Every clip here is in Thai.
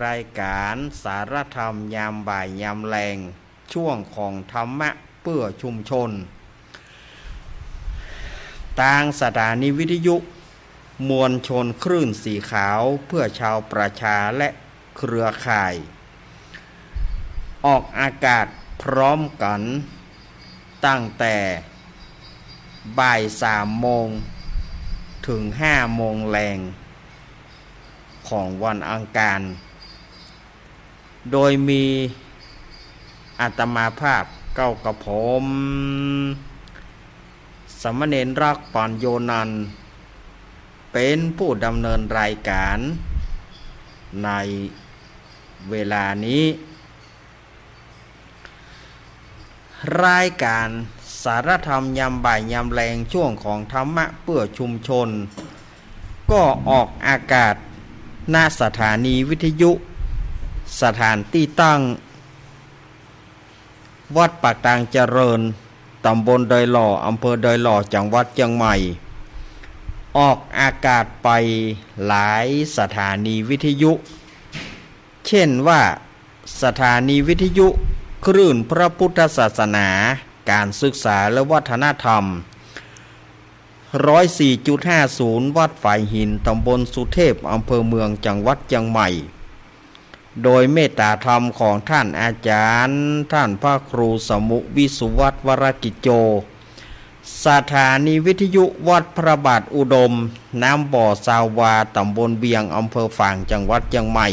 รายการสารธรรมยามบ่ายยามแรงช่วงของธรรมะเพื่อชุมชนทางสถานีวิทยุมวลชนคลื่นสีขาวเพื่อชาวประชาและเครือข่ายออกอากาศพร้อมกันตั้งแต่บ่าย3 โมงถึง5 โมงแรงของวันอังคารโดยมีอาตมาภาพเก้ากับผมสามเณรรักปัญโยนันท์เป็นผู้ดำเนินรายการในเวลานี้รายการสารธรรมยามบ่ายยามแรงช่วงของธรรมะเพื่อชุมชนก็ออกอากาศหน้าสถานีวิทยุสถานที่ตั้งวัดปากตางเจริญตำบลดอยหล่ออำเภอดอยหล่อจังหวัดเชียงใหม่ออกอากาศไปหลายสถานีวิทยุเช่นว่าสถานีวิทยุคลื่นพระพุทธศาสนาการศึกษาและวัฒนธรรม 104.50 วัดฝ่ายหินตำบลสุเทพอำเภอเมืองจังหวัดเชียงใหม่โดยเมตตาธรรมของท่านอาจารย์ท่านพระครูสมุวิสุวัตวรกิจโจสถานีวิทยุวัดพระบาทอุดมน้ำบ่อสาวาตำบลเบียงอำเภอฝางจังหวัดเชียงใหม่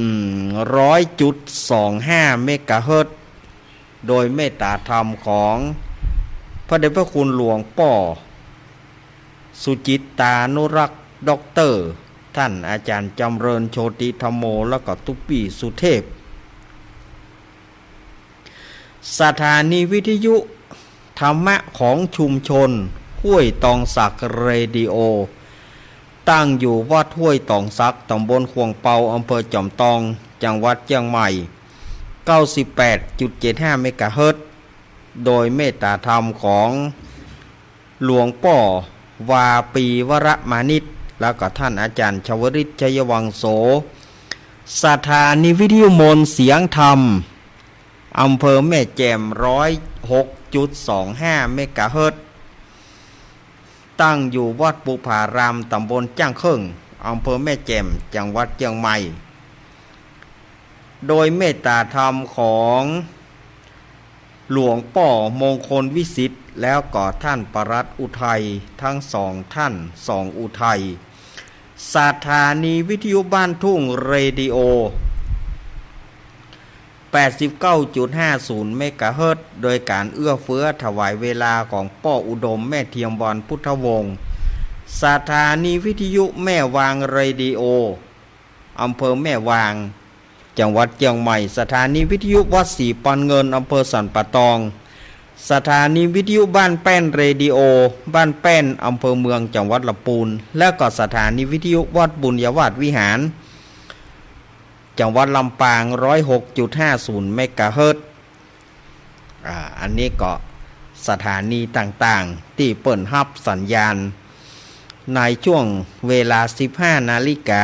100.25 เมกะเฮิรตซ์โดยเมตตาธรรมของพระเดชพระคุณหลวงป่อสุจิตตานุรักษ์ด็อกเตอร์ท่านอาจารย์จำเริญโชติธรรมโมและก็ตุปีสุเทพสถานีวิทยุธรรมะของชุมชนห้วยตองสักเรดิโอตั้งอยู่วัดห้วยตองสักตำบลขวงเปาอำเภอจอมตองจังหวัดเชียงใหม่ 98.75 เมกะเฮิรตซ์โดยเมตตาธรรมของหลวงป่อวาปีวรมานิชแล้วก็ท่านอาจารย์ชวริตชัยวังโสสถานีวิทยุมนต์เสียงธรรมอำเภอแม่แจ่ม 106.25 เมกะเฮิรตซ์ตั้งอยู่วัดปุผารามตำบลจ้างเครื่องอำเภอแม่แจ่มจังหวัดเชียงใหม่โดยเมตตาธรรมของหลวงป่อมงคลวิสิทธิ์แล้วก็ท่านปรัตอุทัยทั้ง2 ท่าน2 อุทัยสถานีวิทยุบ้านทุ่งเรดิโอ 89.50 เมกะเฮิรตซ์โดยการเอื้อเฟื้อถวายเวลาของป่ออุดมแม่เทียมบอนพุทธวงศ์สถานีวิทยุแม่วางเรดิโออำเภอแม่วางจังหวัดเชียงใหม่สถานีวิทยุวัดศรีปันเงินอำเภอสันป่าตองสถานีวิทยุบ้านแป้นเรดิโอบ้านแป้นอำเภอเมืองจังหวัดลำพูนและก็สถานีวิทยุวัดบุญยวาสวิหารจังหวัดลำปาง 106.50 เมกะเฮิรตซ์อันนี้ก็สถานีต่างๆที่เปิดรับสัญญาณในช่วงเวลา 15 นาฬิกา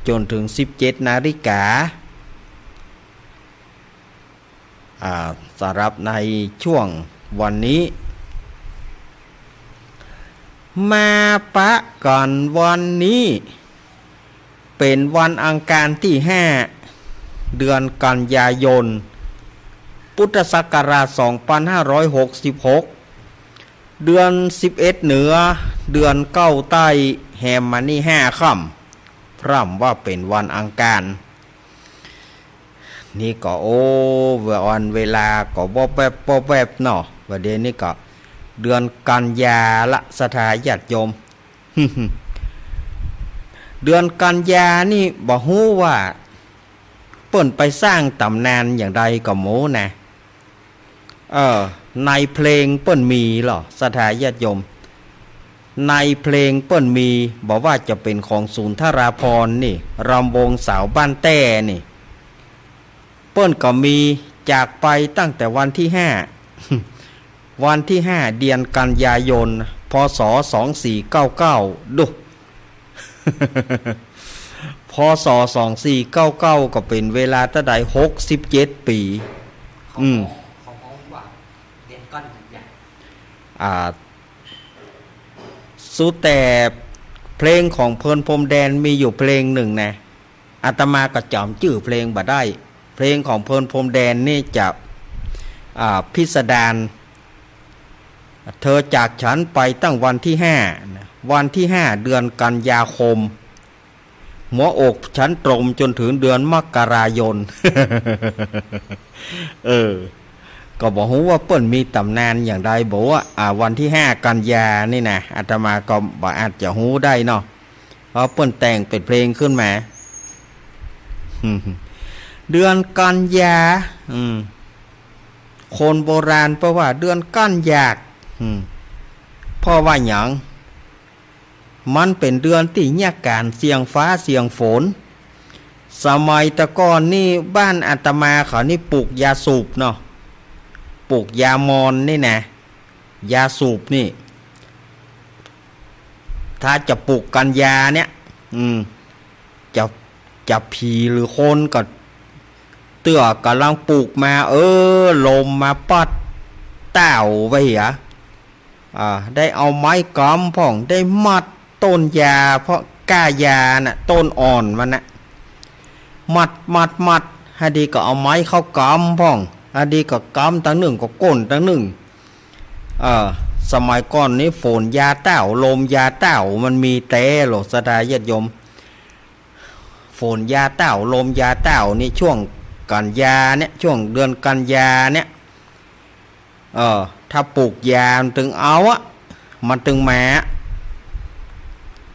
จนถึง 17 นาฬิกาสำหรับในช่วงวันนี้มาปะก่อนวันนี้เป็นวันอังคารที่ 5 เดือนกันยายนพุทธศักราช 2566 เดือน 11 เหนือเดือน9ใต้แฮมมานี่5 ค่ำพร่ำว่าเป็นวันอังคารนี่ก็วันเวลาก็บ่แบบเนาะว่าเดี๋ยวนี้ก็เดือนกันยาละสถาญาติโยม เดือนกันยานี่บ่ฮู้ว่าเปิ้นไปสร้างตำนานอย่างใดก็หมูนะในเพลงเปิ้นมีเหรอสถาญาติโยมในเพลงเปิ้นมีบอกว่าจะเป็นของศูนย์ธราพรนี่รำวงสาวบ้านแต้นี่เปิ้นก็มีจากไปตั้งแต่วันที่ 5 วันที่ 5 เดือนกันยายนพศ 2499ดู พศ2499ก็เป็นเวลาตั้งแต่67 ปีเขาว่าเรียนก้อนอย่างสุดแต่เพลงของเพลินพรมแดนมีอยู่เพลงหนึ่งนะอาตมาก็จำชื่อเพลงบ่ได้เพลงของเพลินพรมแดนนี่จะพิสดารเธอจากฉันไปตั้งวันที่วันที่5เดือนกันยาคมหัวอกฉันตรมจนถึงเดือนมกรายน ก็บอกว่าเปิ้นมีตำนานอย่างใดบอกว่าวันที่5กันยานี่นะอาตมาก็บ่อาจจะหูได้เนาะเพราะเปิ้นแต่งเป็นเพลงขึ้นมา เดือนกันยาคนโบราณเพราะว่าเดือนกันยากเพราะว่าหยังมันเป็นเดือนที่ยากการเสียงฟ้าเสียงฝนสมัยตะก่อนนี่บ้านอาตมาเขานี่ปลูกยาสูบเนาะปลูกยามอนนี่นะยาสูบนี่ถ้าจะปลูกกันยาเนี่ยจะผีหรือคนก็เตื้อกำลังปลูกมาลมมาปัดเต้าไว้เหรอได้เอาไม้กำพ่องได้มัดต้นยาเพราะก้ายาน่ะต้นอ่อนมันน่ะมัดให้ดีก็เอาไม้เข้ากำพ่องให้ดีก็กำตั้งหนึ่งก็ก้นตั้งหนึ่งสมัยก่อนนี้ฝนยาเต้าลมยาเต้ามันมีแต่หลอกสดาญาติโยมฝนยาเต้าลมยาเต้านี่ช่วงกันยาเนี่ยช่วงเดือนกันยาเนี่ยถ้าปลูกยามันถึงเอามันถึงแม้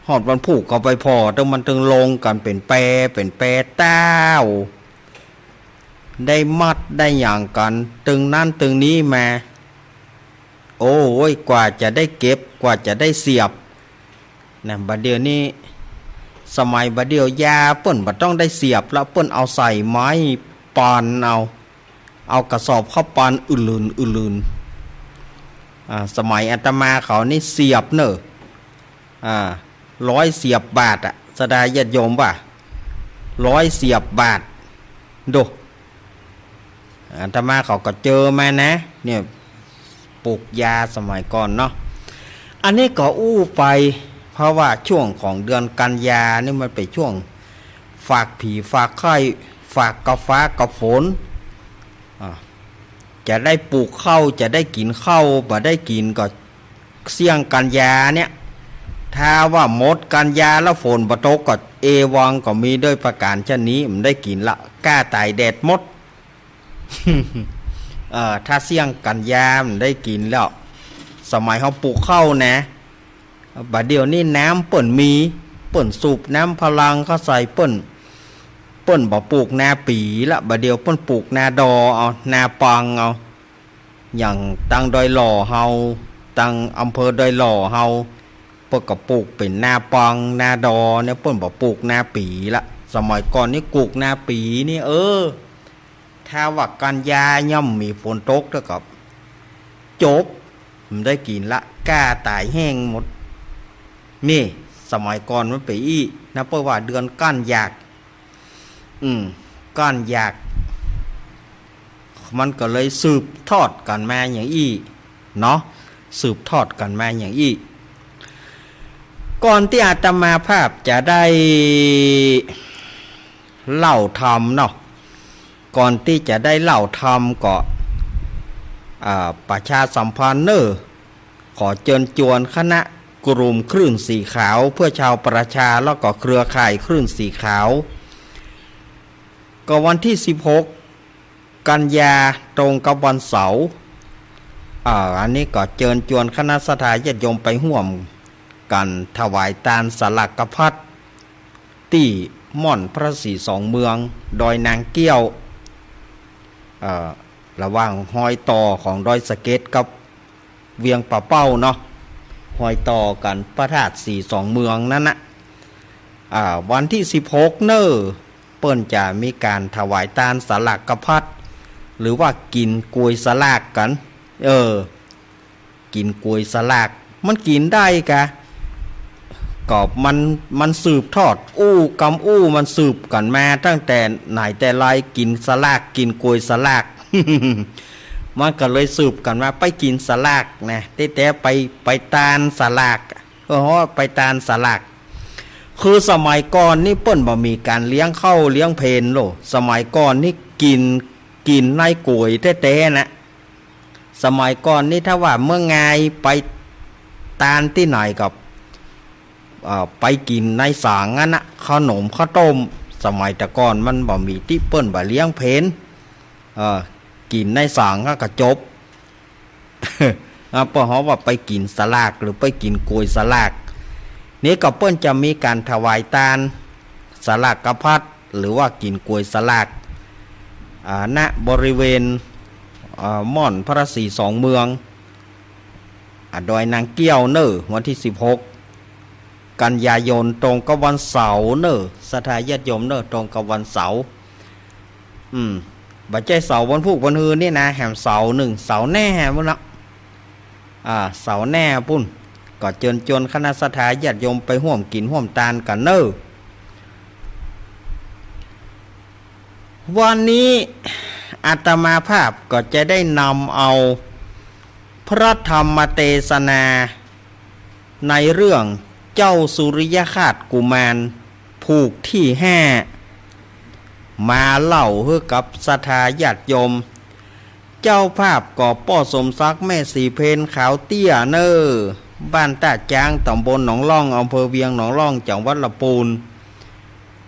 หอดวันผูกก็ไปพอถึงมันถึงลงกันเป็นแปรเต้าได้มัดได้อย่างกันตึงนั่นตึงนี้มาโอ้ยกว่าจะได้เก็บกว่าจะได้เสียบนะบัดเดี๋ยวนี้สมัยบัดเดี๋ยวยาเปิ้นบ่ต้องได้เสียบแล้วเปิ้นเอาใส่ไม้ปานเอากระสอบเข้าปานอื่นสมัยอาตมาเขานี่เสียบเนอะ100เสียบบาทสดาญาติโยมป่ะ100เสียบบาทดูอาตมาเขาก็เจอมานะเนี่ยปลูกยาสมัยก่อนเนาะอันนี้ก็อู้ไปเพราะว่าช่วงของเดือนกันยานี่มันเป็นช่วงฝากผีฝากไข้ฝากกาฟ้ากับฝนจะได้ปลูกข้าวจะได้กินข้าวบ่ได้กินก็เสี่ยงกันยาเนี่ยถ้าว่าหมดกันยาแล้วฝนบ่ตกก็วังก็มีด้วยประการเช่นนี้มันได้กินละกล้าตายแดดหมด ถ้าเสี่ยงกันยามันได้กินแล้วสมัยเขาปลูกข้าวนะบัดเดี๋ยวนี้น้ำเปิ่นมีเปิ่นสูบน้ำพลังเขาใส่เปิ่นบ่ปลูกนาปีละบัดเดี๋ยวเปิ่นปลูกนาดอเอานาปังเอาอย่างตังดอยหล่อเฮาตังอำเภอดอยหล่อเฮาเปิ่นก็ปลูกเป็นนาปังนาดอเนี่ยเปิ่นบ่ปลูกนาปีละสมัยก่อนนี่ปลูกนาปีนี่ถ้าว่ากันยาย่อมมีฝนตกแล้วก็จบมันได้กินละกล้าตายแห้งหมดนี่สมัยก่อนมันไปนะเพราะว่าเดือนก้านยากก้านยากมันก็เลยสืบทอดกันมาอย่างเนาะสืบทอดกันมาอย่างก่อนที่อาตมาภาพจะได้เล่าธรรมเนาะก่อนที่จะได้เล่าธรรมก็ประชาสัมพันธ์ขอเชิญชวนคณะกลุ่มคลื่นสีขาวเพื่อชาวประชาแล้วก็เครือข่ายคลื่นสีขาวก็วันที่16กันยาตรงกับวันเสาร์อันนี้ก็เชิญชวนคณะสัตยาญาติโยมไปร่วมกันถวายทานสลักกพัดที่ม่อนพระศรีสองเมืองดอยนางเกี้ยวระหว่างหอยต่อของดอยสะเก็ดกับเวียงป่าเป้าเนาะหอยต่อกันพระธาตุสีสองเมืองนั่นนะวันที่16เปิ้นจะมีการถวายทานสลักกพัดหรือว่ากินกล้วยสลากกันกินกล้วยสลากมันกินได้กะ ก็มันสืบทอดมันสืบกันมาตั้งแต่ไหนแต่ไรกินสลากกินกล้วยสลาก มันก็เลยสืบกันมาไปกินสลากนะแต่ไปตาลสลากไปตาลสลากคือสมัยก่อนนี่เปิ้นบ่มีการเลี้ยงเข้าเลี้ยงเพลโลสมัยก่อนนี่กินในกล้วยแท้ๆนะสมัยก่อนนี่ถ้าว่าเมื่อไงไปตาลที่ไหนกับไปกินในสางนั่นนะขนมข้าวต้มสมัยแต่ก่อนมันบ่มีที่เปิ้นบ่เลี้ยงเพลกินในสางก็จบ เพราะว่าไปกินสลากหรือไปกินกล้วยสลากนี่ก็เปิ้นจะมีการถวายทานสลากกพัดหรือว่ากินกล้วยสลากณบริเวณม่อนพระศรีสองเมืองดอยนางเกี้ยวเนอวันที่16กันยายนตรงกับวันเสาร์เนอศรัทธาญาติโยมเนอตรงกับวันเสาร์บัดใจเสาร์วันพุธวันฮือนี่นะแหมเสาร์หนึ่งเสาร์แน่พุ่นละเสาร์แน่พุ่นก็เชิญชวนคณะศรัทธาญาติโยมไปร่วมกินร่วมทานกันเนอวันนี้อาตมาภาพก็จะได้นำเอาพระธรรมเทศนาในเรื่องเจ้าสุริยคราสกุมารผูกที่5มาเล่าให้กับศรัทธาญาติโยมเจ้าภาพก็ป้อสมศักดิ์แม่สีเพนขาวเตี้ยเนอบ้านตาจางตำบลหนองล่องอำเภอเวียงหนองล่องจังหวัดลำพูน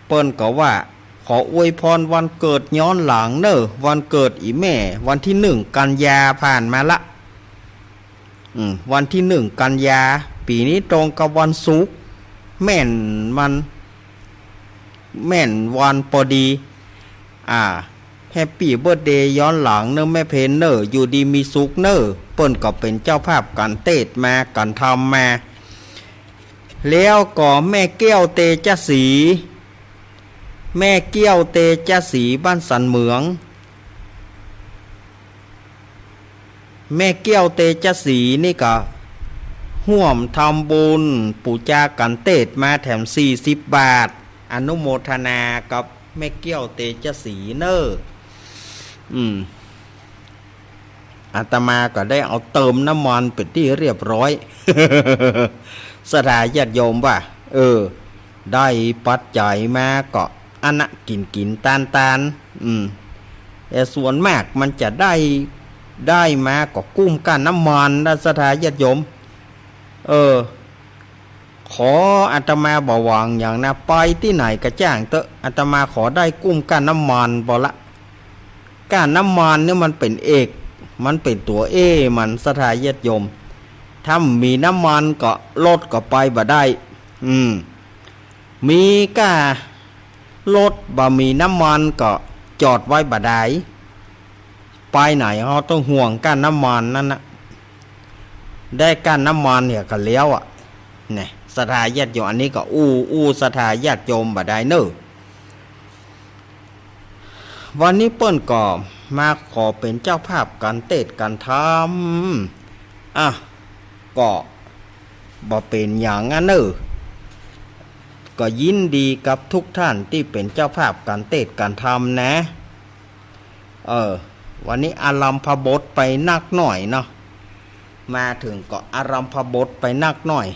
เปิ้นก็ว่าขออวยพรวันเกิดย้อนหลังเนอวันเกิดอีแม่วันที่1กันยาผ่านมาละวันที่1กันยาปีนี้ตรงกับวันศุกร์แม่นวันพอดีแฮปปี้เบิร์ธเดย์ย้อนหลังเนอแม่เพนเนออยู่ดีมีสุขเนอเปิ้นก็เป็นเจ้าภาพกันเทศมากันทำมาแล้วก็แม่แก้วเตจศรีแม่เกี้ยวเตจศรีบ้านสันเหมืองแม่เกี้ยวเตจศรีนี่ก็ห่วมทำบุญปูจากันเทศมาแถม40 บาทอนุโมทนากับแม่เกี้ยวเตจศรีเนออาตมาก็ได้เอาเติมน้ำมันเป็นที่เรียบร้อย ศรัทธาญาติโยมว่าได้ปัจจัยมาก็อันนะกินตานแต่ส่วนมากมันจะได้มาก็กุ้มกันน้ำมันนะศรัทธาญาติโยมขออาตมาบ่หวังอย่างนะไปที่ไหนก็จ้างเตอะอาตมาขอได้กุ้มกันน้ำมันบ่ละก้านน้ำมันเนี่ยมันเป็นเอกมันเป็นตัวมันศรัทธาญาติโยมถ้ามีน้ำมันก็รถก็ไปบ่ได้มีก้ารถบ่มีน้ำมันก็จอดไว้บ่ได้ไปไหนเขาต้องห่วงก้านน้ำมันนั่นนะได้ก้านน้ำมันเนี่ยก็แล้วเนี่ยศรัทธาญาติโยมอันนี้ก็ศรัทธาญาติโยมบ่ได้เนอะวันนี้เปิ้นก็มาขอเป็นเจ้าภาพการเทศน์การทำก็บ่เป็นอย่างนั้นเนอะก็ยินดีกับทุกท่านที่เป็นเจ้าภาพการเทศน์การทำนะวันนี้อารัมภบทไปนักหน่อยเนาะมาถึงก็อารัมภบทไปนักหน่อย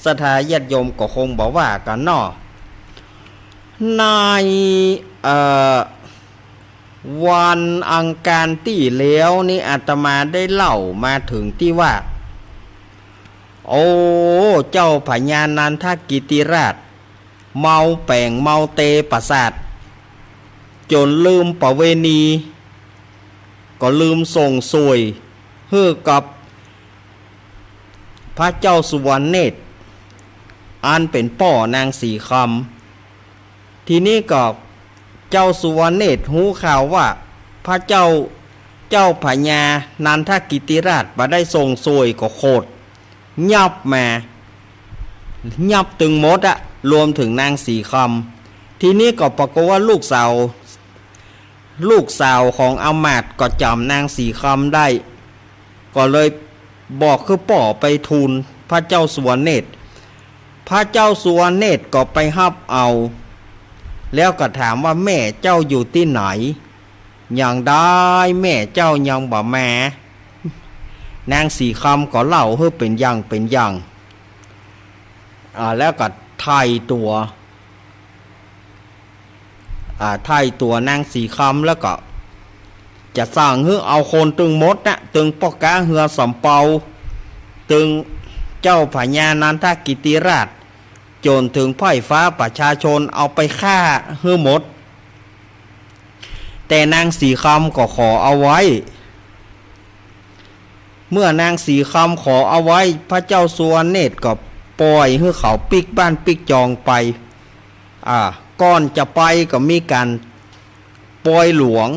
ศรัทธาญาติโยมก็คงบอกว่ากันเนาะในวันอังคารที่แล้วนี่อาตมาได้เล่ามาถึงที่ว่าเจ้าพญานันทกิติราชเมาแป่งเมาเตประสาทจนลืมประเวณีก็ลืมส่งสวยเฮือกับพระเจ้าสุวรรณเนตรอันเป็นป่อนางสีคำทีนี้ก็เจ้าสุวรรณเนตรหูข่าวว่าพระเจ้าพญานันทกิติราชมาได้ส่งสวยก็โคตรยับตึงหมดรวมถึงนางสีคำทีนี้ก็ปรากฏว่าลูกสาวของอมาตย์ก็จำนางสีคำได้ก็เลยบอกคือป่อไปทูลพระเจ้าสุวรรณเนตร พระเจ้าสุวรรณเนตรก็ไปฮับเอาแล้วก็ถามว่าแม่เจ้าอยู่ที่ไหนอย่างได้แม่เจ้ายังบ่แม่นางสีคำก็เล่าให้เป็นอย่างแล้วก็ไทยตัวนางสีคำแล้วก็จะสร้างให้เอาคนตึงมดนะตึงปอกกาเหือสำเปาตึงเจ้าพญานันทกิติราชจนถึงไพร่ฟ้าประชาชนเอาไปฆ่าเหือหมดแต่นางสีคำก็ขอเอาไว้เมื่อนางสีคำขอเอาไว้พระเจ้าสุวรรณเนตรก็ปล่อยให้เขาปิกบ้านปิกจองไปก่อนจะไปก็มีการปล่อยหลวง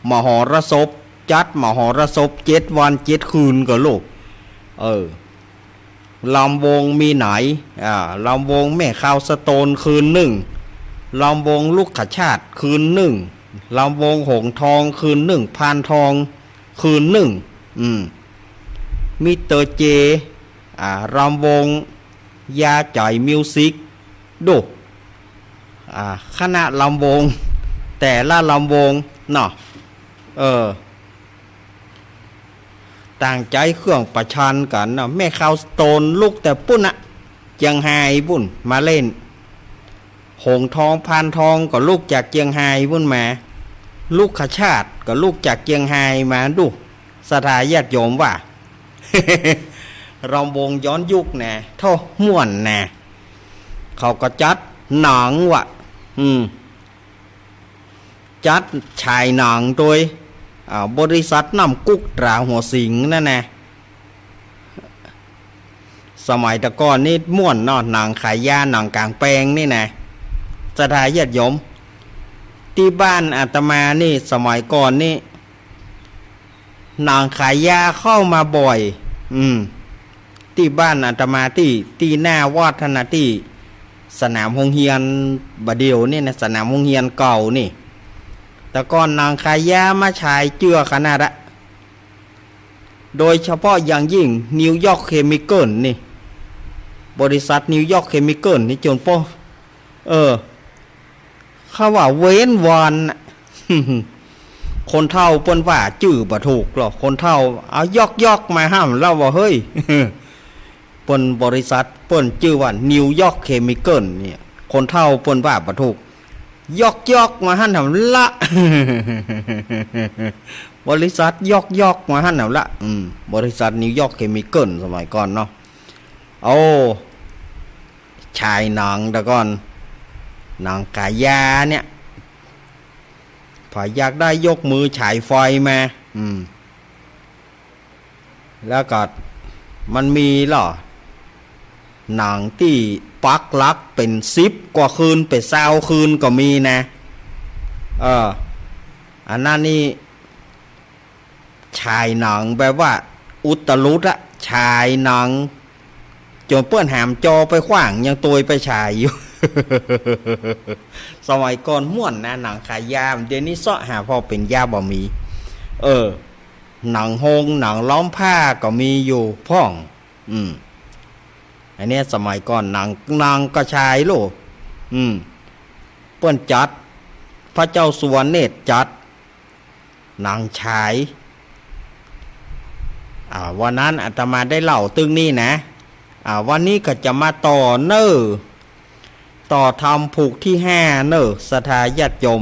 มหรสพจัดมหรสพ7 วัน 7 คืนก็ลูกลำวงมีไหนลำวงแม่ข้าวสโตนคืนหนึ่งลำวงลูกขชาติคืนหนึ่งลำวงหงทองคืนหนึ่งพานทองคืนหนึ่งมิเตอร์เจลำวงยาจ่อยมิวสิกดูคณะลำวงแต่ละลำวงเนาะต่างใจเครื่องประชันกันเนาะแม่ข้าวสโตนลูกแต่ปุ้นเจียงไฮ้บุ่นมาเล่นหงทองพานทองก็ลูกจากเจียงไฮ้บุ่นมาลูกขชาติก็ลูกจากเจียงไฮ้มาดูสถาญาติโยมว่า รำวงย้อนยุคนะเท่าม่วนนะเขาก็จัดหนังว่ะจัดชายหนังโดยบริษัทน้ำกุ๊กตราหัวสิงนั่นนะสมัยตะก่อนนี่ม่วนเนาะหนังขายยาหนังกลางแปลงนี่นะสถาญาติโยมที่บ้านอาตมานี่สมัยก่อนนี่หนังขายยาเข้ามาบ่อยที่บ้านอาตมาที่หน้าวัฒนที่สนามโรงเรียนบเดียวนี่นะสนามโรงเรียนเก่านี่แต่ก่อนนางขายยามาฉายเจือขนาดโดยเฉพาะอย่างยิ่งนิวยอร์กเคมิคอลนี่บริษัทนิวยอร์กเคมิคอลนี่จนพ่อเขาว่าเว้นวันคนเฒ่าเปิ้นว่าจื้อบ่ถูกหรอกคนเฒ่าเอายอกมาห้ามเล่าว่าเฮ้ยเปิ้นบริษัทเปิ้นชื่อว่านิวยอร์กเคมิคอลเนี่ยคนเฒ่าเปิ้นว่าบ่ถูกยอกมาหั่นทำละ บริษัทยอกมาหั่นทำละบริษัทนิวยอร์กเคมิคอลสมัยก่อนเนาะชายหนังแต่ก่อนหนังกายาเนี่ยพออยากได้ยกมือฉายไฟมาแล้วก็มันมีหรอหนังที่ปักลักเป็น10 กว่าคืนเป็น20 คืนก็มีนะอันนั้นนี่ชายหนังแบบว่าอุตลุดอะชายหนังจนเปื้อนหามจอไปขว้างยังตัวไปฉายอยู่ สมัยก่อนม่วนนะหนังขายยาเดี๋ยวนี้ซ้อหาพอเป็นยาบ่มีหนังโฮงหนังล้อมผ้าก็มีอยู่พ่องอันนี้สมัยก่อนหนังกระชายโลเปิ้นจัดพระเจ้าสุวรรณเนตรจัดหนังฉายวันนั้นอาตมาได้เล่าตึงนี่นะวันนี้ก็จะมาต่อทำผูกที่5สถาญาติโยม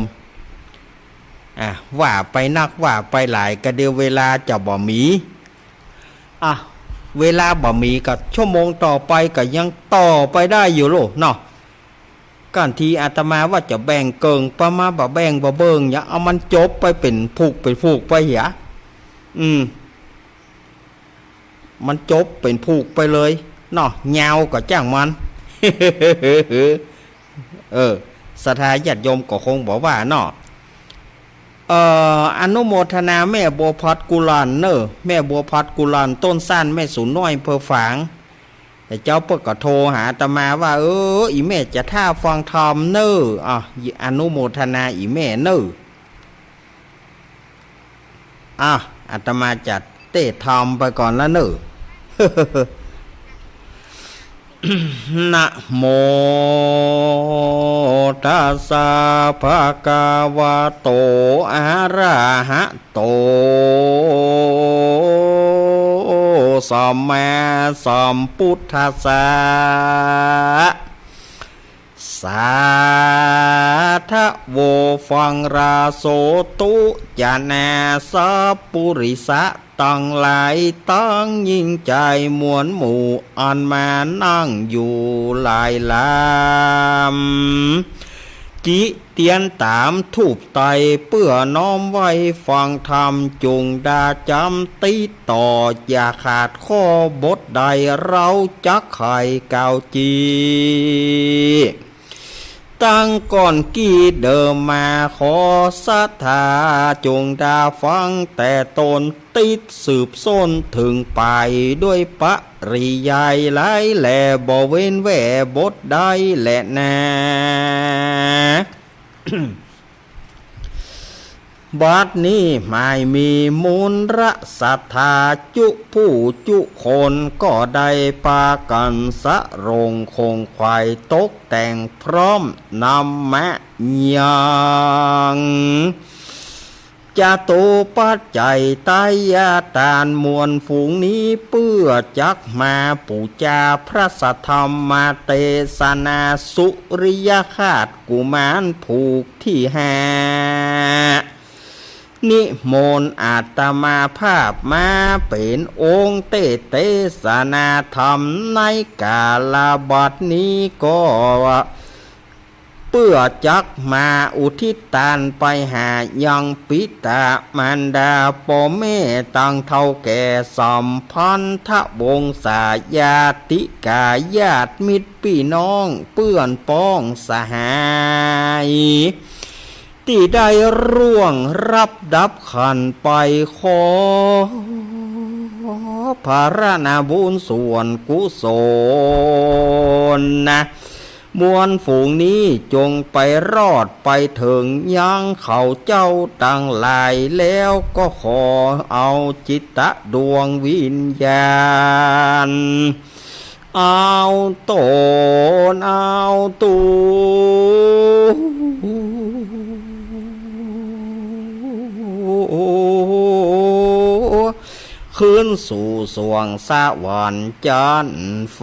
ว่าไปนักว่าไปหลายก็เดียวเวลาจะบ่มีเวลาบ่มีกับชั่วโมงต่อไปก็ยังต่อไปได้อยู่โลเนาะการที่อาตมาว่าจะแบ่งเกิงประมาบ่แบ่งบ่เบิงอย่าเอามันจบไปเป็นผูกไปเหียมันจบเป็นผูกไปเลยเนาะยาวก็จ้างมัน สถาญาติโยมก็คงบอกว่าเนาะอนุโมทนาแม่บัวพัดกุลานแม่บัวพัดกุลานต้นสั้นแม่สูนน้อยเพอฝางแต่เจ้าเปิ้ลก็โทรหาอาตมาว่าอีแม่จะท่าฟังธรรมอนุโมทนาอีแม่อาตมาจัดเตะธรรมไปก่อนแล้ว นะโมตัสสะภะคะวะโตอะระหะโตสัมมาสัมพุทธัสสะสาธะโวฟังราโสตุจานาสัพปุริสะตั้งหลายตั้งยิ่งใจมวลหมู่อันมานั่งอยู่หลายลำจิเตียนตามทูบไตเพื่อน้อมไว้ฟังธรรมจงดาจำติดต่ออย่าขาดข้อบทใดเราจักไข่เก่าจีตั้งก่อนกี้เดิมมาขอศรัทธาจงดาฟังแต่ตนติดสืบส้นถึงไปด้วยปริยายหลายแหล่บ่เว้นแหวบทใดแหละนา บัดนี้ไม่มีมูลระศรัทธาจุผู้จุคนก็ได้ปากันสะรงคงควายตกแต่งพร้อมนำมะยังจะโตปัจจัยตายาตานมวลฝูงนี้เพื่อจักมาปูจาพระสัทธรรมาเตสนาสุริยคาตกุมารผูกที่หานิมนต์อาตมาภาพมาเป็นองค์เตสนาธรรมในกาลบัดนี้ก็เพื่อจักมาอุทิศทานไปหายังปิตามารดาพ่อแม่ตั้งเท่าแก่สัมพันธวงศาญาติกาญาติมิตรพี่น้องเพื่อนพ้องสหายที่ได้ร่วงรับดับขันไปขอภารนาบุญส่วนกุศลนะมวลฝูงนี้จงไปรอดไปถึงยังเขาเจ้าตั้งหลายแล้วก็ขอเอาจิตตะดวงวิญญาณเอาตนเอาตูขึ้นสู่สวงสวรรค์จันทร์แฝ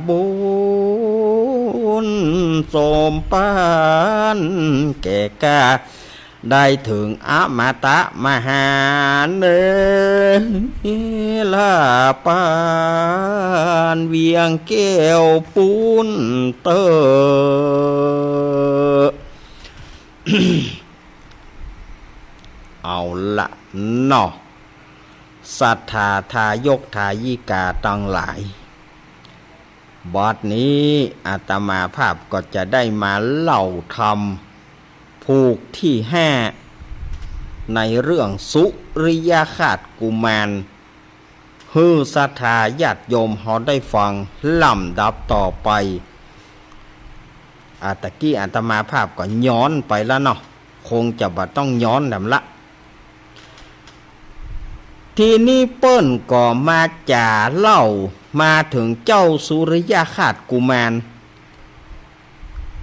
บุญสมปานแก่กาได้ถึงอมตะมหาเนลาปานเวียงแก้วปูนเตอ เอาละเนาะศรัทธาทายกทายิกาตั้งหลายบัดนี้อาตมาภาพก็จะได้มาเล่าธรรมผูกที่5ในเรื่องสุริยคาตกุมารฮือศรัทธาญาติโยมเขาได้ฟังลำดับต่อไปตะกี้อาตมาภาพก็ย้อนไปแล้วเนาะคงจะบ่ต้องย้อนนำละทีนี้เปิ้นก็มาจ่าเล่ามาถึงเจ้าสุริยคาตกุมาร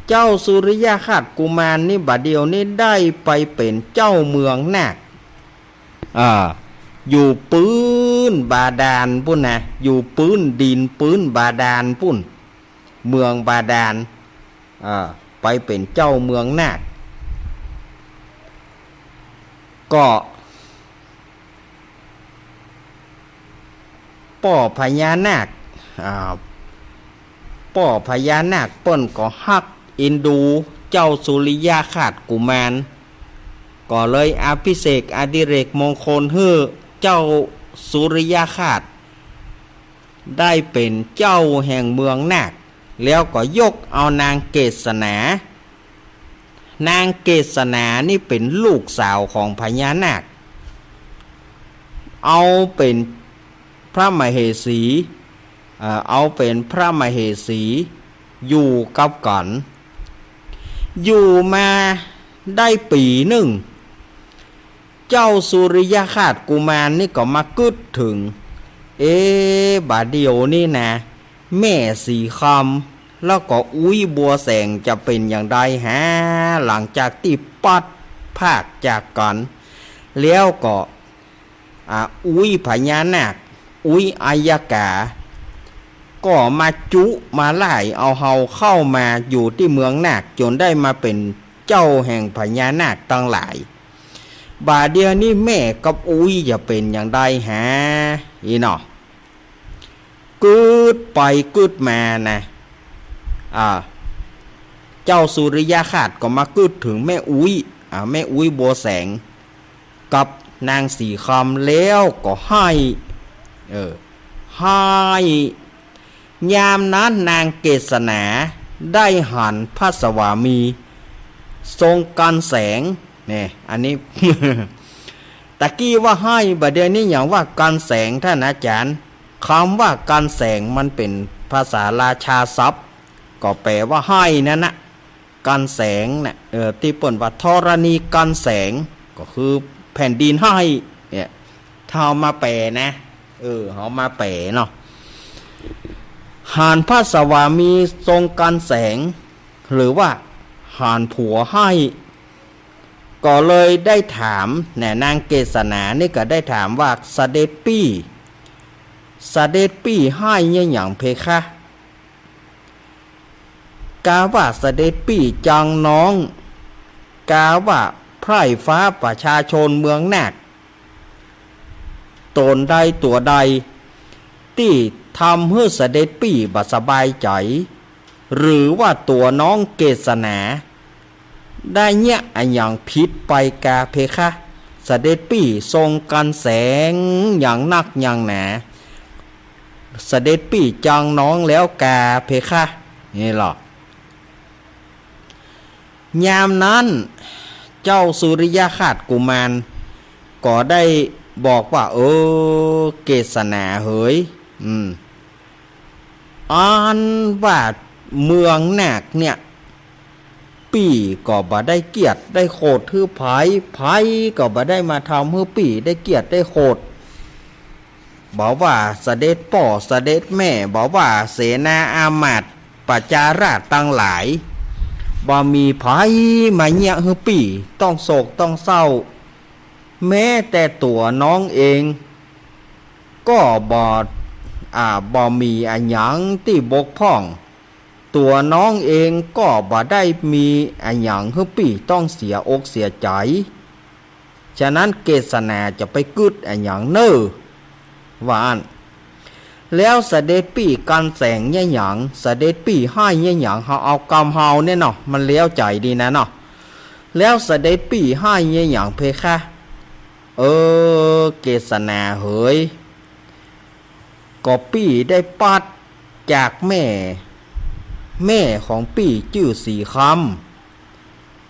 เจ้าสุริยคาตกุมารนี่บัดเดียวนี้ได้ไปเป็นเจ้าเมืองนาคอยู่ปื้นบาดาลปุ่นนะอยู่ปื้นดินปื้นบาดาลปุ่นเมืองบาดาลไปเป็นเจ้าเมืองนาคก็ป่อพญานาคป่อพญานาคเปิ้นก็ฮักเอ็นดูเจ้าสุริยคาตกุมารก็เลยอภิเษกอดิเรกมงคลให้เจ้าสุริยคาตได้เป็นเจ้าแห่งเมืองนาคแล้วก็ยกเอานางเกษณานางเกษณานี่เป็นลูกสาวของพญานาคเอาเป็นพระมเหสีเอาเป็นพระมเหสีอยู่กับกันอยู่มาได้ปีหนึ่งเจ้าสุริยคาตกุมารนี่ก็มากึดถึง บาดเดียวนี่นะแม่สีคำแล้วก็อุ้ยบัวแสงจะเป็นอย่างไรฮะหลังจากที่ปัดภาคจากกันแล้วก็อุ้ยพญานาคอุ้ยอายกาก็มาจุมาไล่เอาเฮาเข้ามาอยู่ที่เมืองนาคจนได้มาเป็นเจ้าแห่งพญานาคตั้งหลายบาดเดียวนี่แม่กับอุ้ยจะเป็นอย่างไรฮะอีเนาะกึดไปกึดมานะเจ้าสุริยคราสก็มากึดถึงแม่อุ้ยแม่อุ้ยบัวแสงกับนางสีคำแล้วก็ให้ยามนั้นนางเกษณาได้หันพระสวามีทรงกันแสงเนี่ยอันนี้ ตะกี้ว่าให้บัดเดี๋ยวนี้อย่างว่ากันแสงท่านอาจารย์คำว่ากันแสงมันเป็นภาษาราชาศัพท์ก็แปลว่าให้นั่นนะกันแสงนะที่เปิ่นว่าธรณีกันแสงก็คือแผ่นดินให้เนี่ยถ้าเอามาแปลนะเอามาแปลเนาะหานพระสวามีทรงกันแสงหรือว่าหานผัวให้ก็เลยได้ถามนางเกษณานี่ก็ได้ถามว่าเสด็จปี้ให้เนี่ยอย่างเพคะกาว่าเสด็จปี้จังน้องกาว่าไพร่ฟ้าประชาชนเมืองนาคตนใดตัวใดที่ทำให้เสด็จปี้บ่สบายใจหรือว่าตัวน้องเกษณาได้เนี่ยอย่างผิดไปกาเพคะเสด็จปี้ทรงกันแสงอย่างนักอย่างหนาเสด็จปี้จังน้องแล้วกาเพคะนี่หรอกยามนั้นเจ้าสุริยคราสกุมารก็ได้บอกว่าเกษณาเฮ้ยอันว่าเมืองนาคเนี่ยปี่ก็บ่ได้เกียรติได้โคดทื่อไผก็บ่ได้มาทำให้ปี่ได้เกียรติได้โคดบอกว่าเสด็จพ่อเสด็จแม่บอกว่าเสนาอามาตย์ประชาราษฎร์ตั้งหลายบ่มีไผมาเยี่ยให้ปี่ต้องโศกต้องเศร้าแม้แต่ตัวน้องเองก็บ่มีอันหยังที่บกพร่องตัวน้องเองก็บ่ได้มีอันหยังให้ปี่ต้องเสียอกเสียใจฉะนั้นเกษณาจะไปกึดอันหยังว่าอันแล้วเสด็จปี่กันแสงเนี่ยหยังเสด็จปี่ให้เนี่ยหยังเฮาเอากำเฮาเนี่ยเนาะมันเลี้ยวใจดีนะเนาะแล้วเสด็จปี่ให้เนี่ยหยังเพคะเกษณาเฮ้ยก็ปี่ได้ปัดจากแม่ของปี่ชื่อสีค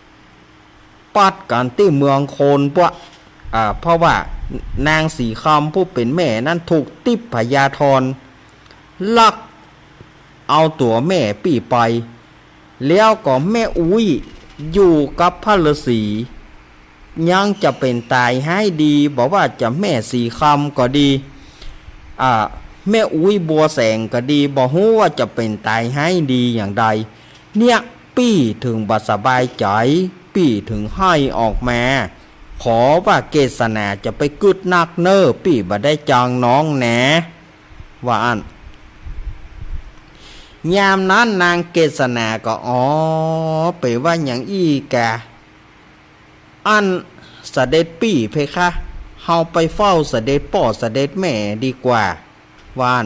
ำปัดกันที่เมืองโคนเพราะว่านางสีคำผู้เป็นแม่นั้นถูกติบพญาธรลักเอาตัวแม่ปี่ไปแล้วก็แม่อุ้ยอยู่กับพระฤาษียังจะเป็นตายให้ดีบอกว่าจะแม่สีคำก็ดีแม่อุ้ยบัวแสงก็ดีบอกว่าจะเป็นตายให้ดีอย่างใดเนี่ยปี่ถึงบ่สบายใจปี่ถึงให้ออกมาขอว่าเกษณาจะไปกึดนักปี่บ่ได้จองน้องแหนว่าอันยามนั้นนางเกษณาก็ไปว่าอย่างกะอันเสด็จปี่เพคะเฮาไปเฝ้าเสด็จพ่อเสด็จแม่ดีกว่าว่าน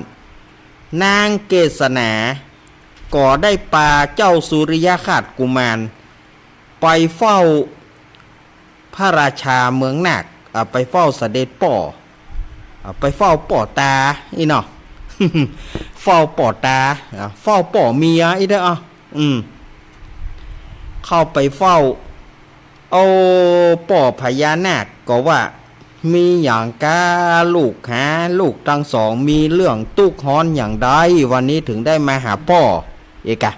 นางเกษณาก็ได้พาเจ้าสุริยคราสกุมารไปเฝ้าพระราชาเมืองนาคไปเฝ้าเสด็จพ่อไปเฝ้าป่อตาอีเนาะ เฝ้าป่อตาเฝ้าป่อเมียอีเด้อเข้าไปเฝ้าป่อพญานาคก็ว่ามีอย่างกาลูกทั้งสองมีเรื่องตุกฮ้อนอย่างใดวันนี้ถึงได้มาหาพ่อเอกะ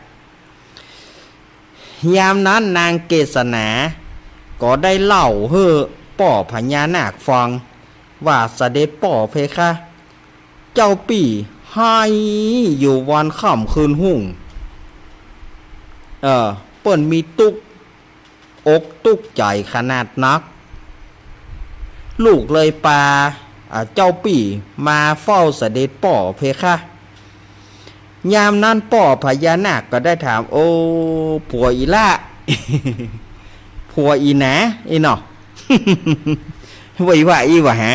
ยามนั้นนางเกษณาก็ได้เล่าให้ป่อพญานาคฟังว่าเสด็จป่อเพคะ เจ้าปี่ให้อยู่วันค่ำคืนหุ่งเปิ้นมีตุกอกตุกใจขนาดนักลูกเลยปาเจ้าปี่มาเฝ้าเสด็จป่อเพคะยามนั้นป่อพญานาคก็ได้ถามโอ้ผัวอีละผัวอีหนาอีเนาะ ไว้ว่าอีวะฮะ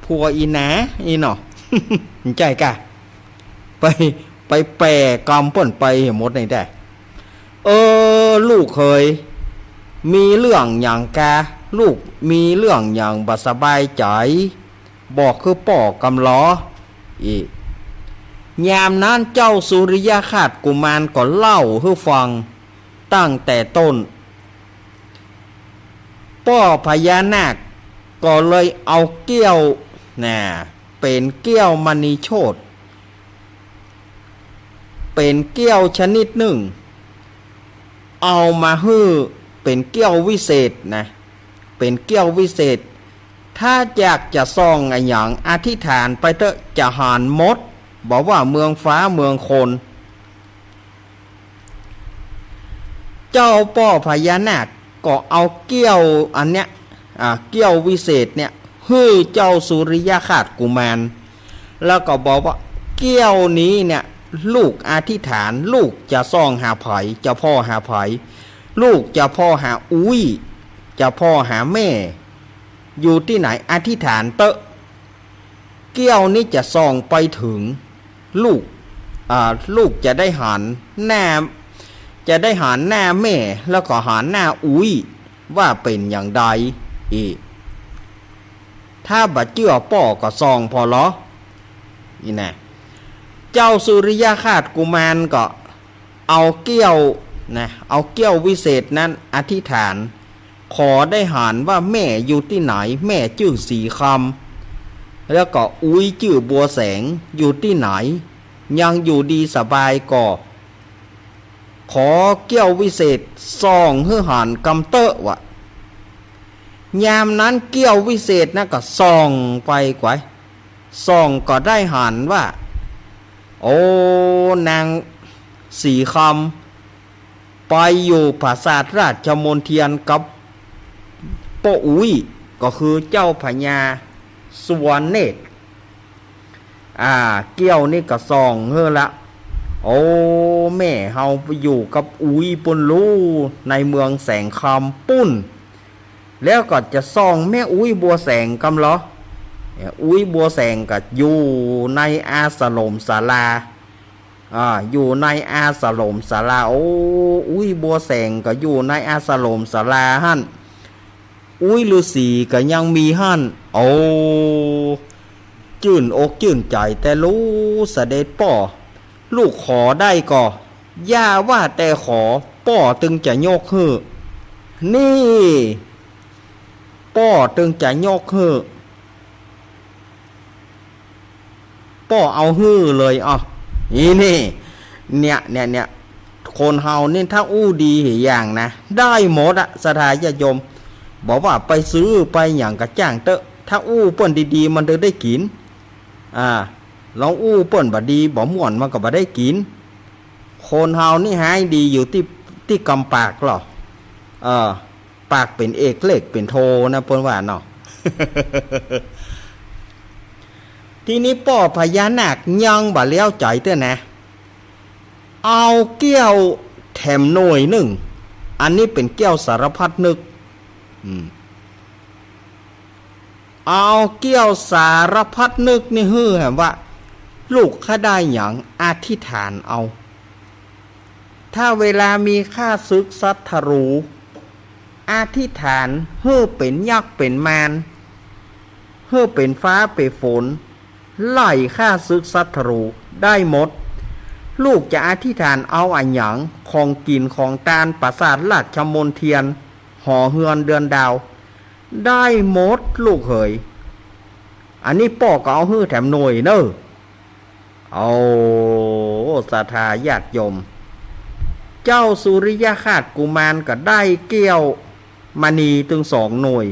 ผัวอีหนาอีเนาะ ใจกะไปแปรกรรมเปิ้นไปหมดในได้ลูกเคยมีเรื่องอย่างกาลูกมีเรื่องอย่างบ่สบายใจบอกคือป่อกำล้ออีกยามนั้นเจ้าสุริยคราชกุมารก็เล่าให้ฟังตั้งแต่ต้นป่อพญานาคก็เลยเอาเกี้ยวเป็นเกี้ยวมณีโชติเป็นเกี้ยวชนิดหนึ่งเอามาฮื้อเป็นเกี้ยววิเศษนะเป็นเกี้ยววิเศษถ้าอยากจะส่องอย่างอธิษฐานไปเถอะจะหานมดบอกว่าเมืองฟ้าเมืองคนเจ้าป่อพญานาคก็เอาเกี้ยวอันเนี้ยเกี้ยววิเศษเนี่ยฮื้อเจ้าสุริยคราชกุมารแล้วก็บอกว่าเกี้ยวนี้เนี่ยลูกอธิษฐานลูกจะส่องหาไผจะพ่อหาไผลูกจะพ่อหาอุ้ยจะพ่อหาแม่อยู่ที่ไหนอธิษฐานเตอะเกี้ยวนี้จะส่องไปถึงลูกจะได้หันหน้าแม่แล้วก็หันหน้าอุ้ยว่าเป็นอย่างใดอีกถ้าบัดเจือป่อก็ส่องพอเหรอนี่นะเจ้าสุริยคราชกุมารก็เอาเกี้ยววิเศษนั้นอธิษฐานขอได้หานว่าแม่อยู่ที่ไหนแม่ชื่อสีคำแล้วก็อุ้ยชื่อบัวแสงอยู่ที่ไหนยังอยู่ดีสบายก็ขอเกี้ยววิเศษส่องเฮือหานกำเตอะวะยามนั้นเกี้ยววิเศษนะก็ส่องไปกว่าส่องก็ได้หานว่าโอ้นางสีคำไปอยู่ปราสาทราชมนเทียนกับป้ออุ้ยก็คือเจ้าพญาสุวรรณเนตรเกี้ยวนี่ก็ส่องเฮ้อละโอ้แม่เฮาไปอยู่กับอุ้ยปุ่นลู่ในเมืองแสงคำปุ้นแล้วก็จะส่องแม่อุ้ยบัวแสงกำเหรออุ้ยบัวแสงก็อยู่ในอาสลมศาลาอยู่ในอาสลมศาลาโอ้อุ้ยบัวแสงก็อยู่ในอาสลมศาลาหั่นอุ้ยฤาษีก็ยังมีหั่นโอ้จื่นอกจื่นใจแต่รู้เสด็จป่อลูกขอได้ก็ย่าว่าแต่ขอป่อตึงจะโยกฮื้อนี่ป่อตึงจะโยกฮื้อป่อเอาฮื้อเลยนี่เนี่ยคนเฮานี่ถ้าอู้ดีอย่างนะได้หมดสถาญาติโยมบอกว่าไปซื้อไปอย่างกระจ้างเตอะถ้าอู้เปิ้นดีๆมันจะได้กินลองอู้เปิ้นบ่ดีบ่ม่วนมันก็บ่ได้กินคนเฮานี่หายดีอยู่ที่กำปากหรอปากเป็นเอกเลขเป็นโทนะเปิ้นว่าเนาะ ทีนี้ป่อพญานาคยังบ่เลี้ยวใจเต้อนะเอาเกี้ยวแถมหน่วยหนึ่งอันนี้เป็นเกี้ยวสารพัดนึกเอาเกี้ยวสารพัดนึกนี่ฮือแหมว่าลูกข้าได้อย่างอธิษฐานเอาถ้าเวลามีข้าศึกศัตรูอธิษฐานฮือเป็นยักษ์เป็นมารฮือเป็นฟ้าเป็นฝนไล่ข้าศึกศัตรูได้หมดลูกจะอธิษฐานเอาอันหยังของกินของตาลปราสาทราชมนเทียนหอเฮือนเดือนดาวได้หมดลูกเหยอันนี้ป่อก็เอาฮื้อแถมหน่วยเนอะเอาศรัทธาญาติโยมเจ้าสุริยคราชกุมารก็ได้เกี้ยวมณีถึง2 หน่วย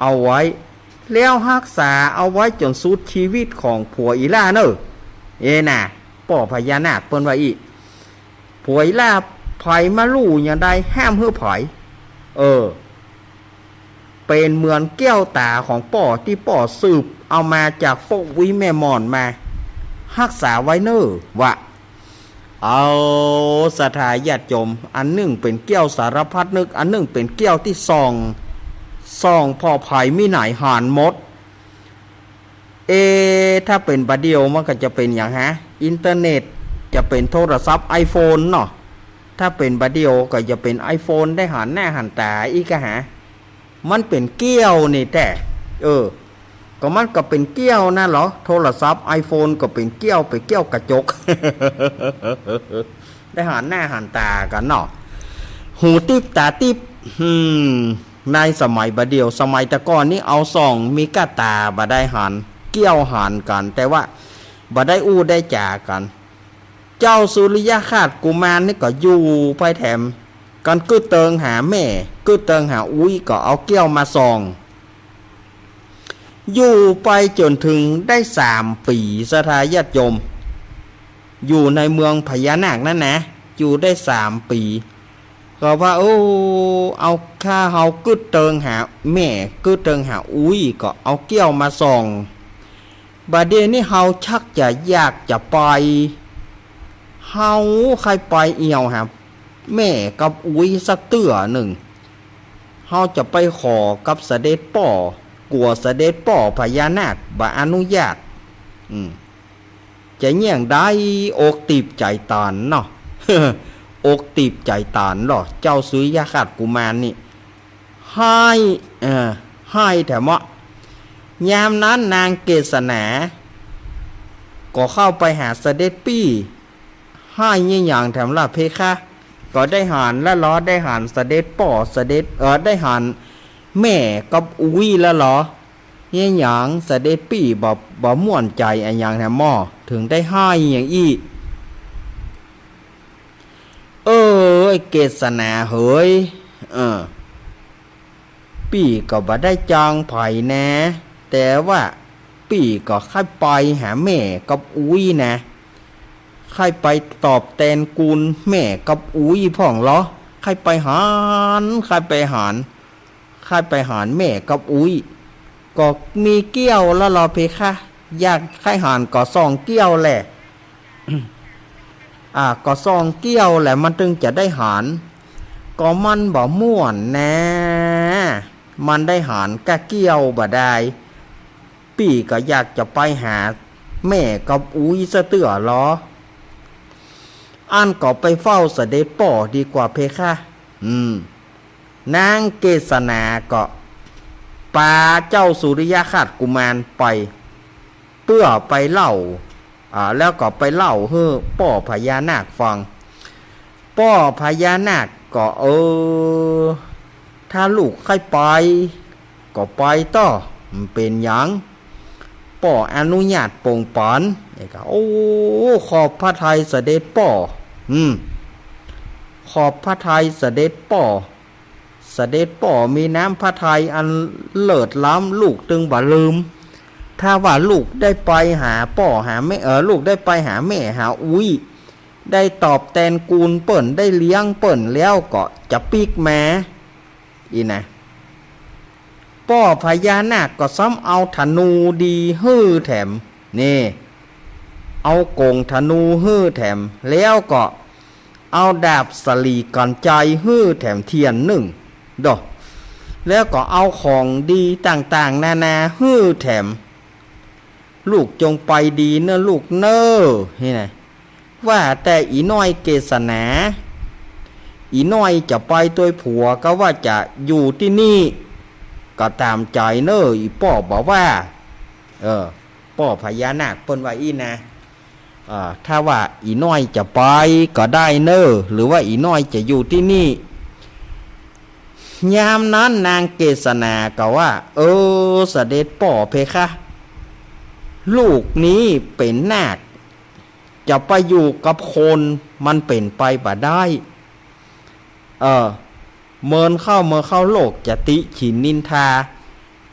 เอาไว้ แล้วรักษาเอาไว้จนสุดชีวิตของผัวอีล่าเนอะน่ะป่อพญานาคเปิ้นว่าอีผัวอีล่าไผมาลู่อย่างใดห้ามเฮือไผเป็นเหมือนแก้วตาของป่อที่ป่อสืบเอามาจากปกวิแม่มอนมารักษาไว้เนอะว่าเอาสถาญาติโยมอันหนึ่งเป็นแก้วสารพัดนึกอันหนึ่งเป็นแก้วที่ส่องพอไผ่มีไหนหานมดถ้าเป็นบัดเดียวมันก็จะเป็นอย่างฮะอินเทอร์เน็ตจะเป็นโทรศัพท์ iPhone เนาะถ้าเป็นบัดเดียวก็จะเป็น iPhone ได้หันหน้าหันตาอีกฮะมันเป็นแก้วนี่แต่ก็มันก็เป็นแก้วนะเหรอโทรศัพท์ iPhone ก็เป็นแก้วไปแก้วกระจก ได้หันหน้าหันตากันเนาะหูติบตาติบในสมัยบัดเดียวสมัยตะก่อนนี่เอาส่องมีกะตาบ่ได้หันเกี้ยวหันกันแต่ว่าบ่ได้อู้ได้จ่ากันเจ้าสุริยคราชกุมารนี่ก็อยู่ไปแถมกันกึดเติงหาแม่กึดเติงหาอุ้ยก็เอาเกี้ยวมาส่องอยู่ไปจนถึงได้3 ปีสถาญาติโยมอยู่ในเมืองพญานาคนั่นนะอยู่ได้3 ปีก็ว่าเอาข้าเฮากึดเติงหาแม่กึดเติงหาอุ้ยก็เอาเกี้ยวมาส่องบัดเดี๋ยวนี้เฮาชักจะอยากจะไปเฮาใครไปเอี่ยวหาแม่กับอุ้ยสักเตื้อหนึ่งเฮาจะไปขอกับเสด็จป่อกลัวเสด็จป่อพญานาคบ่อนุญาตจะเงี่ยงได้อกตีบใจตานเนาะ อกตีบใจตานหรอเจ้าสุริยคราชกุมารนี่ให้แต่เมาะยามนั้นนางเกษณาก็เข้าไปหาเสด็จปี้ให้ยี่อย่างแถมละเพคะก็ได้หานและล้อได้หานเสด็จป่อเสด็จได้หานแม่กับอุ้ยแล้วเหรอยี่อย่างเสด็จปี้บ่ม่วนใจอันอย่างแถมหม้อถึงได้ให้อย่างอี้เกษณาเฮ้ยปี่ก็บ่ได้จางไผ่แนะแต่ว่าปี่ก็ค่อยไปหาแม่กับอุ้ยนะค่อยไปตอบแทนกูลแม่กับอุ้ยพ่องเหรอค่อยไปหารแม่กับอุ้ยก็มีเกี้ยวแล้วรอเพคะอยากค่อยหารก็2 เกี้ยวแหละ ก็2 เกี้ยวแหละมันถึงจะได้หารก็มันบ่ม่วนนะมันได้หารกะเกี้ยวบ่ได้ปี่ก็อยากจะไปหาแม่กับอุ้ยซะเตื้อหรออันก็ไปเฝ้าเสด็จป่อดีกว่าเพคะนางเกษณาก็ปาเจ้าสุริยคราชกุมารไปเพื่อไปเล่าแล้วก็ไปเล่าให้ป่อพญานาคฟังป่อพญานาคก็ถ้าลูกใครไปก็ไปต่อมันเป็นหยังป่ออนุญาตปงปอนก็ขอบพระทัยเสด็จป่อขอบพระทัยเสด็จป่อมีน้ำพระทัยอันเลิศล้ำลูกตึงบ่ลืมถ้าว่าลูกได้ไปหาป่อหาแม่ลูกได้ไปหาแม่หาอุ้ยได้ตอบแทนกูลเปิ่นได้เลี้ยงเปิ่นแล้วก็จะปีกแม่อีนะป่อพญานาคก็ซ้ำเอาธนูดีฮื้อแถมนี่เอาโกงธนูฮื้อแถมแล้วก็เอาดาบสลีกันใจฮื้อแถมเทียน1ดอกแล้วก็เอาของดีต่างๆนานาฮื้อแถมลูกจงไปดีเนอะลูกเนอะนี่นะว่าแต่อีน้อยเกษณาอีน้อยจะไปตัวผัวก็ว่าจะอยู่ที่นี่ก็ตามใจเนอะอีป่อบอกว่าป่อพญานาคเปิ้นว่าอีนะถ้าว่าอีน้อยจะไปก็ได้เนอะหรือว่าอีน้อยจะอยู่ที่นี่ยามนั้นนางเกษณาก็ว่าเสด็จป่อเพคะลูกนี้เป็นนาคจะไปอยู่กับคนมันเป็นไปบ่ได้เมื่อเข้าโลกจะติฉินนินทา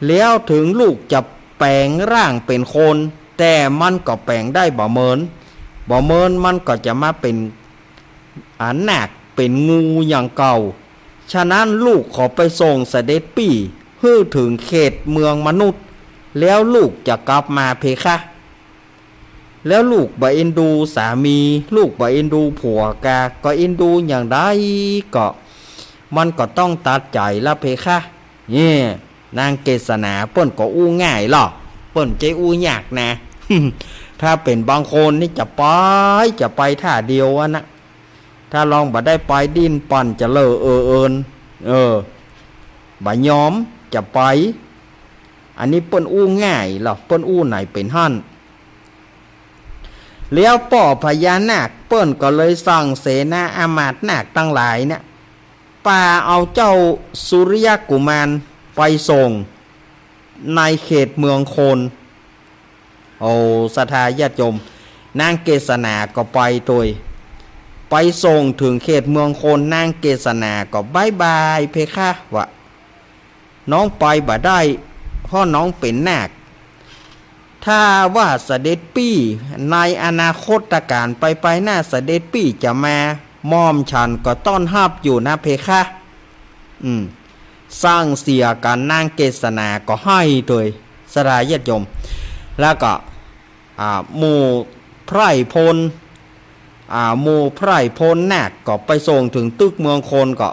แล้วถึงลูกจะแปลงร่างเป็นคนแต่มันก็แปลงได้บ่เหมินมันก็จะมาเป็นหนักเป็นงูอย่างเก่าฉะนั้นลูกขอไปส่งเสด็จปี่ฮื้อถึงเขตเมืองมนุษย์แล้วลูกจะกลับมาเพคะแล้วลูกบ่เอ็นดูสามีลูกบ่เอ็นดูผัวกาก็เอ็นดูอย่างใดก็มันก็ต้องตัดใจละเพคะนี่นางเกษณาเปิ้นก็อู้ง่ายหรอกเปิ้นใจอู้ยากนะ ถ้าเป็นบางคนนี่จะไปท่าเดียวนะถ้าลองบ่ได้ไปดิ้นปั่นจะเลอะเอินบ่ยอมจะไปอันนี้เปิ้นอู้ง่ายหรอกเปิ้นอู้ไหนเป็นหั่นแล้วป่อพญานาคเปิ้นก็เลยสั่งเสนาอามาตย์นาคตั้งหลายเนี่ยป่าเอาเจ้าสุริยกุมารไปส่งในเขตเมืองโคนโอ้ศรัทธาญาติโยมนางเกษณาก็ไปตัวไปส่งถึงเขตเมืองโคนนางเกษณาก็บายบายเพคะวะน้องไปบ่ได้เพราะน้องเป็นนาคถ้าว่าเสด็จปี่ในอนาคตการไปหน้าเสด็จปี่จะมามอมฉันก็ต้อนรับอยู่นะเพคะสร้างเสียกันนางเกษณาก็ให้ตัวสรายญาติโยมแล้วก็หมู่ไพร่พลหมู่ไพร่พลนาคก็ไปส่งถึงตึกเมืองโคนก็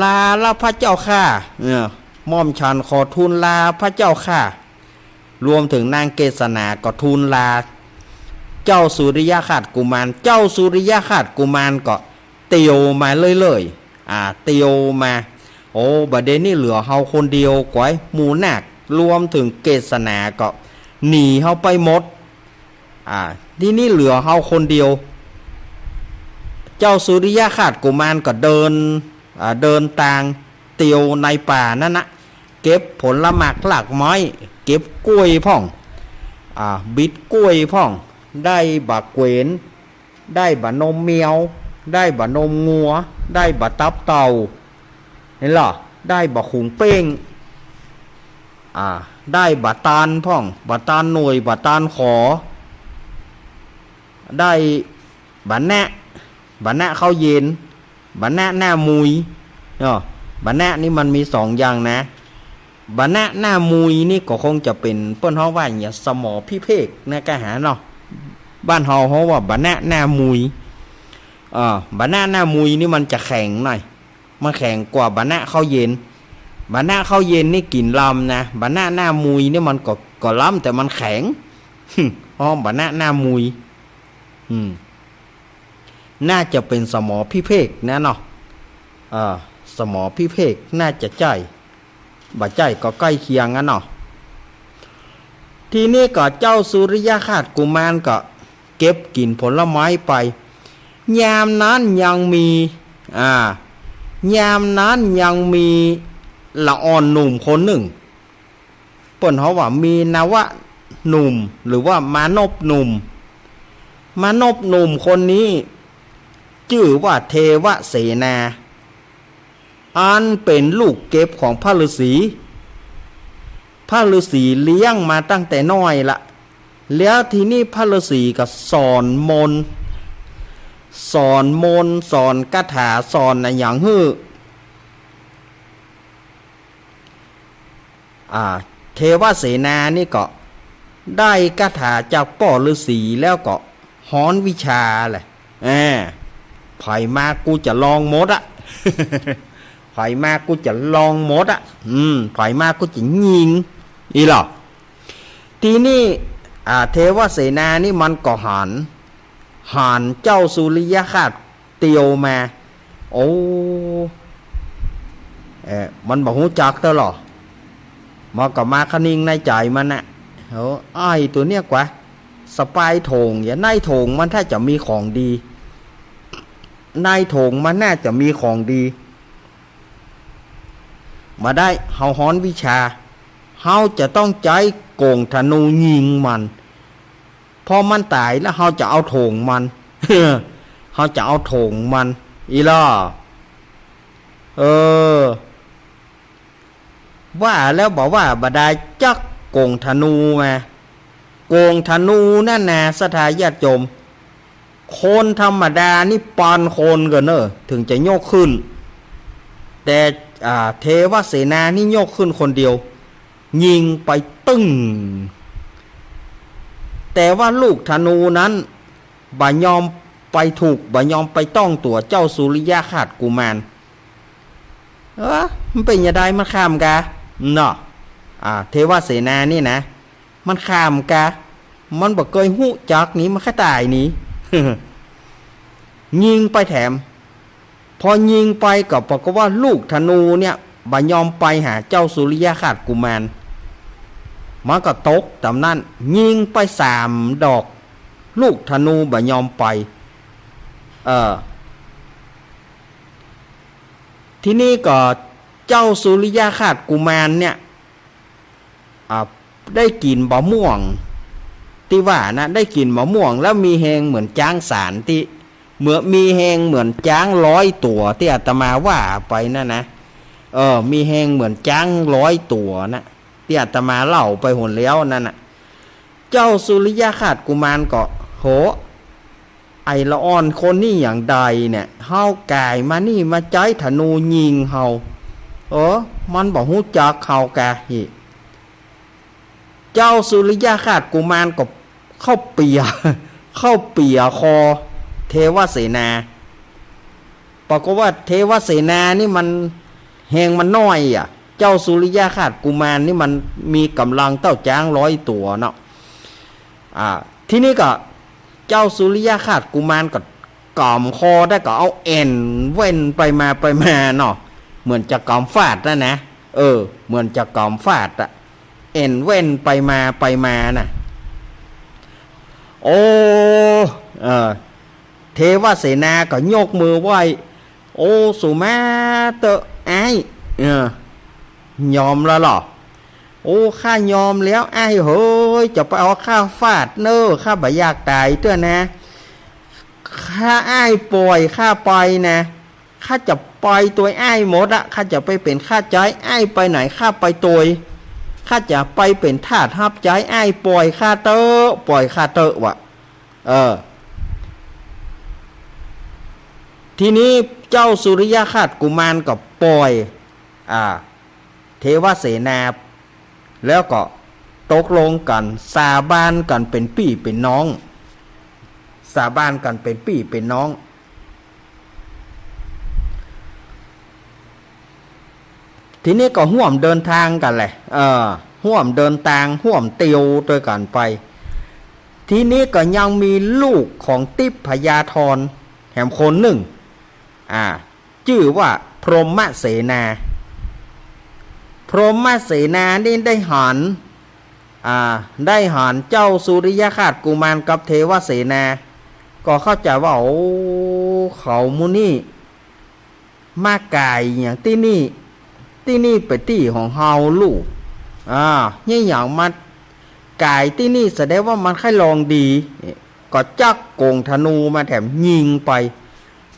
ลาละพระเจ้าข้ามอมฉันขอทูลลาพระเจ้าข้ารวมถึงนางเกษณาก็ทูลลาเจ้าสุริยคราชกุมารเจ้าสุริยคราชกุมารก็เตียวมาเลยเตียวมาโอ้บัดเดนี้เหลือเฮาคนเดียวก้อยหมู่นาครวมถึงเกษณาก็หนีเฮาไปหมดที่นี่เหลือเฮาคนเดียวเจ้าสุริยคราชกุมารก็เดินทางเตียวในป่านั่นนะเก็บผลหมากหลากไม้เก็บกล้วยพ่องบิดกล้วยพ่องได้บะเกวนได้บะนมเมียวได้บะนมงัวได้บะตับเต่าเห็นหรอได้บะขุงเป้งได้บะตาลพ่องบะตาลหน่วยบะตาลขอได้บะแนะข้าวเย็นบะแนะหน้ามุยบะแนะนี่มันมีสองอย่างนะบะแนะหน้ามุยนี่ก็คงจะเป็นเปิ้นเฮาว่าอย่างสมอพิเภกนะกะหาเนาะบ้านเฮาว่าบะแนะหน้ามุยบะแนะหน้ามุยนี่มันจะแข็งหน่อยมันแข็งกว่าบะแนะข้าวเย็นบะแนะข้าวเย็นนี่กลิ่นลำนะบะแนะหน้ามุยนี่มันก็ล้ำแต่มันแข็งเพราะบะแนะหน้ามุยน่าจะเป็นสมอพิเภกนะเนาะสมอพิเภกน่าจะใจบ่ใจก็ใกล้เคียงกันเนาะทีนี้ก็เจ้าสุริยคราชกุมารก็เก็บกินผลไม้ไปยามนั้นยังมีละอ่อนหนุ่มคนหนึ่งเปิ้นเขาว่ามีนวะหนุ่มหรือว่ามานพหนุ่มคนนี้ชื่อว่าเทวเสนาอันเป็นลูกเก็บของพระฤาษีเลี้ยงมาตั้งแต่น้อยละแล้วทีนี้พระฤาษีก็สอนมนต์สอนคาถาสอนอะไรอย่างเทวเสนานี่ก็ได้คาถาจากป่อฤาษีแล้วก็ฮ้อนวิชาแหละไผมากูจะลองหมดไผมากูจะลองหมดไผมากูจะยิงอีหรอทีนี้เทวเสนานี่มันก็หันเจ้าสุริยคราชเตียวมาโอ้มันบอกหูจักเตอหรอมากับมาคณิงในใจมันน่ะไอ้ตัวเนี้ยกว่าสปายโถงอย่าในโถงมันถ้าจะมีของดีในโถงมันน่าจะมีของดีมาได้เฮาฮ้อนวิชาเฮาจะต้องใจโกงธนูยิงมันพอมันตายแล้วเฮาจะเอาโถงมัน เฮาจะเอาโถงมันอีล่ะ ว่าแล้วบอกว่าบดาจักโกงธนูมาโกงธนูนั่นนะสถาญาติโยมคนธรรมดานี่ปานคนกันเนอะถึงจะโยกขึ้นแต่เทวเสนานี่โยกขึ้นคนเดียวยิงไปตึ้งแต่ว่าลูกธนูนั้นบ่ยอมไปถูกบ่ยอมไปต้องตัวเจ้าสุริยะขาดกุมารมันเป็นยังไงมันข้ามกะเนาะเทวเสนานี่นะมันข้ามกะมันบอกเคยหูจักนี้มันแค่ตายนี้ ยิงไปแถมพอยิงไปก็บอกว่าลูกธนูเนี่ยบ่ยอมไปหาเจ้าสุริยะขาดกุมารมันก็ตกตำนั้นยิงไป3 ดอกลูกธนูบ่ยอมไปที่นี่ก็เจ้าสุริยะขาดกุมารเนี่ยได้กินบะม่วงที่ว่านะได้กินมะม่วงแล้วมีแหงเหมือนจ้างสารที่มีแหงเหมือนจ้าง100 ตัวที่อาตมาว่าไปนั่นนะมีแหงเหมือนจ้าง100 ตัวนะที่อาตมาเล่าไปหนแล้วนั่นน่ะเจ้าสุริยะขาดกุมารก็โหไอละอ่อนคนนี่อย่างใดเนี่ยเฮากายมานี่มาใจธนูยิงเฮามันบอกฮู้จักเฮากะฮิเจ้าสุริยะขาดกุมารก็เข้าเปียคอเทวเสนาปรากฏว่าเทวเสนานี่มันแหงมันน้อยเจ้าสุริยะขาดกุมารนี่มันมีกำลังเต้าจ้าง100 ตัวเนาะทีนี้ก็เจ้าสุริยะขาดกุมารก็กล่อมคอได้ก็เอาเอ็นเว้นไปมาเนาะเหมือนจะกล่อมฟาดนะเหมือนจะกล่อมฟาดเอ็นเว้นไปมาน่ะเทวเสนาก็ยกมือไหว้สุมาเตอไอยอมแล้วหรอข้ายอมแล้วไอ้เฮ้ยจะไปเอาข้าฟาดเนอข้าบ่อยากตายเต้อนะข้าไอ้ปล่อยข้าไปนะข้าจะไปตัวไอ้หมดข้าจะไปเป็นข้าใจไอ้ไปไหนข้าไปตัวข้าจะไปเป็นทาสทับใจไอ้ปล่อยข้าเตอวะทีนี้เจ้าสุริยะขาดกุมารก็ปล่อยเทวเสนาแล้วก็ตกลงกันสาบานกันเป็นพี่เป็นน้องทีนี้ก็ห่วมเดินทางกันแหละห่วมเดินทางห่วมเตียวด้วยกันไปทีนี้ก็ยังมีลูกของติพพยาธรแห่งคนหนึ่งชื่อว่าพรหมเสนานี่ได้หันเจ้าสุริยะขาดกุมารกับเทวเสนาก็เข้าใจว่าเขามุนี่มากายอย่างที่นี่เป็นที่ของเฮาลูกนี่อย่างมากายที่นี่แสดงว่ามันค่อยลองดีก็จักโกงธนูมาแถมยิงไป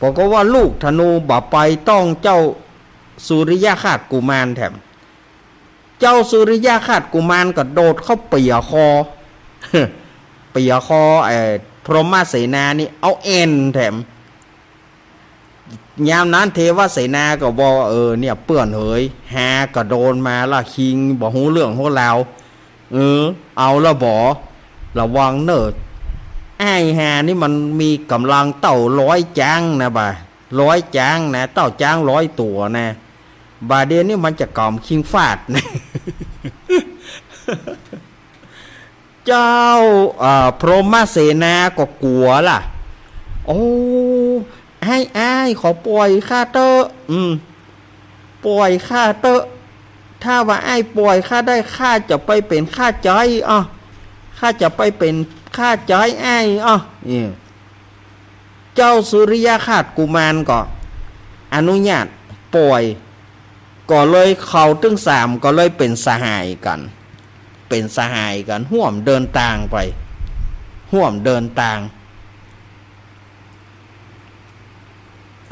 บอกว่าลูกธนูบ่ไปต้องเจ้าสุริยะขาดกุมารแถมเจ้าสุริยะขาดกุมารก็โดดเข้าเปียคอ พรหมเสนานี่เอาเอ็นแถมยามนั้นเทวเสนาก็บอกเนี่ยเปื่อนเหยหากระโดนมาละคิงบอกหูเรื่องของเราเอาละบ่ระวังเนอะไอ้หานี่มันมีกำลังเต่า100 จ้างนะบ่า100 จ้างนะเต่าจ้าง100 ตัวนะบาเดียนี่มันจะกล่อมคิงฟาดนะ เจ้าพรหมเสนาก็กลัวล่ะไอ้ขอปล่อยข้าเตอปล่อยข้าเตอถ้าว่าไอ้ปล่อยข้าได้ข้าจะไปเป็นข้าใจข้าจะไปเป็นข้าใจไอ้เจ้าสุริยะขาดกุมารก็อนุญาตปล่อยก็เลยเขาตึง3ก็เลยเป็นสหายกันห่วมเดินทางไป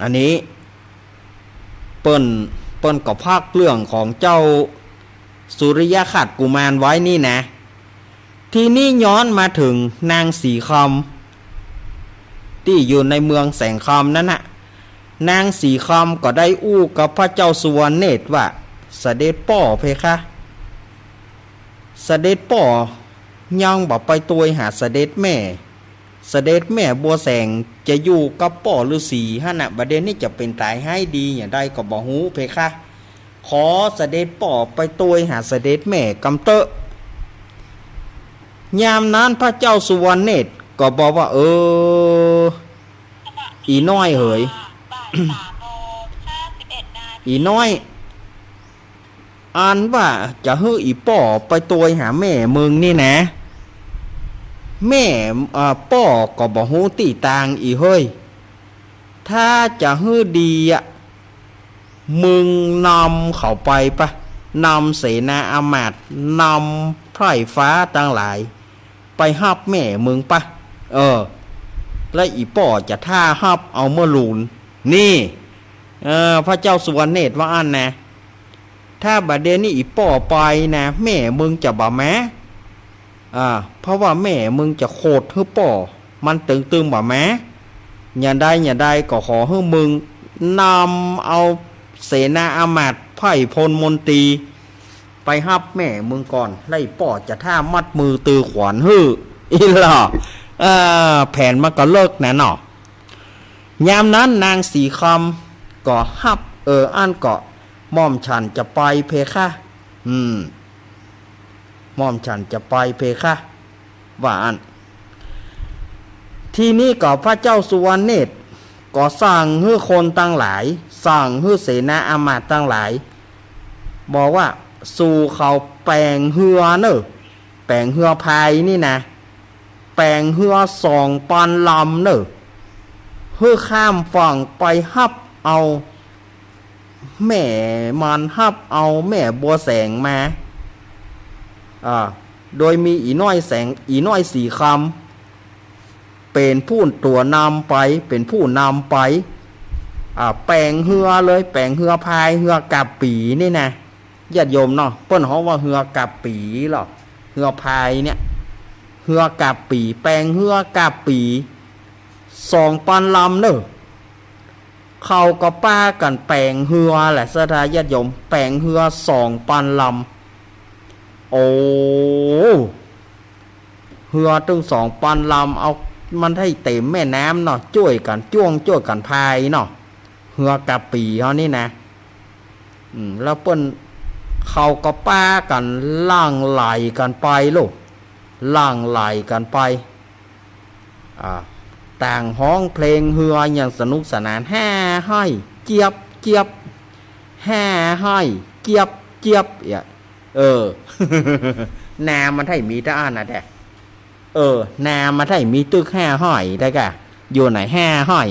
อันนี้เปิ้นก็พากเรื่องของเจ้า สุริยคราชกุมารไว้นี่นะทีนี้ย้อนมาถึงนางสีคำที่อยู่ในเมืองแสงคำนั่นน่ะนางสีคำก็ได้อู้กับพระเจ้าสุวรรณเนตรว่าเสด็จป่อเพคะเสด็จป่อยังบอกไปตัวหาเสด็จแม่บัวแสงจะอยู่กับป่อฤาษีฮะนะบัดเดี๋ยวนี้จะเป็นตายให้ดีอย่างใดก็บอกหูเพคะขอเสด็จป่อไปตัวหาเสด็จแม่กำเตอะยามนั้นพระเจ้าสุวรรณเนตรก็บอกว่าอีน้อยเหย อีน้อยอันว่าจะให้อีป่อไปตัวหาแม่มึงนี่นะแม่ป่อก็บอกหูตีตางอีเฮ้ยถ้าจะให้ดีมึงนำเขาไปปะนำเสนาอามาตย์นำไพร่ฟ้าต่างหลายไปฮับแม่มึงปะและอีป่อจะท่าฮับเอาเมื่อลูนนี่พระเจ้าสุวรรณเนตรว่าอันนะถ้าบัดเดนี่อีป่อไปนะแม่มึงจะบ่แม้เพราะว่าแม่มึงจะโคตรให้ป่อมันตึงบ่แม้อย่าได้ก็ขอให้มึงนำเอาเสนาอามาตย์ไพร่พลมนตรีไปฮับแม่มึงก่อนไล่ป่อจะท่ามัดมือตือขวานฮื้ออีหล่อแผนมันก็เลิกนะเนาะยามนั้นนางสีคำก็ฮับอันก็ม่อมฉันจะไปเพคะม่อมฉันจะไปเพคะว่าอันที่นี่ก็พระเจ้าสุวรรณเนตรก็สั่งให้คนตั้งหลายสั่งให้เสนาอามาตย์ตั้งหลายบอกว่าสู่เขาแปลงเรือเนอะแปลงเรือพายนี่นะแปลงเรือ2 ปันลำเนอะเพื่อข้ามฝั่งไปฮับเอาแม่มันฮับเอาแม่บัวแสงมาโดยมีอีน้อยสีคำเป็นผู้ตัวนำไปเป็นผู้นำไปแปลงเรือเลยแปลงเรือพายเรือกับปีนี่นะญาติโยมเนาะเปิ้นเขาว่าเรือกับปีหรอกเรือพายเนี่ยเรือกับปีแปลงเรือกับปี2 ปันลำเนอะเขาก็ป้ากันแปลงเรือแหละสถาญาติโยมแปลงเรือ2 ปันลำโอ้เรือตึง2 ปันลำเอามันให้เต็มแม่น้ำเนาะช่วยกันพายเนาะเรือกับปีเขานี่นะแล้วเปิ้นเขาก็ป้ากันล่างไหลกันไปลูกล่างไหลกันไปต่างห้องเพลงเฮืออย่างสนุกสนานห้ให้เจี๊ยบห้ให้เจี๊ยบนามันให้มีท่านะแต่นามันให้มีตึก5 ห้อยได้กะอยู่ไหน5 ห้อย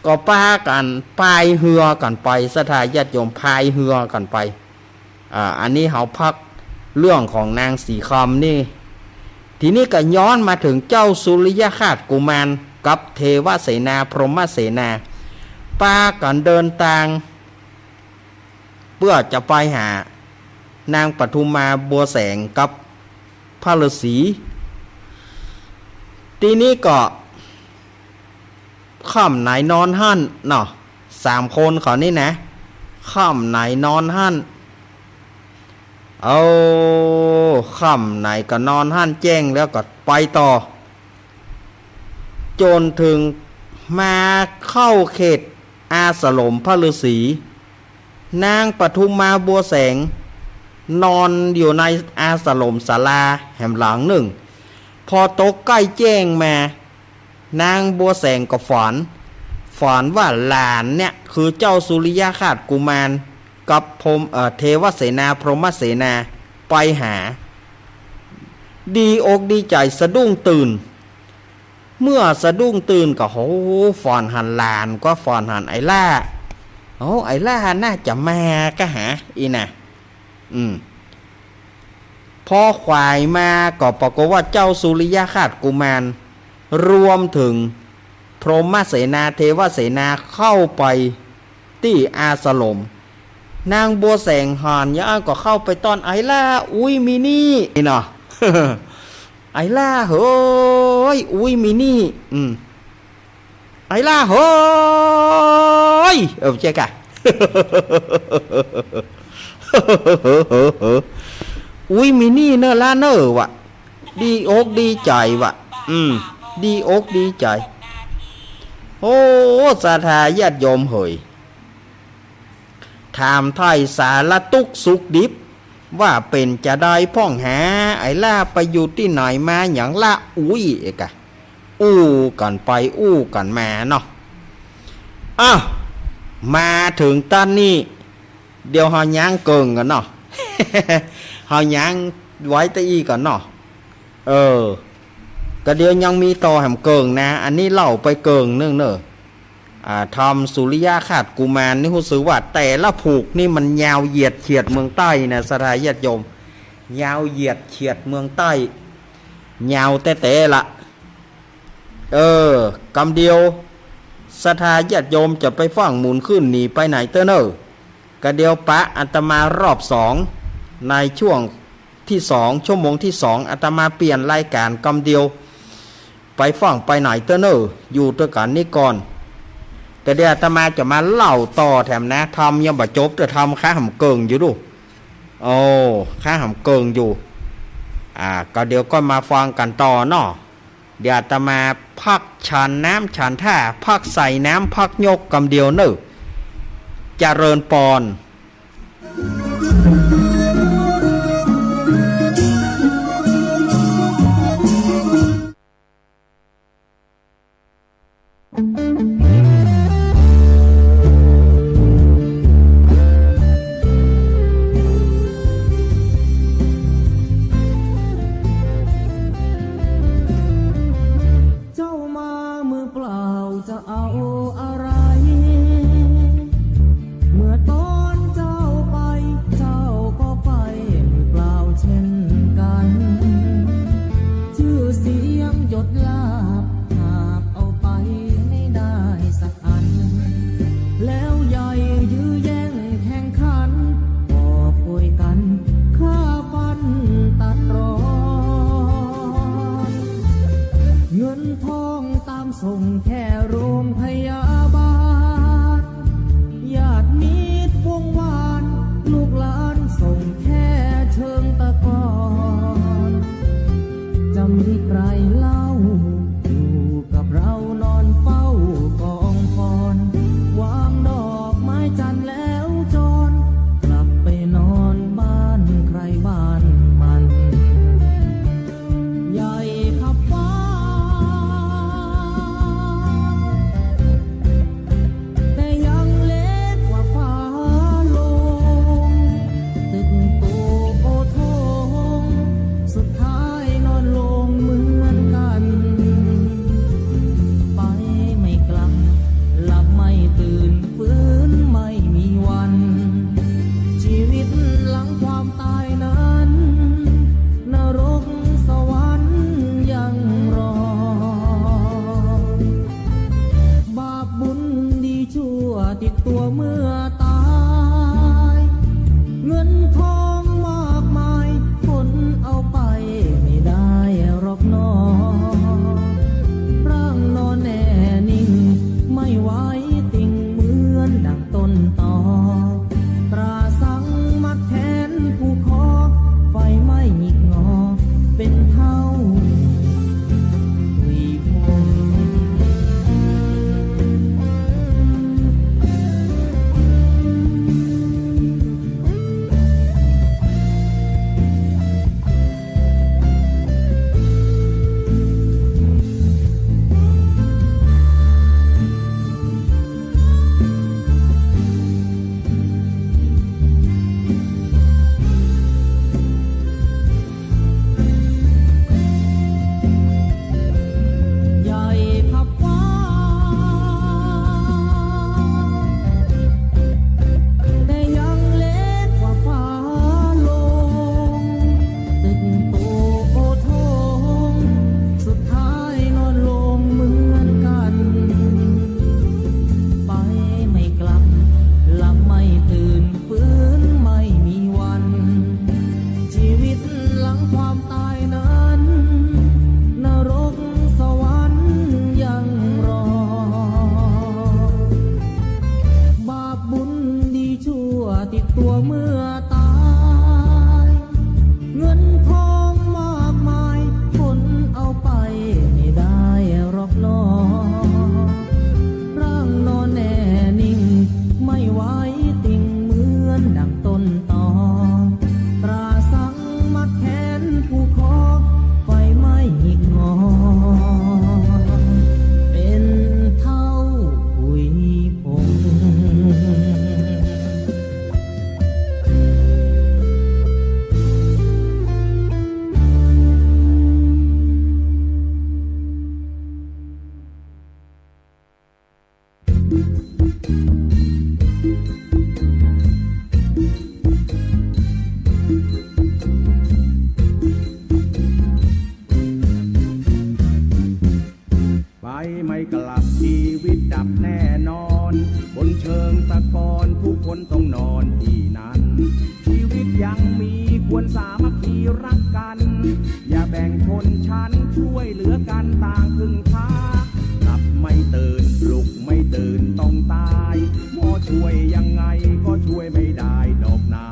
ก็ป้ากันพายเฮือกันไปสถาญาติโยมพายเฮือกันไปอันนี้เขาพักเรื่องของนางสีคำนี่ทีนี้ก็ย้อนมาถึงเจ้าสุริยคราชกุมารกับเทวเสนาพรหมเสนาป้ากันเดินทางเพื่อจะไปหานางปทุมมาบัวแสงกับพระฤาษีทีนี้ก็ค่ำไหนนอนหั่นเนาะ3 คนเขานี่นะค่ำไหนนอนหั่นค่ำไหนก็นอนหั่นแจ้งแล้วก็ไปต่อจนถึงมาเข้าเขตอาสลมพระฤาษีนางปทุมมาบัวแสงนอนอยู่ในอาสลมศาลาแห่งหลังหนึ่งพอตกใกล้แจ้งมานางบัวแสงก็ฝันว่าหลานเนี่ยคือเจ้าสุริยคราชกุมารกับเทวเสนาพรหมเสนาไปหาดีอกดีใจสะดุ้งตื่นเมื่อสะดุ้งตื่นก็โหฝันหันหลานก็ฝันหันไอ้ล่าไอ้ล่าน่าจะมาก็หาอีน่ะพอควายมาก็ปรากฏว่าเจ้าสุริยคราชกุมารรวมถึงพรหมเสนาเทวเสนาเข้าไปที่อาสลม นางบัวแสงหานย่าก็เข้าไปต้อนไอล่าอุ้ยมินี่นี่เนาะ ไอล่าเฮ้ยอุ้ยมินี่ไอล่าเฮ้ยเจ๊กะ อุ้ยมินี่เนอะล่าเนอะวะดีอกดีใจวะดีอกดีใจโอ้สาธาญาติโยมเฮยถามไทยสารตุกสุกดิบว่าเป็นจะได้พ่องหาไอ้ล่าไปอยู่ที่ไหนมาอย่างล่าอุ้ยเอกะอู้กันไปอู้กันมาเนาะอ้าวมาถึงตอนนี้เดี๋ยวเฮาย่างเกิงกันเนาะ เฮาย่างไว้ตะอีก่อนเนาะก็เดี๋ยวยังมีต่อแหมเกิงนะอันนี้เล่าไปเกิงเนื่องเนอะทำสุริยาขาดกุมารนี่หูสือว่าแต่ละผูกนี่มันยาวเหยียดเฉียดเมืองใต้นะสถาญาติโยมยาวเหยียดเฉียดเมืองใต้ยาวแต่ละกำเดียวสถาญาติโยมจะไปฟังหมุนขึ้นหนีไปไหนเตอเนอก็เดียวปะอัตมารอบสองในช่วงที่สองชั่วโมงที่สองอัตมาเปลี่ยนรายการกำเดียวไปฟังไปไหนเตอเนออยู่ตัวกันนี่ก่อนแต่เดี๋ยวอาตมาจะมาเล่าต่อแถมนะทำยังบ่จบจะทำค้าหำเกิงอยู่ดูค้าหำเกิงอยู่ก็เดี๋ยวก็มาฟังกันต่อเนาะเดี๋ยวอาตมาพักฉันน้ำฉันท่าพักใส่น้ำพักยกกำเดียวเนอะเจริญปอนส่งแค่โรงพยาบาลญาติมิตรวงวานลูกหลานส่งแค่เชิงตะกอนจะมีใครเล่าอยู่กับเรานอนเฝ้ากองฟอนวางดอกไม้จันทร์แล้วจรกลับไปนอนบ้านใครบ้านมันใหญ่ขับฟ้าติดตัวเมื่อตายเงินทองมากมายคนเอาไปไม่ได้หรอกน้อร่างนอนแน่นิ่งไม่ไหวติ่งเหมือนดังต้นตอตราสังมัดแขนผู้คอไฟไหม้หงิกงอเป็นเท่า ไปไม่กลับชีวิตดับแน่นอนบนเชิงตะกอนผู้คนต้องนอนที่นั่นชีวิตยังมีควรสามัคคีรักกัน อย่าแบ่งชนชั้นช่วยเหลือกันต่างพึ่งพาหลับไม่ตื่นปลุกไม่ตื่นต้องตายหมอช่วยยังไงก็ช่วยไม่ได้ดอกนา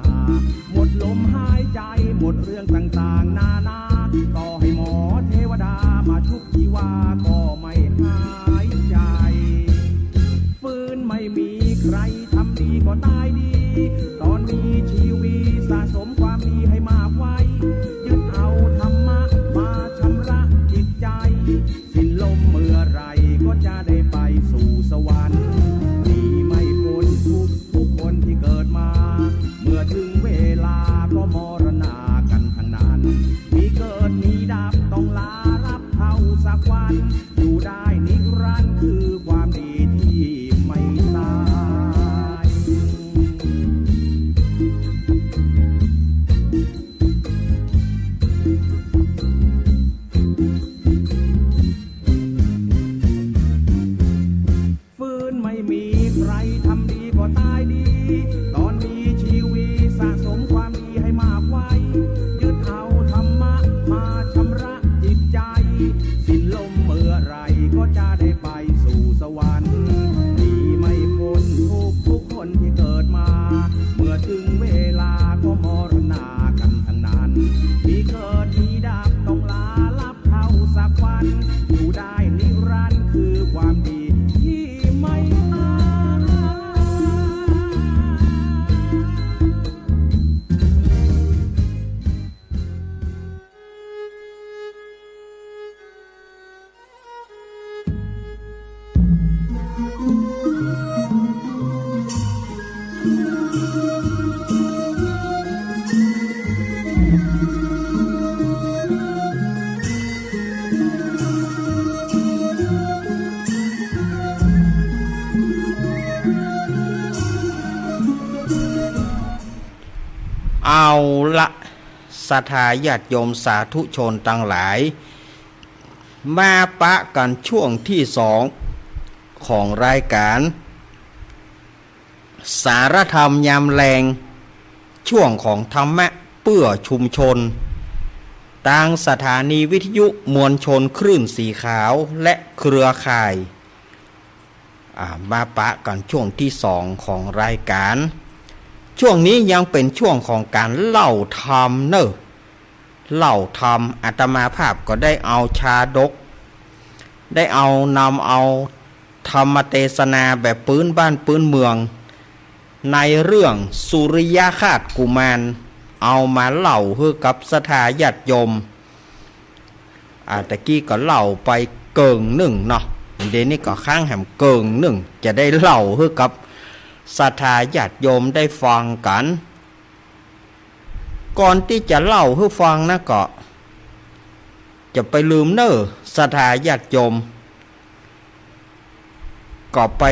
หมดลมหายใจหมดเรื่องต่างๆนานาต่อให้หมอเทวดามาชุบชีวาก็ไม่หายใจฟื้นไม่มีใครทำดีก็ตายดีตอนมีชีวิตสะสมความดีให้มากไว้ยึดเอาธรรมะมาชำระจิตใจสิ้นลมเมื่อไรก็จะได้ไปสู่สวรรค์นี่ไม่พ้นทุกคนที่เกิดมาเมื่อถึงเวลาก็มรณากันทั้งนั้นมีเกิดมีดับต้องลารับเข้าสักวันอยู่ได้นิรันดร์คือความดีที่ไม่ตาย ฟื้นไม่มีใครทำดีก็ตายดีตอนมีชีวิตสะสมความดีให้มากไว้ยึดเอาธรรมะมาชำระจิตใจสิ้นลมเมื่อไรก็จะได้ไปสู่สวรรค์นี่ไม่พ้นทุกคนที่เกิดมาเมื่อถึงเวลาก็มรณากันทั้งนั้นมีเกิดมีดับต้องลาลับเข้าสักวันอยู่ได้นิรันดร์คือความดีที่ไม่ตายเอาละศรัทธาญาติโยมสาธุชนทั้งหลายมาปะกันช่วงที่สองของรายการสารธรรมยามแรงช่วงของธรรมะเพื่อชุมชนทางสถานีวิทยุมวลชนคลื่นสีขาวและเครือข่ายมาปะกันช่วงที่สองของรายการช่วงนี้ยังเป็นช่วงของการเล่าธรรมเนอะเล่าธรรมอาตมาภาพก็ได้เอาชาดกได้นำเอาธรรมเทศนาแบบปื้นบ้านปื้นเมืองในเรื่องสุริยคราสกุมารเอามาเล่าให้กับศรัทธาญาติโยมตะกี้ก็เล่าไปเกิงหนึ่งเนาะเดี๋ยวนี้ก็ข้างแหมเกิงหนึ่งจะได้เล่าให้กับศรัทธาญาติโยมได้ฟังกันก่อนที่จะเล่าให้ฟังนะก็จะไปลืมเนอะศรัทธาญาติโยมก็ไป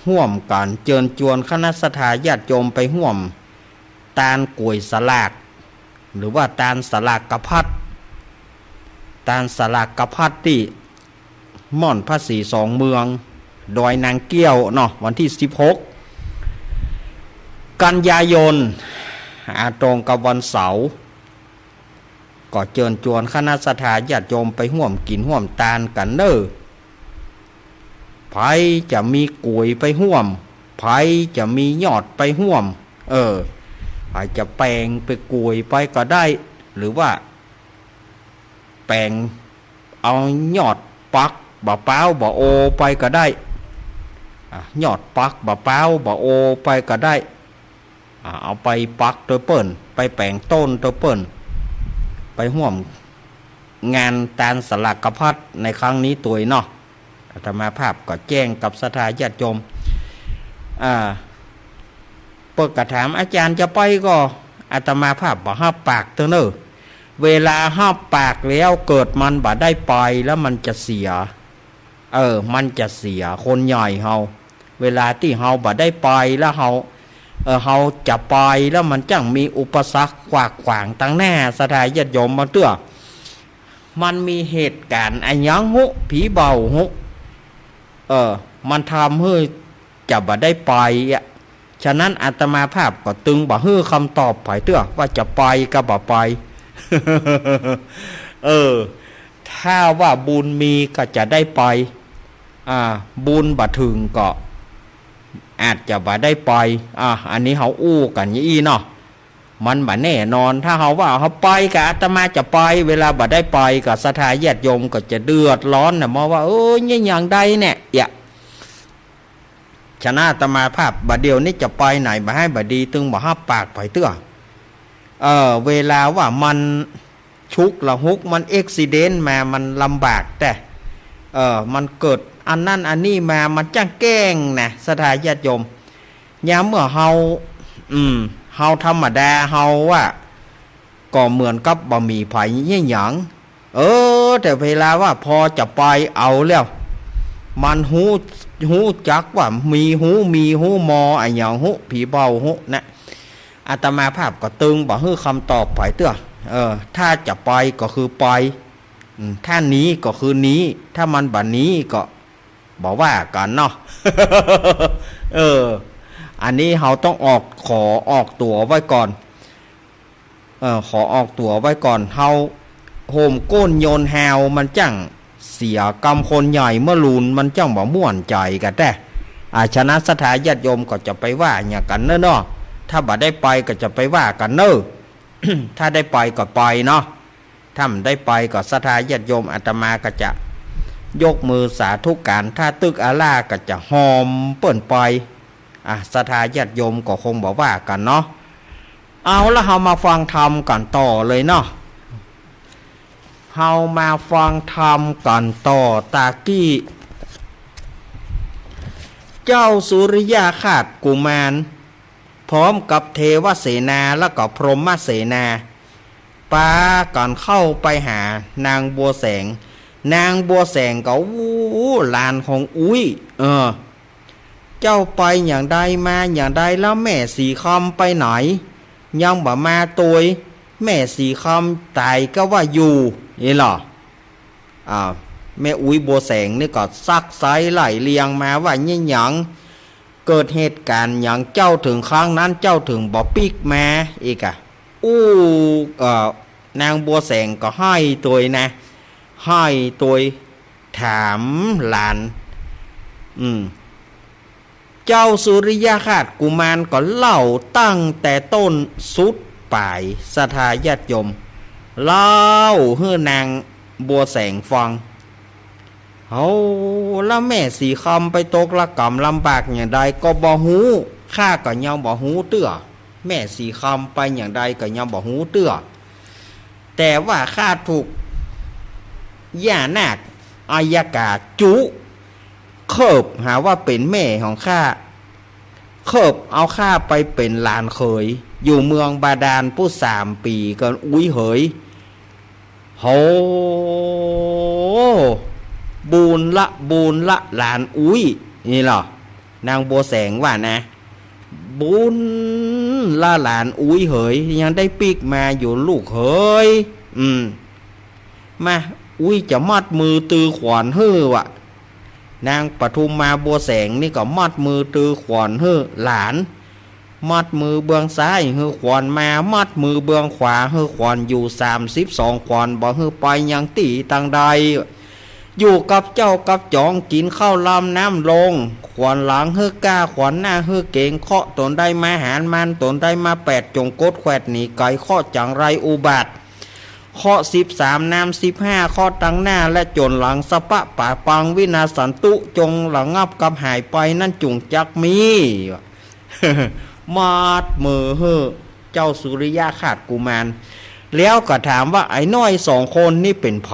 ห่วมกันเชิญชวนคณะศรัทธาญาติโยมไปห่วมตาลกล้วยสลากหรือว่าตาลสลากกระพัดตาลสลากกระพัดที่ม่อนพระศรีสองเมืองดอยนางเกี้ยวเนาะวันที่16กันยายนตรงกับวันเสาร์ก็เชิญชวนคณะศรัทธาญาติโยมไปห่วมกินห่วมตาลกันเด้อไผจะมีกล้วยไปห่วมไผจะมียอดไปห่วมไผจะแปลงไปกล้วยไปก็ได้หรือว่าแปลงเอายอดปักบะเป้าบะโอไปก็ได้ยอดปักบะเป้าบะโอไปก็ได้เอาไปปักตัวเปิ้นไปแปลงต้นตัวเปิ้นไปห่วมงานตาลสลากกระพัดในครั้งนี้ตัวเนาะอาตมาภาพก็แจ้งกับศรัทธาญาติโยมเปิดกระถามอาจารย์จะไปก็อาตมาภาพบอกห้าปากเถอะเนอะเวลาห้าปากแล้วเกิดมันบ่ได้ไปแล้วมันจะเสียมันจะเสียคนใหญ่เฮา เวลาที่เฮาบ่ได้ไปแล้วเฮาจะไปแล้วมันจังมีอุปสรรคขวากขวางตั้งหน้าสถานญาติโยมมาเตื้อมันมีเหตุการณ์อันยังหุผีเบาหุมันทำให้จะบ่ได้ไปอ่ะฉะนั้นอาตมาภาพก็ตึงบ่ฮื้อคำตอบไผเตื้อว่าจะไปก็บ่ไป ถ้าว่าบุญมีก็จะได้ไปบุญบ่ถึงก็อาจจะบ่ได้ไปอันนี้เฮาอู้กันยี่เนาะมันบ่แน่นอนถ้าเฮาว่าเฮาไปก็อาตมาจะไปเวลาบ่ได้ไปก็ศรัทธาญาติโยมก็จะเดือดร้อนน่ะมาว่านี่อย่างใดเนี่ยฉะนั้นอาตมาภาพบัดเดียวนี้จะไปไหนบ่ให้บ่ดีตึงบ่ฮับปากไผเตื้อเวลาว่ามันชุกละฮุกมันอุบิเหตุมามันลำบากแต่มันเกิดอันนั้นอันนี้มามันจ้างแกล้งนะศรัทธาญาติโยมยามเมื่อเฮาธรรมดาเฮาว่าก็เหมือนกับบ่มีไผยี่หยังแต่เวลาว่าพอจะไปเอาแล้วมันหูจักว่ามีหูมอไอ้หยังหูผีเบาหูนะอาตมาภาพก็ตึงบ่ฮื้อคำตอบไผเตื้อถ้าจะไปก็คือไปถ้าหนีก็คือหนีถ้ามันบ่หนีก็บอกว่ากันเนาะ อันนี้เราต้องขอออกตัวไว้ก่อนขอออกตัวไว้ก่อนเฮาโหมก้นโยนแฮวมันจังเสียกรรมคนใหญ่เมื่อลูนมันจังบ่ม่วนใจกันแต่ฉะนั้นศรัทธาญาติโยมก็จะไปว่าอย่างกันเนาะถ้าบ่ได้ไปก็จะไปว่ากันเนอะ ถ้าได้ไปก็ไปเนาะถ้าไม่ได้ไปก็ศรัทธาญาติโยมอาตมาก็จะยกมือสาธุการถ้าตึกอาลาก็จะหอมเปิ่นไปศรัทธาญาติโยมก็คงบอกว่ากันเนาะเอาแล้วเรามาฟังธรรมกันต่อเลยเนาะเรามาฟังธรรมกันต่อตากี้เจ้าสุริยคราชกุมารพร้อมกับเทวเสนาแล้วก็พรหมเสนาปาก่อนเข้าไปหานางบัวแสงนางบัวแสงก็ลานของอุ้ยเจ้าไปอย่างใดมาอย่างใดแล้วแม่สีคำไปไหนยังบ่มาตัวแม่สีคำตายก็ว่าอยู่นี่หรอแม่อุ้ยบัวแสงนี่ก็ซักไซไหลเลียงมาว่ายี่หยังเกิดเหตุการณ์อย่างเจ้าถึงครั้งนั้นเจ้าถึงบ่ปิกมาอีกนางบัวแสงก็ให้ตัวนะให้ตัวถามหลานเจ้าสุริยคราชกุมารก็เล่าตั้งแต่ต้นสุดปลายศรัทธาญาติโยมเล่าให้นางบัวแสงฟังแล้วแม่สีคำไปตกละกรรมลำบากอย่างใดก็บ่ฮู้ข้าก็ยังบ่ฮู้เตื้อแม่สีคำไปอย่างใดก็ยังบ่ฮู้เตื้อแต่ว่าข้าถูกย่านาคอายกาจุเคิบหาว่าเป็นแม่ของข้าเคิบเอาข้าไปเป็นหลานเขยอยู่เมืองบาดาลผู้3 ปีก็อุ้ยเหยบูนละหลานอุ้ยนี่หรอนางบัวแสงว่านะบุญละหลานอุ้ยเหยยังได้ปีกมาอยู่ลูกเหยมาอุ้ยจะมัดมือตือขวานฮื้อวะนางปทุมมาบัวแสงนี่ก็มัดมือตือขวานฮื้อหลานมัดมือเบื้องซ้ายฮื้อขวานมามัดมือเบื้องขวาฮื้อขวานอยู่32ขวานบ่ฮื้อไปยังตีตังใดอยู่กับเจ้ากับจองกินข้าวลำน้ำลงขวานหลังฮื้อกล้าขวานหน้าฮื้อเก่งเคาะตนได้มาหารมันตนได้มา8จงกดแขวดหนีไก่เคาะจังไรอุบัติข้อ13น้ำ15ข้อตั้งหน้าและจนหลังสปะป่าปังวินาสันตุจงหลังงับกับหายไปนั่นจุงจักมี มาดมือเจ้าสุริยคราชกุมารแล้วก็ถามว่าไอ้น้อย2 คนนี่เป็นไผ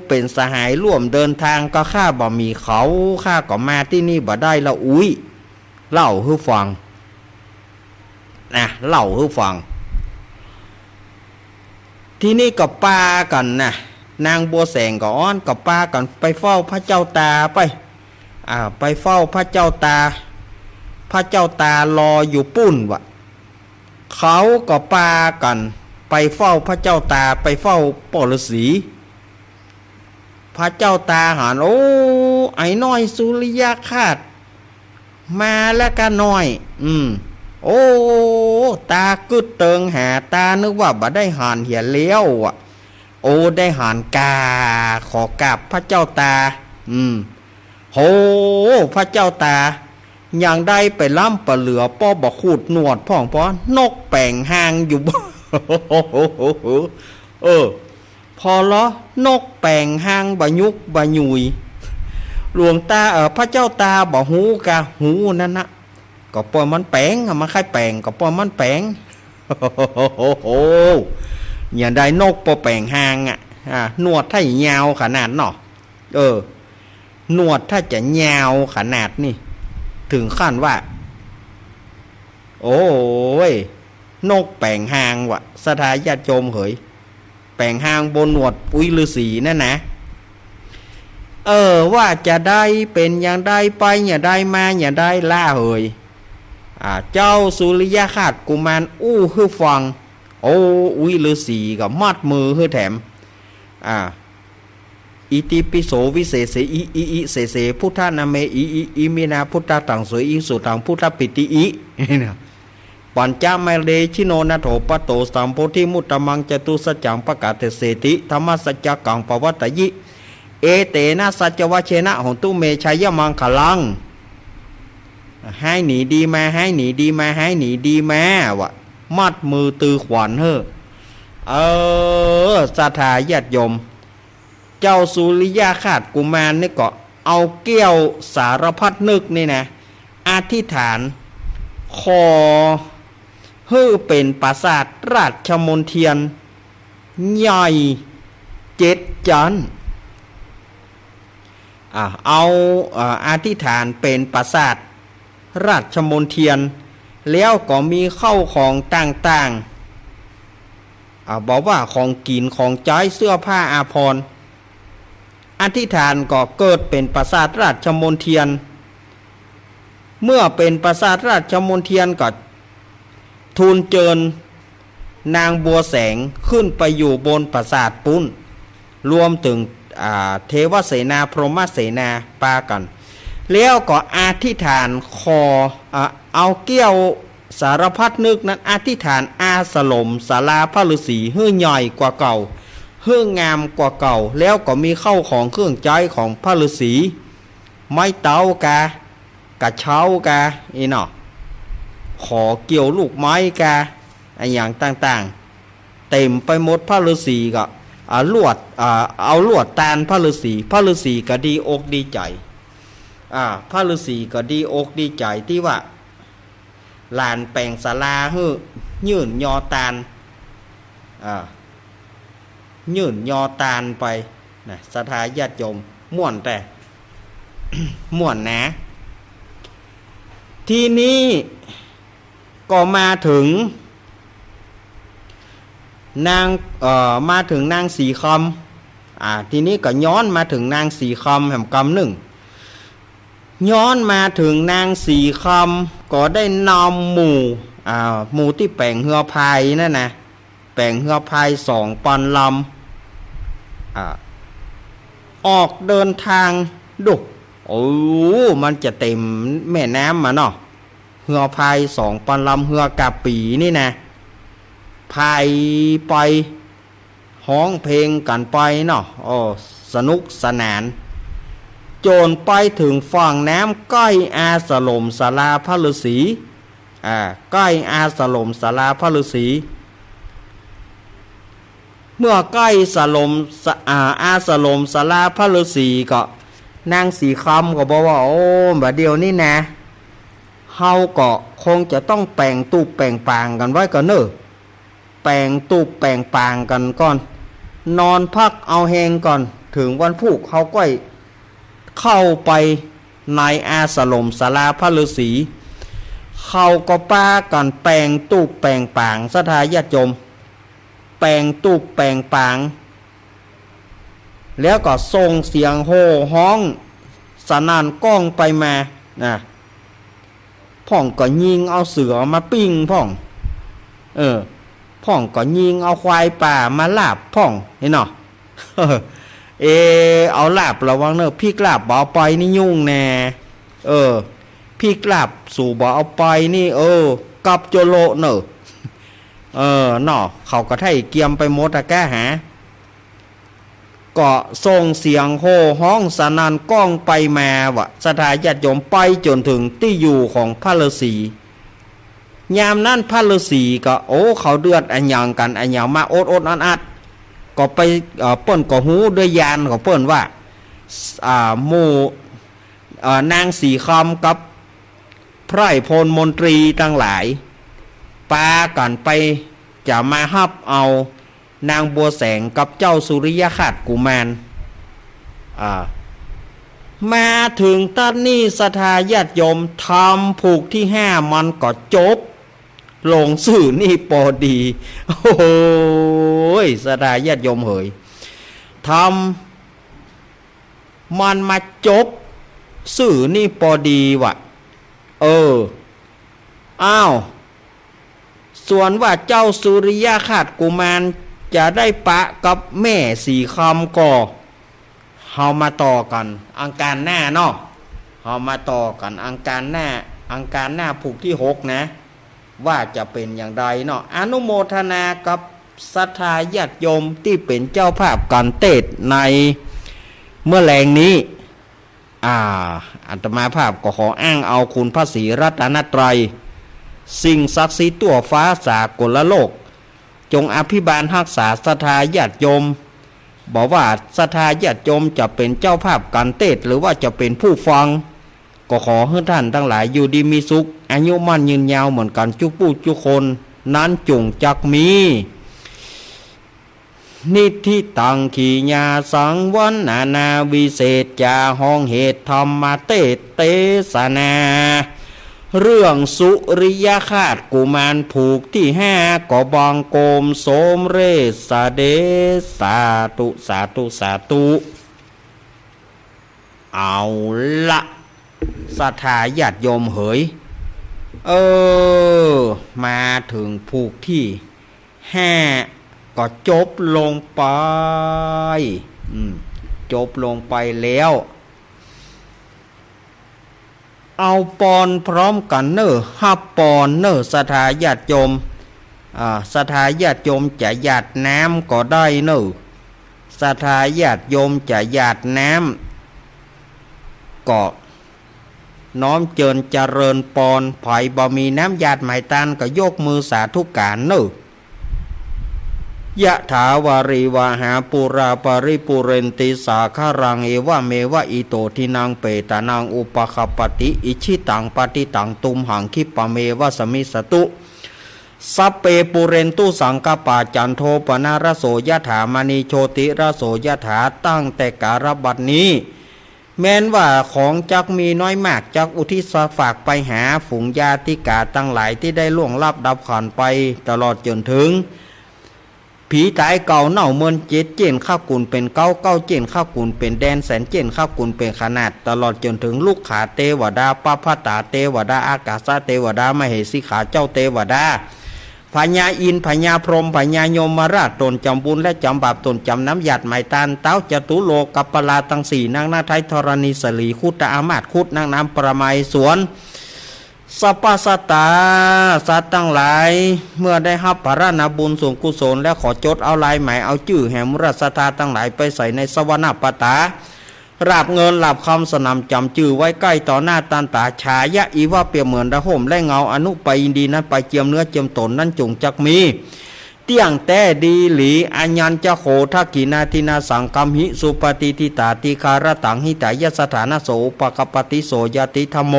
เป็นสหายร่วมเดินทางก็ข้าบ่มีเขาข้าก็มาที่นี่บ่ได้ละอุ้ยเล่าให้ฟังเล่าให้ฟังที่นี่ก็ปากันนะนางบัวแสงก็อ้อนก็ปากันไปเฝ้าพระเจ้าตาไป ไปเฝ้าพระเจ้าตา พระเจ้าตารออยู่ปุ้นวะเขาก็ปากันไปเฝ้าพระเจ้าตาไปเฝ้าปอฤาษีพระเจ้าตาหันโอ้ไอ้น้อยสุริยคราสมาแล้วกันน้อยโอ้ตากึดเติงหาตานึกว่าบ่ได้หันเหียเลี้ยวอ่ะโอ้ได้หันกาขอกราบพระเจ้าตาโหพระเจ้าตาอย่างได้ไปล้ำปะเหลือป้อบ่ขูดหนวดพ่องป้อนกแป่งหางอยู่บ่ พอล้อนกแป่งหางบ่ยุกบ่ยุยหลวงตาพระเจ้าตาบ่หูกะหูนั่นนะก็ปล่อยมันแปลงมันค่ายแปลงก็ปล่อยมันแปลงอย่าได้นกปอแปลงหางหนวดถ้ายาวขนาดเนาะหนวดถ้าจะยาวขนาดนี่ถึงขั้นว่าโอ้ยนกแปลงหางวะสถาญาติโยมเหยแปลงหางบนหนวดปุ้ยฤาษีนั่นนะว่าจะได้เป็นอย่างได้ไปอย่าได้มาอย่าได้ล่าเหยเจ้าสุริยคราสกุมารฮือฟังโอ้อุ้ยฤาษีกับมัดมือฮือแถมอิติปิโสวิเศษเสอิเสเสพุทธนาเมอิมินาพุทธตังสวยอิสุตังพุทธปิตินะปัญจามเลชิโนนาโถปโตสัมโพธิมุตตมังจตุสัจจังปะกาเทเสติธรรมสัจจกังปวัตตยิเอเตนะสัจวะเชนะหนตุเมชัยมังคลังให้หนีดีมาให้หนีดีมาให้หนีดีมาวะมัดมือตือขวัญสถาญาติโยมเจ้าสุริยคราสกุมารนี่ก็เอาเกี้ยวสารพัดนึกนี่นะอธิษฐานขอให้เป็นปราสาทราชมนเทียนใหญ่7 จันทร์เอาอธิษฐานเป็นปราสาทราชมนเทียนแล้วก็มีเข้าของต่างๆบอกว่าของกินของใช้เสื้อผ้าอาภรณ์อธิษฐานก็เกิดเป็นปราสาทราชมนเทียนเมื่อเป็นปราสาทราชมนเทียนก็ทูลเจิญนางบัวแสงขึ้นไปอยู่บนปราสาทปุ้นรวมถึงเทวเสนาพรหมเสนาปากันแล้วก็อธิษฐานขอเอาเกี้ยวสารพัดนึกนั้นอธิษฐานอาสลมศาลาพระฤาษีให้ใหญ่กว่าเก่าให้งามกว่าเก่าแล้วก็มีเข้าของเครื่องใช้ของพระฤาษีไม้เต้ากะเช้ากะเนาะขอเกี่ยวลูกไม้กะอย่างต่างๆเต็มไปหมดพระฤาษีก็ลวดเอาลวดตานพระฤาษีก็ดีอกดีใจพระฤาษีก็ดีอกดีใจที่ว่าลานแปลงศาลายื่นยอตานยื่นยอตานไปนะศรัทธาญาติโยมม่วนแต่ ม่วนนะทีนี้ก็มาถึงนางมาถึงนางสีคำทีนี้ก็ย้อนมาถึงนางสีคำแห่งกำหนึ่งย้อนมาถึงนางสีคำก็ได้นำหมู่ที่แปลงเฮือพายนั่นนะแปลงเฮือพาย2 ปันลำออกเดินทางดุมันจะเต็มแม่น้ำมาเนาะเฮือพาย2 ปันลำเฮือกาปีนี่นะพายไปห้องเพลงกันไปเนาะสนุกสนานโจนไปถึงฝั่งน้ำใกล้อาสลมศาลาพระฤาษีใกล้อาสลมศาลาพระฤาษีเมื่อใกล้อาสลมศาลาพระฤาษีก็นางสีคำก็บอกว่าแบบเดียวนี่นะเฮาก็คงจะต้องแปลงตูบแปลงปางกันไว้ก่อนเนอะแปลงตูบแปลงปางกันก่อนนอนพักเอาแหงก่อนถึงวันพุธเขาก็เข้าไปในอาสลมศาลาพระฤาษีเขาก็ป้ากันแปลงตูบแปลงปางสถาญาติโยมแปลงตูบแปลงปางแล้วก็ส่งเสียงโห่ฮ้อง สนานกล้องไปมานะพ่องก็ยิงเอาเสือมาปิ้งพ่องพ่องก็ยิงเอาควายป่ามาลาบพ่องเห็นเนาะ เอาลาบระวังเนอะพี่กลาบบ่เอาไปนี่ยุ่งแน่พี่กลาบสู่บ่เอาไปนี่กับโจโลเนอะเนาะเขาก็ไถ่เกียมไปหมดอะแกหาก็ส่งเสียงโห่ห้องสนั่นก้องไปมาวะสถาญาติโยมไปจนถึงที่อยู่ของพระฤาษียามนั้นพระฤาษีก็เขาเดือดอันยังกันอันยังมาอดอัดก็ไปเปิ้นก็หูด้วยยานของเปิ้นว่าหมู่นางสีคำกับไพร่พลมนตรีทั้งหลายปากันไปจะมาฮับเอานางบัวแสงกับเจ้าสุริยคติกุมารมาถึงตอนนี้สถาญาติโยมทำผูกที่5มันก็จบลงสื่อนี่พอดีโอ้ยสถาญาติโยมเหยทำมันมาจบสื่อนี่พอดีวะอ้าวส่วนว่าเจ้าสุริยคติกุมารจะได้ปะกับแม่สีคำก็เฮามาต่อกันอังการหน้าเนาะเฮามาต่อกันอังการหน้าผูกที่6นะว่าจะเป็นอย่างไรเนาะอนุโมทนากับศรัทธาญาติโยมที่เป็นเจ้าภาพการเทศน์ในเมื่อแรงนี้อาตมาภาพก็ขออ้างเอาคุณพระศรีรัตนตรัยสิ่งศักดิ์สิทธิ์ตัวฟ้าสากลโลกจงอภิบาลรักษาศรัทธาญาติโยมบอกว่าศรัทธาญาติโยมจะเป็นเจ้าภาพการเทศน์หรือว่าจะเป็นผู้ฟังก็ขอให้ท่านทั้งหลายอยู่ดีมีสุขอายุมั่นยืนยาวเหมือนกันจุผู้จุคนนั้นจงจักมีนิธิตังขีญาสังวันนาวิเศษจาห้องเหตุธรรมเตสนาเรื่องสุริยคติกุมารผูกที่5ก็บางโกมโสมเรสเดสาตุเอาละศรัทธาญาติโยมเหยมาถึงผูกที่5ก็จบลงไปจบลงไปแล้วเอาปอนพร้อมกันเนอะฮับปอนเนอะศรัทธาญาติโยมศรัทธาญาติโยมจะหยาดน้ำก็ได้เนอะศรัทธาญาติโยมจะหยาดน้ำก็น้อมเจิญเจริญปอนไผ่บ่มีน้ำหยาดหมายตานก็ยกมือสาธุการเนอะยะถาวาริวาหาปุราปาริปุเรนติสาคารังเอวะเมวะอิโตทินังเปตานังอุปคปติอิชิตังปฏิตังตุมหังคิปะเมวะสมิสตุสัพเปปุเรนตุสังกปาจันโทปนารโสยถามณีโชติรโสยถาตั้งแต่การบัดนี้แม้นว่าของจักมีน้อยมากจักอุทิศฝากไปหาฝูงญาติกาตั้งหลายที่ได้ล่วงลับดับขันไปตลอดจนถึงผีตายเก่าเน่าเมินเจ็ดเจนข้าวกุลเป็นเก้าเจนข้าวกุลเป็นแดนแสนเจนข้าวกุลเป็นขนาดตลอดจนถึงลูกขาเทวดาปะพะตาเทวดาอากาศเทวดามเหสีขาเจ้าเทวดาพญาอินพญาพรหมพญายมราชตนจำบุญและจำบาปตนจำน้ำหยัดหมายตานเต้าจตุโลกัปปลาตังสี่นางนาไทยธรณีสลีคุตอามาตคุดนางน้ำประไมสวนสัพพสัตตาสัตว์ทั้งหลายเมื่อได้รับพระนาบุญส่วนกุศลและขอจดเอาลายหมายเอาชื่อแห่งมุรสตาทั้งหลายไปใส่ในสวรรค์ปตาราบเงินหลับคำสนำจำชื่อไว้ใกล้ต่อหน้าตันตาฉายะอีว่าเปรียบเหมือนระห่มและเงาอนุไปอินดีนั้นไปเจียมเนื้อเจียมตนนั้นจงจักมีเตี้ยงแต่ดีหลีอัญญัญจะโขทักขินาทินาสังกัมหิสุปฏิทิตาติคารตังหิตายสถานะโสปกปติโสยติธรรมโม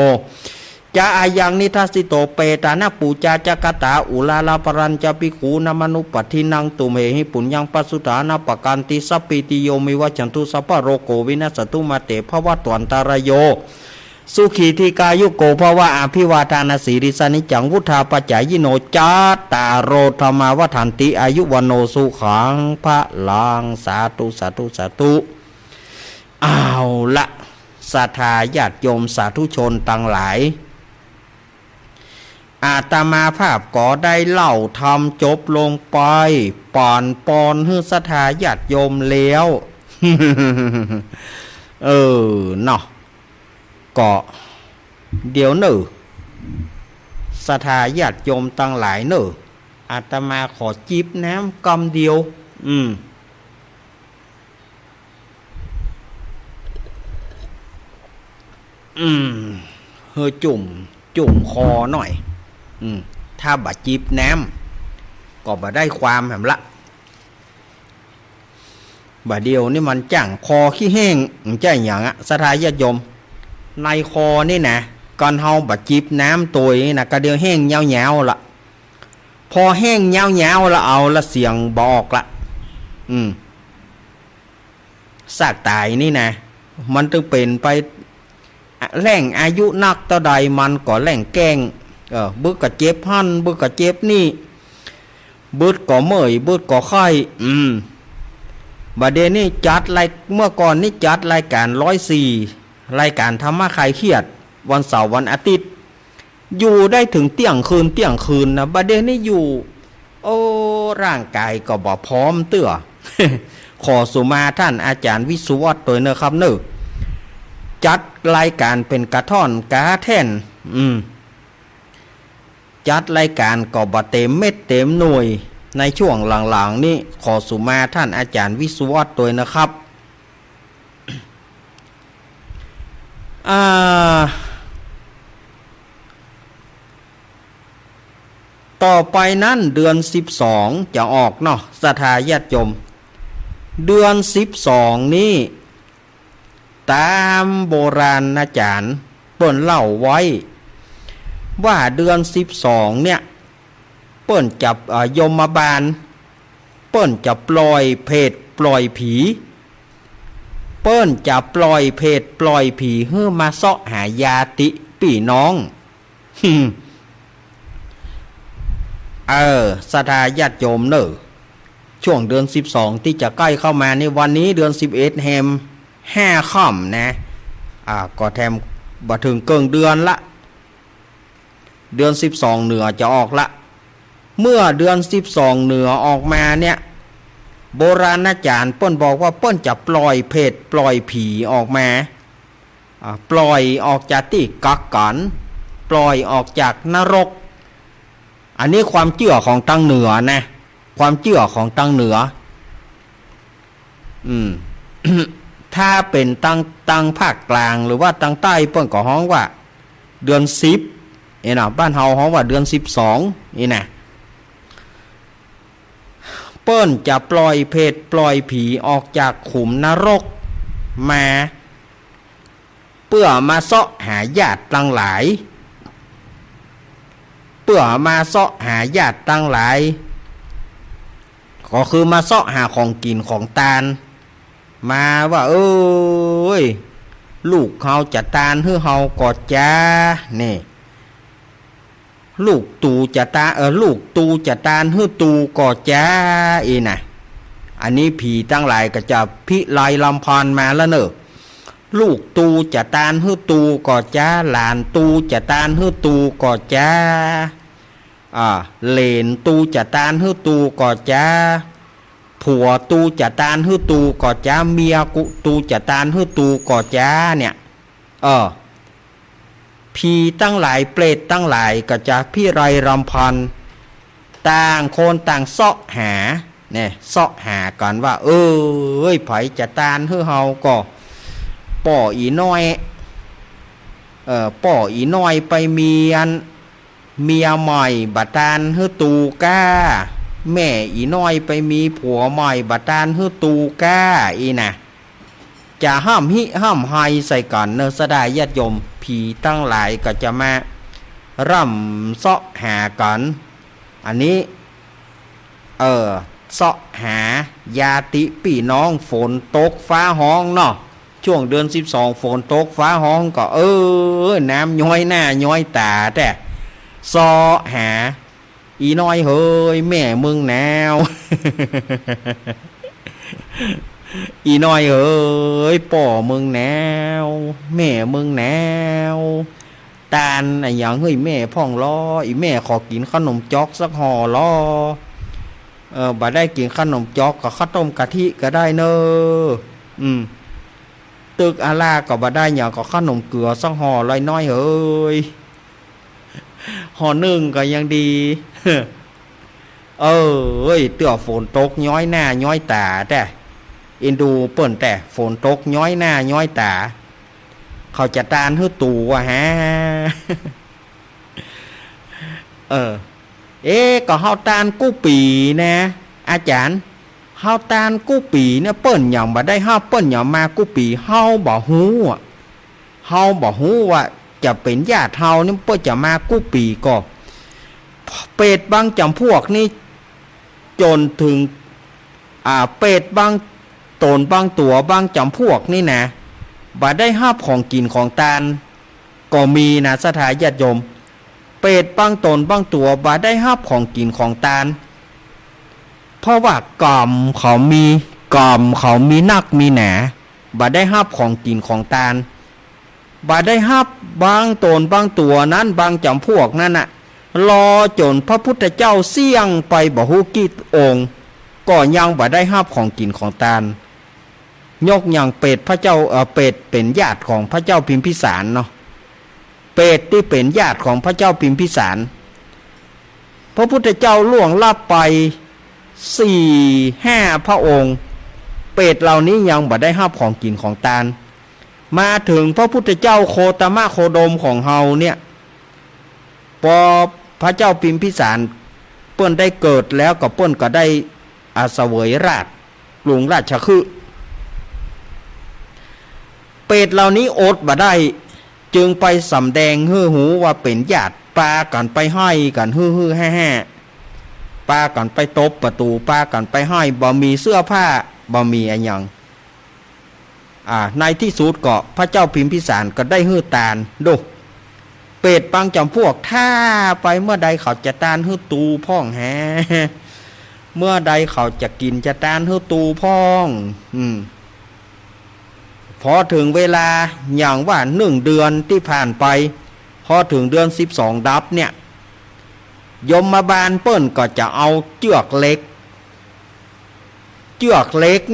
จะอายังนิทัสสิโตเปตานะปูจาจักตาอุลาลาปรัญจะปิขูนามนุปัฏฐินังตุเมหิปุญญังปัสสุตานาปกันติสัพพิติโยมิวัจันตุสัพพะโรโกวินัสตุมาเตภวะตวันตารโยสุขีธิกายุโกภวะอภิวาทานาสีริสานิจังวุธาปัจจายโนจาตารโรธรรมาวัฏันติอายุวโนสุขังพระลังสาธุเอาละ ศรัทธาญาติโยมสาธุชนต่างหลายอาตมาภาพก็ได้เล่าทำจบลงไปป่อนปอนให้ศรัทธาญาติโยมแล้ว เนาะก็เดี๋ยวหนึ่งศรัทธาญาติโยมต่างหลายหนึ่งอาตมาขอจิบน้ำกำเดียวเฮ้จุ่มคอหน่อยถ้าบาจิบน้ำก็บ่ได้ความแหมละบาเดียวนี่มันจั่งคอขี้แห้งใจอย่างอะศรัทธาญาติโยมในคอนี่นะก่อนเฮาบาจิบน้ำตัวนี่นะก็เดียวแห้งยาวๆละพอแห้งยาวๆแล้วเอาละเสียงบอกละซากตายนี่นะมันต้องเป็นไปแร่งอายุนักต่อใดมันก็แร่งแกล้งบึกก็เจ็บหั่นบึกก็เจ็บนี่บึกก็เมื่อยบึกก็ไข้บัดเดี๋ยวนี้จัดรายเมื่อก่อนนี่จัดรายการ104รายการธรรมะคลายเครียดวันเสาร์วันอาทิตย์อยู่ได้ถึงเที่ยงคืนนะบัดเดี๋ยวนี้อยู่ร่างกายก็บ่พร้อมเตื้อ ขอสุมาท่านอาจารย์วิสุวัตตัวเนอะครับเนอะจัดรายการเป็นกระท่อนกาแท่นจัดรายการก็บ่เต็มเม็ดเต็มหน่วยในช่วงหลังๆนี้ขอสุมาท่านอาจารย์วิสุวัตตัวนะครับ ต่อไปนั้นเดือน12จะออกเนาะศรัทธาญาติโยมเดือน12นี้ตามโบราณอาจารย์เปิ้นเล่าไว้ว่าเดือน12เนี่ยเปิ้นจับยมบาลเปิ้นจะปล่อยเพศปล่อยผีเปิ้นจะปล่อยเพศปล่อยผีเพื่อมาเสาะหายาติพี่น้องศรัทธาญาติโยมเนอะช่วงเดือน12ที่จะใกล้เข้ามาในวันนี้เดือน11แฮม5ค่ำนะก็แถมบ่ถึงเกินเดือนละเดือน12เหนือจะออกละเมื่อเดือน12เหนือออกมาเนี่ยโบราณอาจารย์เปิ้นบอกว่าเปิ้นจะปล่อยเพศปล่อยผีออกมาปล่อยออกจากที่กักกันปล่อยออกจากนรกอันนี้ความเชื่อของตังเหนือนะความเชื่อของตังเหนือถ้าเป็นตังภาคกลางหรือว่าตังใต้เปิ้นก็ฮ้องว่าเดือน10นะบ้านเฮาฮ้องว่าเดือน12นี่นะเปิ้นจะปล่อยเพศปล่อยผีออกจากขุมนรกมาเพื่อมาเสาะหาญาติตั้งหลายเพื่อมาเสาะหาญาติตั้งหลายก็คือมาเสาะหาของกินของตาลมาว่าลูกเขาจะตาลให้เฮากอดจ้านี่ลูกตูจะตาลูกตูจะตาลให้ตูกอดจ้าอีน่ะอันนี้ผีตั้งหลายก็จะพิไลลำพรมาแล้วเนอะลูกตูจะตาลให้ตูกอดจ้าหลานตูจะตาลให้ตูกอดจ้าเหลนตูจะตาลให้ตูกอดจ้าผัวตูจะตาลให้ตูกอดจ้าเมียกูตูจะตาลให้ตูกอดจ้าเนี่ยผีตั้งหลายเปรตตั้งหลายก็จะพี่ไรรำพันต่างคนต่างเสาะหาเนี่ยเสาะหากันว่าไผจะตาลให้เฮาก็ป่ออีน้อยป่ออีน้อยไปเมียใหม่บัดตาลให้ตูก้าแม่อีน้อยไปมีผัวใหม่บัดตาลให้ตูก้าอีน่ะจะห้ามหิห้ามไฮใส่กันเนสดาญาติโยมผีตั้งหลายก็จะมาร่ำเสาะหากันอันนี้เสาะหายาติพี่น้องฝนตกฟ้าห้องเนาะช่วงเดือน12ฝนตกฟ้าห้องก็น้ำย้อยหน้าย้อยตาแต่เสาะหาอีน้อยเฮ้ยแม่มึงแนว อีน้อยเอ้ยป่อมึงแนวแม่มึงแนวตาลไอ้หยังเฮ้ยแม่พ่องล้ออีแม่ขอกินขนมจ๊อกสักห่อล้อบ่ได้กินขนมจ๊อกกับข้าวต้มกะทิก็ได้เนอตึกอาลาก็บ่ได้หยังกับขนมเกลือสักห่อลอยน้อยเอ้ยห่อหนึ่งก็ยังดีเอ้ยเตื้อฝนตกย้อยหน้าย้อยตาแต่เอ็นดูเปิ่นแต่ฝนตกย้อยหน้าย้อยตาเขาจะตานหื้อตู่วะฮะก็เฮาตานกู้ปีนะอาจารย์เฮาตานกู้ปีเนี่ยเปิ้นหยังบ่ได้เฮาเปิ้นหยังมากู้ปีเฮาบ่ฮู้เฮาบ่ฮู้ว่าจะเป็นญาติเฮานี่เปิ้นจะมากู้ปีก็เป็ดบางจำพวกนี่จนถึงเป็ดบางตนบางตัวบางจำพวกนี่นะบ่ได้ห้าบของกินของตาลก็มีนะสถาญาติโยมเป็ดบางตนบางตัวบ่ได้ห้าบของกินของตาลเพราะว่ากรรมเขามีนักมีหนาบ่ได้ห้าบของกินของตาลบ่ได้ห้าบบางตนบางตัวนั้นบางจำพวกนั้นน่ะรอจนพระพุทธเจ้าเสี่ยงไปบ่ฮู้กี่องค์ก็ยังบ่ได้ห้าบของกินของตาลยกอย่างเป็ดพระเจ้าเป็ดเป็นญาติของพระเจ้าพิมพิสารเนาะเป็ดที่เป็นญาติของพระเจ้าพิมพิสารพระพุทธเจ้าล่วงลับไป4-5 พระองค์เป็ดเหล่านี้ยังบ่ได้ห้าบของกินของตาลมาถึงพระพุทธเจ้าโคตมะโคดมของเฮาเนี่ยพอพระเจ้าพิมพิสารเปิ้นได้เกิดแล้วก็เปิ้นก็ได้เสวยราชหลวงราชคือเป็ดเหล่านี้อดบ่ได้จึงไปสำแดงฮือหูว่าเป็นญาติปากันไปให้กันฮือแห่ปากันไปตบประตูปากันไปให้บ่มีเสื้อผ้าบ่มีอะไรอย่างในที่สุดก็พระเจ้าพิมพิสารก็ได้ฮือตาลดูเป็ดบางจำพวกถ้าไปเมื่อใดเขาจะตานฮือตูพ่องแฮเมื่อใดเขาจะกินจะตานฮือตูพ่องพอถึงเวลาอย่างว่า1 เดือนที่ผ่านไปพอถึงเดือน12 ดับเนี่ยยมบาลเปิ้นก็จะเอาเจือกเล็ก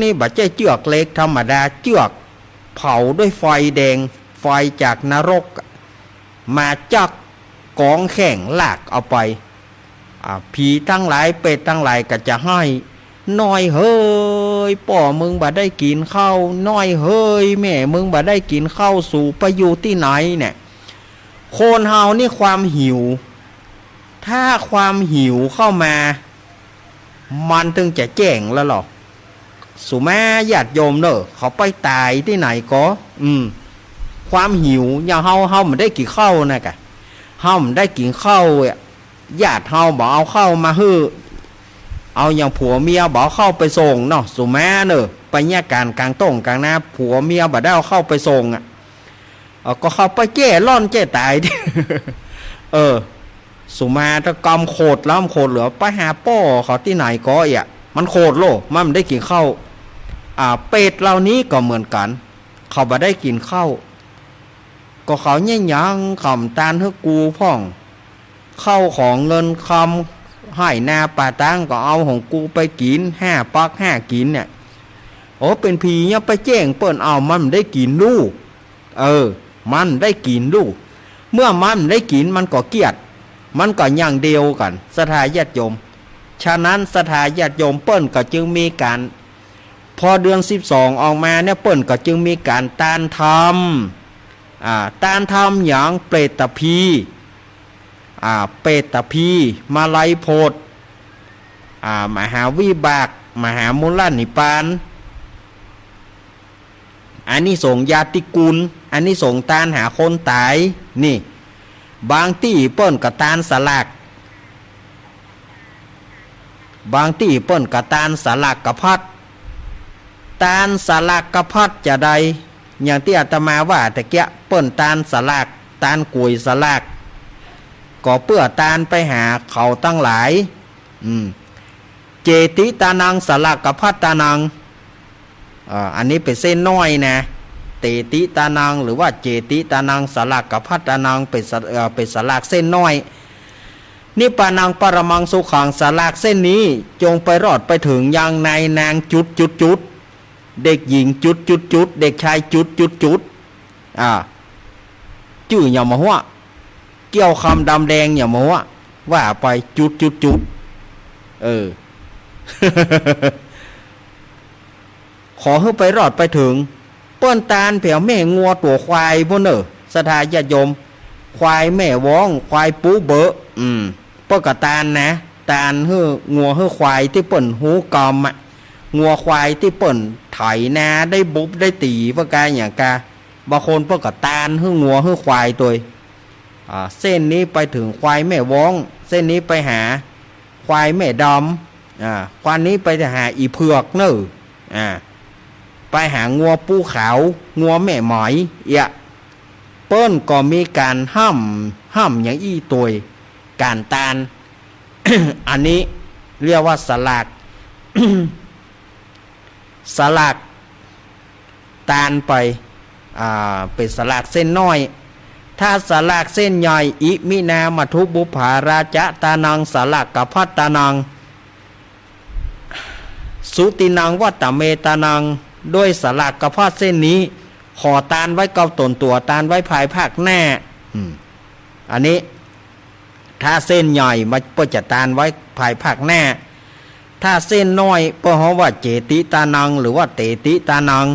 นี่บ่ใช่เจือกเล็กธรรมดาเจือกเผาด้วยไฟแดงไฟจากนรกมาจักกองแข่งลากเอาไปผีทั้งหลายเป็ดทั้งหลายก็จะให้น้อยเฮ้ยป่อมึงบ่ได้กินข้าวน้อยเฮ้ยแม่มึงบ่ได้กินข้าวสู่ไปอยู่ที่ไหนเนี่ยคนเฮานี่ความหิวถ้าความหิวเข้ามามันถึงจะแจ้งแล้วหรอสุแม่ญาติโยมเนอะเขาไปตายที่ไหนก็ความหิวอย่างเฮามันได้กินข้าวนะกะเฮามันได้กินข้าวญาติเฮาบ่เอาข้าวมาฮื้อเอาอย่างผัวเมียบ่เข้าไปส่งเนาะสุแม่เนอะไปแยกการกลางต้งกลางนาผัวเมียบ่ได้เอาเข้าไปส่งก็เข้าไปแก้ร่อนแก้ตาย สุมาถ้ากำโคตรแล้วโคตรเหลือไปหาป้อเขาที่ไหนก็มันโคตรโลมันได้กินข้าวเป็ดเหล่านี้ก็เหมือนกันเขาบ่ได้กินข้าวก็เขาเนี่ยยังคำตานให้กูพ่องเข้าของเงินคำให้นาป่าตังก็เอาของกูไปกิน5 ปัก 5 กินเนี่ยเป็นผีเนี่ยไปแจ้งเปิ้นเอามันได้กินลูกมันได้กินลูกเมื่อมันได้กินมันก็เกลียดมันก็อย่างเดียวกันสถาญาติโยมฉะนั้นสถาญาติโยมเปิ้นก็จึงมีการพอเดือน12ออกมาเนี่ยเปิ้นก็จึงมีการตานทำตานทำอย่างเปรตพีเปรตพีมาลัยโพธมหาวิบากมหามุลนิพพานอันนี้ส่งญาติกุลอันนี้ส่งตานหาคนตายนี่บางที่เปิ้นก็ตานสลากบางที่เปิ้นก็ตานสลากกะพัดตานสลากกะพัดจะใดอย่างที่อาตมาว่าแต่เกี้ยเปิ้นตานสลากตานกุยสลากก็เปื้อตานไปหาเขาตั้งหลายเจติตานังสลากกะพัดตานัง อันนี้เป็นเส้นน้อยนะเตติตานังหรือว่าเจติตานังสลากกับพัตานังเป็นสลากเส้นน้อยนิปานังปรมังสุขังสลากเส้นนี้จงไปรอดไปถึงยังในนางจุดเด็กหญิงจุดเด็กชายจุดจื่ออย่ามาหัวเกี่ยวคำดำแดงอย่ามาหัวว่าไปจุดขอให้ไปรอดไปถึงเปิ้นตาลแผ่วแม่งัวตัวควายพวกเนอสถาญาติโยมควายแม่ว้องควายปูเบอะเปิ้นกะตาลนะตาลเฮืองัวเฮือควายที่เปิ้นหูกอมอ่ะงัวควายที่เปิ้นไถนาได้บุบได้ตีเพื่อกายอย่างกาบางคนเปิ้นกะตาลเฮืองัวเฮือควายตัวเส้นนี้ไปถึงควายแม่ว้องเส้นนี้ไปหาควายแม่ดำควายนี้ไปหาอีเผือกเนอไปหางัวปูขาวงัวแม่หมอยเปิ้นก็มีการห้ามอย่างอี้ตัวการตาน อันนี้เรียกว่าสลาก สลากตานไปเป็นสลากเส้นน้อยถ้าสลากเส้นใหญ่อิมินามัทุบุภาราจะตานังสลากกับพัตตานังสุตินังวัตตเมตานังด้วยสลากกระเพาะเส้นนี้ขอตานไว้เกาตนตัวตานไว้ภายภาคหน้าอันนี้ถ้าเส้นใหญ่มันก็จะตานไว้ภายภาคหน้าถ้าเส้นน้อยก็เพราะว่าเจติตานังหรือว่าเตติตานัง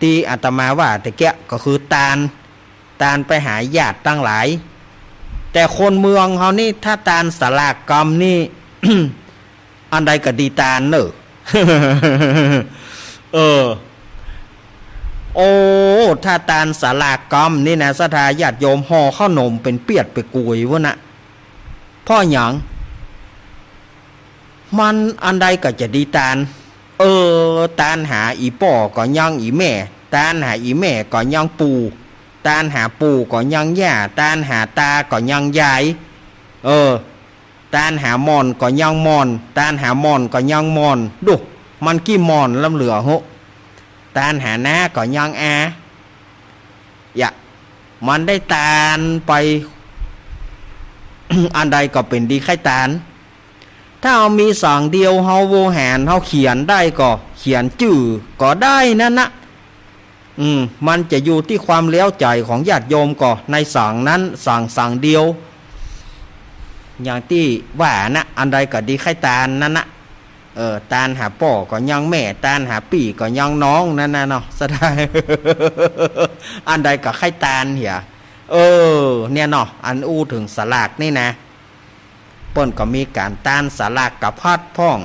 ตีอาตมาว่าแต่แกก็คือตานไปหาญาติตั้งหลายแต่คนเมืองเขานี่ถ้าตานสลากกรรมนี่ อันใดก็ดีตานเนอะโอ้ถ้าตานสลากกรรมนี่นะสถาญาติโยมห่อข้าวนมเป็นเปียดไปกุยวะนะพ่อหยังมันอันใดก็จะดีตานตานหาอีป่อก็ยังอีแม่ตานหาอีแม่ก็ยังปูตานหาปูก็ยังย่าตานหาตาก็ยังยายตานหามอนก็ยังมอนตานหามอนก็ยังมอนดูมันกี่มอนลำเหลือหตานหาหน้าก็ยังมันได้ตานไป อันใดก็เป็นดีไข่ตานถ้าเอามีสองเดียวเฮาโวแหนเฮาเขียนได้ก็เขียนจื่อก็ได้นั่นนะมันจะอยู่ที่ความเลี้ยวใจของญาติโยมก็ในสองนั้นสั่งเดียวอย่างที่ว่านะอันใดก็ดีไข่ตานนั่นนะตานหาป่อก็ยังแม่ตานหาปี่ก็ยังน้องนั่นนะเนาะสดาย อันใดก็ไข่ตานเหี่ยเนี่ยเนาะอันอู้ถึงสลากนี่นะเปิ้นก็มีการตานสลากกับพัดพ่อง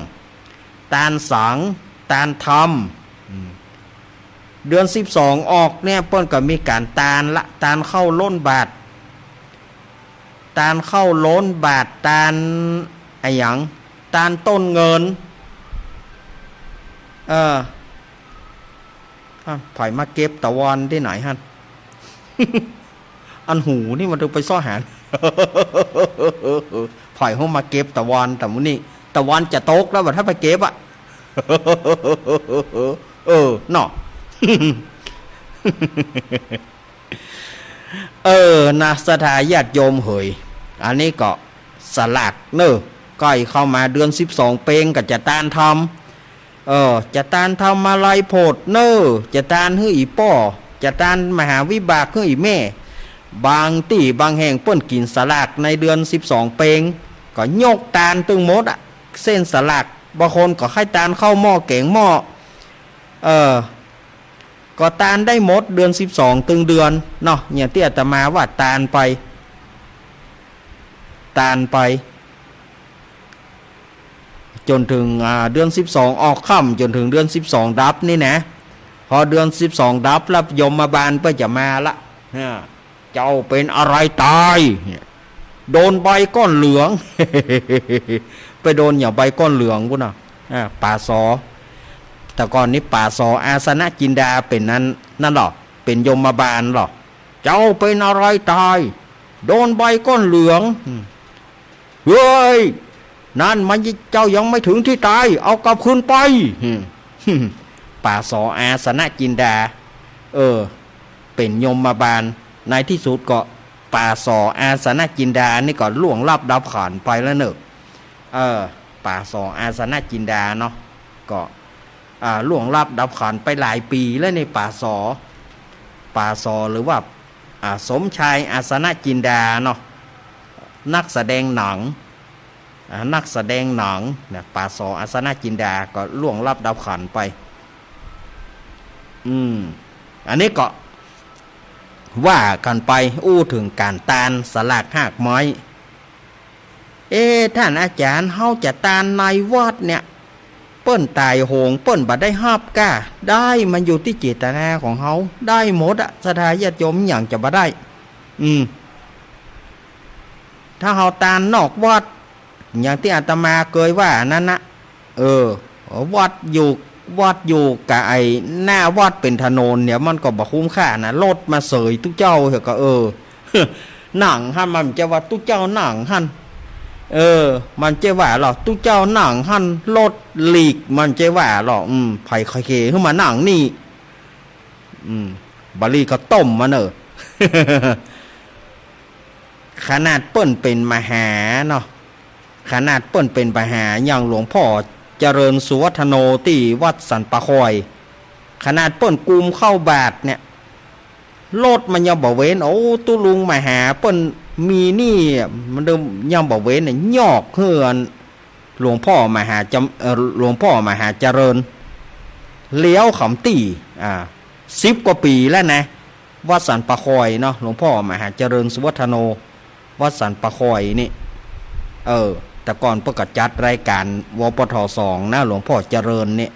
ตานสังตานธรรมเดือน12ออกเนี่ยเปิ้นก็มีการตานละตานเข้าล้นบาทตานเข้าล้นบาทตานไอ้หยังตานต้นเงินไผ่มาเก็บตะวันที่ไหนฮั่น อันหูนี่มันต้องไปซ่อหา ไผ่ห้องมาเก็บตะวันแต่มื้อนี้ตะวันจะตกแล้วว่าถ้าไปเก็บอ่ะ เนาะ นะสถาญาติโยมเหยอันนี้ก็สลักเนอะก้อยเข้ามาเดือน12เปงก็จะตานทำจะตานทำมาลายโพดเนอะจะตานฮื้ออีป้อจะตานมหาวิบากฮื้ออีแม่บางที่บางแห่งเปิ้นกินสลักในเดือน12เปงก็ยกตานตึงหมดอะเส้นสลักบางคนก็ให้ตานเข้าหม้อแกงหม้อก็ตานได้หมดเดือน12ตึงเดือนเนาะอย่างที่อาตมาว่าตานไปจนถึงเดือน12ออกค่ำจนถึงเดือน12ดับนี่นะพอเดือน12ดับแล้วยมมาบาลเพื่อจะมาละเจ้าเป็นอะไรตายโดนใบก้อนเหลือง ไปโดนอย่างใบก้อนเหลืองพุ่นน่ะป่าสอแต่ก่อนนี้ป่าสออาสนะจินดาเป็นนั่นหรอเป็นยมบาลหรอเจ้าเป็นอะไรตายโดนใบก้อนเหลืองเฮ้ยนั่นมันเจ้ายังไม่ถึงที่ตายเอากลับคืนไป ป่าสออาสนะจินดาเป็นยมบาลในที่สุดก็ป่าสออาสนะจินดานี่ก็ล่วงลับดับขันไปแล้วเนอะป่าสออาสนะจินดาเนาะก็ล่วงลับดับขันไปหลายปีแล้วในป่าสอหรือว่าสมชายอาสนะจินดาเนาะนักแสดงหนังเนี่ยป่าสออาสนะจินดาก็ล่วงลับดับขันไปอันนี้ก็ว่ากันไปอู้ถึงการตานสลากหากไม้ท่านอาจารย์เฮาจะตานในวัดเนี่ยเปิ้นตายโหงเปิ้นบัดได้ฮับก้าได้มันอยู่ที่เจตนาของเฮาได้หมดอะศรัทธาญาติโยมอย่างจะบ่ได้ถ้าเฮาตานนอกวัดอย่างที่อาตมาเคยว่านั่นนะวัดอยู่กับไอ้หน้าวัดเป็นถนนเนี่ยมันก็บ่คุ้มค่านะรถมาเสยทุกเจ้าเหรอก็หนังหั่นมันจะว่าทุกเจ้าหนังหั่นมันจะว่าหรอทุกเจ้าหนังหั่นรถหลีกมันจะว่าหรอไผเคขึ้นมาหนังนี่บาลีก็ต้มมาเนอะ ขนาดเปิ้นเป็นมหาเนาะขนาดเปิ้นเป็นมหาอย่างหลวงพ่อเจริญสุวัฒโนที่วัดสันปะคอยขนาดเปิ้นกุมเข้าบาทเนี่ยรถมันยังบ่เว้นตุลุงมหาเปิ้นมีนี่มันเดิมยังบ่เว้นเนี่ยยอกเฮือนหลวงพ่อมหาเจริญเลี้ยวขำตี10 กว่าปีแล้วนะวัดสันปะคอยเนาะหลวงพ่อมหาเจริญสุวัฒโนวัดสันปะคอยนี่แต่ก่อนประกาศจัดรายการวปท2นะหลวงพ่อเจริญเนี่ย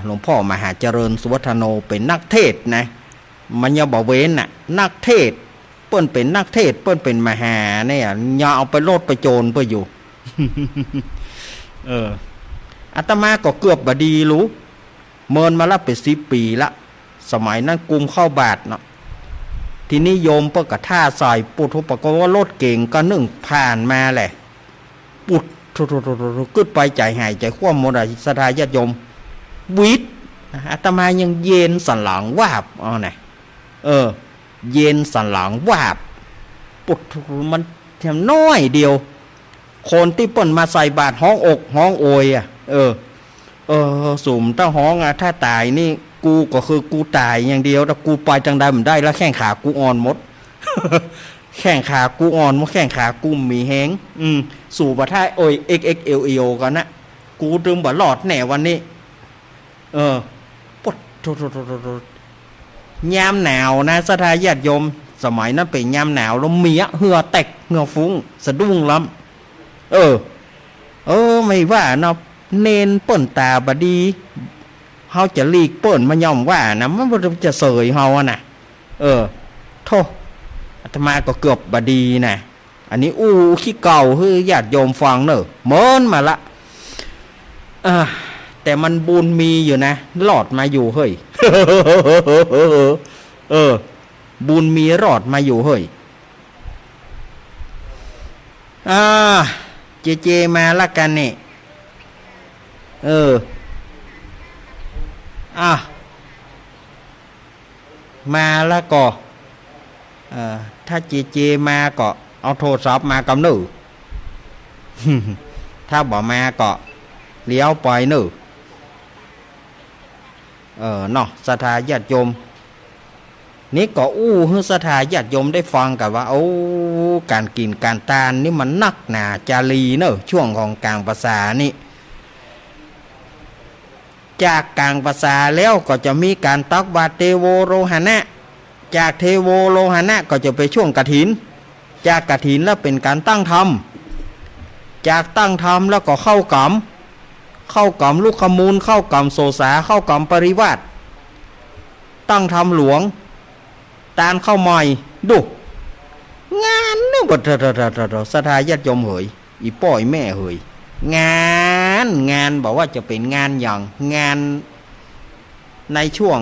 หลวงพ่อมหาเจริญสุวัฒโนเป็นนักเทศนะมันยังบ่เว้นน่ะนักเทศเปิ้นเป็นนักเทศเปิ้นเป็นมหาเนี่ยอย่าเอาไปโลดไปโจรเพื่ออยู่ อาตมาก็เกือบบดีรู้เมินมาละเป็น10 ปีละสมัยนั้นกุมเข้าบาทเนาะทีนี้โยมเปิ้นก็ท่าใส่ปุถุปกว่ารถเก่งก็นึ่งผ่านมาแหละปุดกึดไปใจหายใจคว่ำหมดอะศรัทธาญาติโยมวิทย์อาตมายังเย็นสันหลังวาบน่ะเย็นสันหลังวาบปุดมันแถมน้อยเดียวคนที่เปิ้นมาใส่บาตรห้องอกห้องโอยสุ่มถ้าห้องถ้าตายนี่กูก็คือกูตายอย่างเดียวแต่กูไปจังใดมันได้แล้วแข้งขากูอ่อนหมด แข้งขากูอ่อนหมดแข้งขากูมีแห้งสู่บ่ท้ายโอ้ย XXL กันนะกูดึงบ่หลอดแน่วันนี้ปดยามหนาวนะศรัทธาญาติโยมสมัยนั้นเป็นยามหนาวแล้วเมียเหือแตกเหงื่อฟุ้งสะดุ้งล้ำไม่ว่าเนาะเนนเปิ้นตาบดีเฮาจะลีกเปิ้นมาย่อมว่านะมันจะเสยเฮาน่ะโธ่อาตมาก็เกือบบดีนะอันนี้ขี้เก่าคือญาติโยมฟังเนอะเมินมาละแต่มันบุญมีอยู่นะรอดมาอยู่เฮ้ย บุญมีรอดมาอยู่เฮ้ยเจมาละกันเนี่ยมาแล้วก็ถ้าเจมาก็เอาโทรศัพท์มากำนึถ้าบ่มาก็เลี้ยวไปนึเนาะศรัทธาญาติโยมนี่ก็ให้ศรัทธาญาติโยมได้ฟังกันว่าการกินการทานนี่มันนักหนาจารีเนอะช่วงของกลางภาษานี่จากกลางภาษาแล้วก็จะมีการตักบาตรเทโวโรหณะจากเทโวโรหณะก็จะไปช่วงกฐินจากกฐินแล้วเป็นการตั้งธรรมจากตั้งธรรมแล้วก็เข้ากรรมลูกขมูลเข้ากรรมโสสาเข้ากรรมปริวาสตั้งธรรมหลวงตานเข้าใหม่ดูงานนี่บทศรัทธาญาติโยมเหยอีป้อยแม่เหยงานบอกว่าจะเป็นงานอย่างงานในช่วง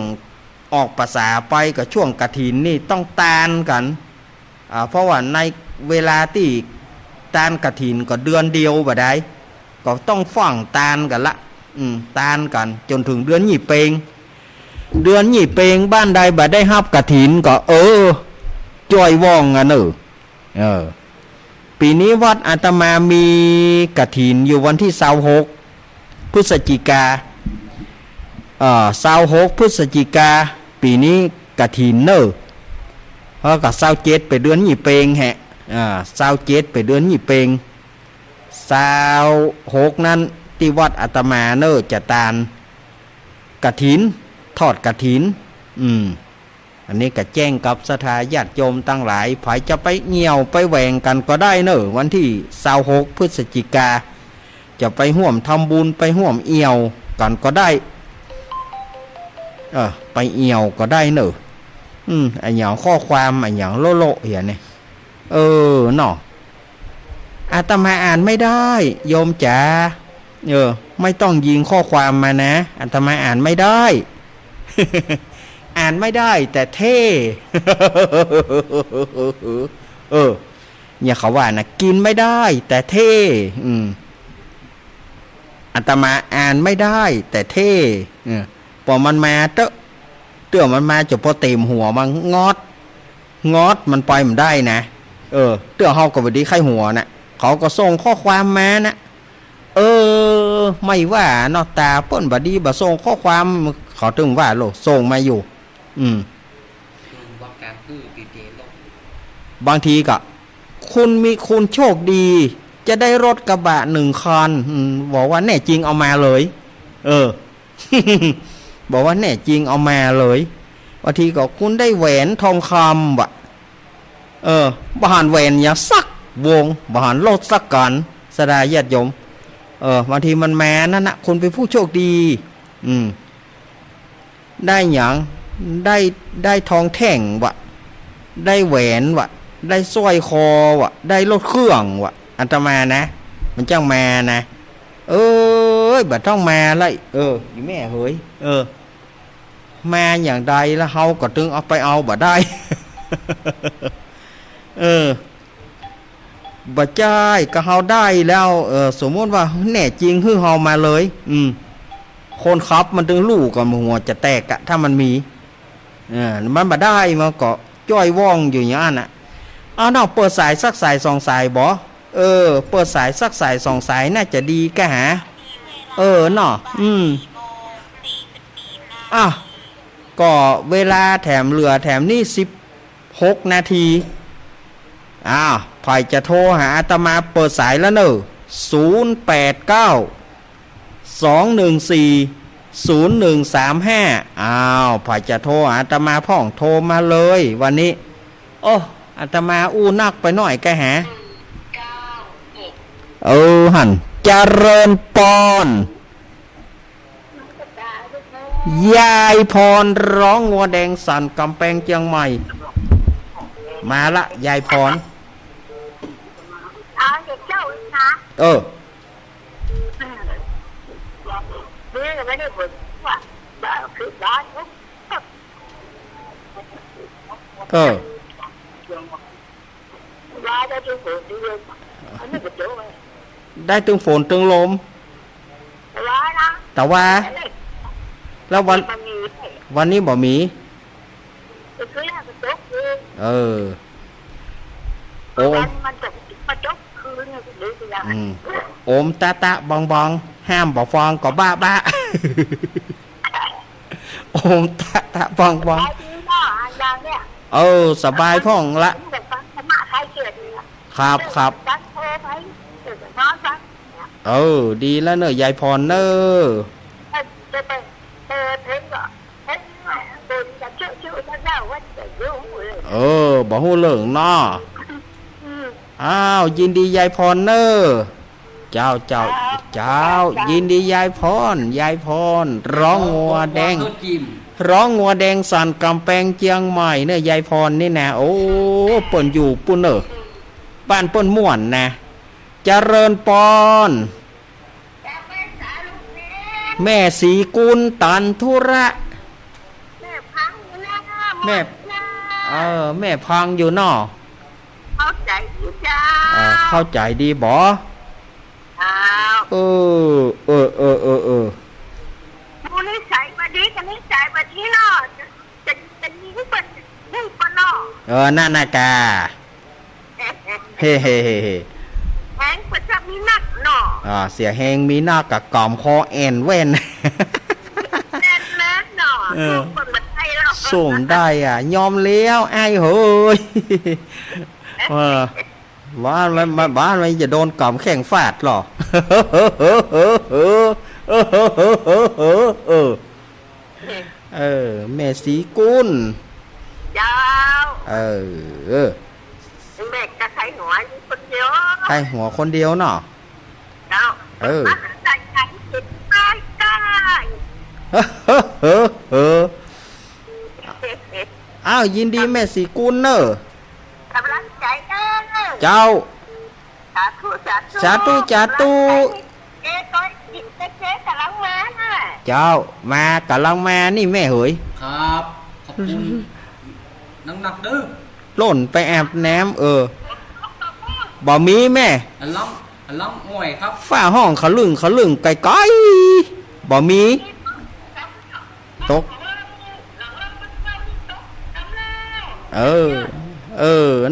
ออกภาษาไปกับช่วงกฐินนี่ต้องตานกันเพราะว่าในเวลาที่ตานกฐินก็เดือนเดียวบ่ได้ก็ต้องฟังตานกันละ ตานกันจนถึงเดือนหยี่เปงเดือนหยี่เปงบ้านใดบ่ได้ฮับกฐินก็จ้อยว่องอ่ะเนอะปีนี้วัดอาตมามีกฐินอยู่วันที่26พฤศจิกา26พฤศจิกาปีนี้กฐินเนอะเพราะกับ27ไปเดือนหยี่เปงแฮะ27ไปเดือนหยี่เปง26นั้นที่วัดอาตมาเนอะจะตานกฐินทอดกฐินอันนี้ก็แจ้งกับสถาญาติโยมตั้งหลายไผจะไปเหี่ยวไปแหวงกันก็ได้เนอะวันที่26พฤศจิกาจะไปห่วมทำบุญไปห่วมเอี่ยวกันก็ได้ไปเอี่ยวก็ได้เนอะไอ้หยังข้อความไอ้หยังโลโลเหี้ยเนี่ยเนาะอาตมาอ่านไม่ได้โยมจ๋าไม่ต้องยิงข้อความมานะอาตมาอ่านไม่ได้ อ่านไม่ได้แต่เท่อย่าเขาว่านะกินไม่ได้แต่เท่อาตมาอ่านไม่ได้แต่เท่พอมันมาเตื้อมันมาจะพอเต็มหัวมันงอดมันปล่อยมันได้นะเตื้อเฮาก็บ่ดีไข้หัวนะเขาก็ส่งข้อความมานะไม่ว่าเนาะตาเปิ้นบ่ดีบ่ส่งข้อความเขาถึงว่าโลส่งมาอยู่ว่าการตื้อตีเจลง บางทีก็คุณโชคดีจะได้รถกระบะ1 คันบอกว่าแน่จริงเอามาเลยบอกว่าแน่จริงเอามาเลยบางทีก็คุณได้แหวนทองคำว่ะบหานแหวนอย่าสักวงบหานรถสักกันสดาญาติโยมบางทีมันแม้นั่นนะคุณเป็นผู้โชคดีได้หยังได้ทองแท่งวะได้แหวนวะได้สร้อยคอวะได้รถเครื่องวะอัตมานะมันจ้างมานะบัดต้องมาเลยอยู่แม่เฮ้ยมาอย่างใดแล้วเฮาก็ตึงเอาไปเอาบ่ได้ บ่จ่ายก็เฮาได้แล้วสมมติว่าแน่จริงคือเฮามาเลยคนขับมันถึงลูกกับหัวจะแตกอะถ้ามันมีมันบ่ได้มาก็จ้อยว่องอยู่อย่างนั้นน่ะเอาเนาะเปิดสายสักสาย2 สายบ่เปิดสายสักสาย2 สายน่าจะดีกะหาเนาะก็เวลาแถมเหลือแถมนี่16 นาทีใครจะโทรหาอาตมาเปิดสายแล้วเนอะ089 214 0135ใครจะโทรหาอาตมาพ่องโทรมาเลยวันนี้อาตมาอู้นักไปหน่อยแกหาหั่นเจริญปอนยายพรร้องงัวแดงสั่นกำแพงเชียงใหม่มาละยายพรเด็กเจ้านะไม่ได้บ่นว่าบ้าคือบ้านบ้าได้ถึงฝนดีเลยอันนี้ก็เจอไหมได้ถึงฝนถึงลมแต่ว่าแล้ววันนี้บ่มีมันจะมาจบคืนหรือยังโอมตะบองห้ามบ่ฟองก็บ้าโอมตะบองสบายพ่องละครับดีแล้วเนอะยายพรเนอะบ่ฮู้เรื่องน้อยินดียายพรเนอะเจ้ายินดียายพรร้องงัวแดงสั่นกำแพงเชียงใหม่เนอะยายพรนี่นะเปิ้นอยู่ปุ่นเนอะบ้านเปิ้นม่วนนะเจริญปอนแม่ศรีกุลตันธุระแม่พังอยู่นอเข้าใจดีจ้าเข้าใจดีบ่ เออเออเออเออเออ มูนิสัยบดีกันนิสัยบดีเนาะจะยิงเป็นยิงปนเนาะนั่นน่ะกาเฮ้เฮ้เฮ้เฮ้ แหงประจำมีนักเนาะเสียแหงมีหน้ากับกอมคอแอนเว้น แน่นเนาะส่งคนมาไทยแล้ว ส่งได้ยอมเลี้ยวไอ้เฮ้ยบ้านมันจะโดนกอมแข่งฟาดหรอแม่สีกุลยาวแม่จะใช้หัวคนเดียวใช้หัวคนเดียวเนาะเจ้าใส่ใจจิตใต้ใต้อ้าวยินดีแม่สีกุลเนอะกำลังใจเนอะเจ้าสาธุ เก็จิตเจ๊กำลังมาน่ะเจ้ามากำลังมานี่แม่เหยครับขอบคุณนังหนักดื้อหล่นไปแอบแหนมบ่มีแม่อันล้องห่วยครับฝ้าห้องขลึงไกลบ่มีตก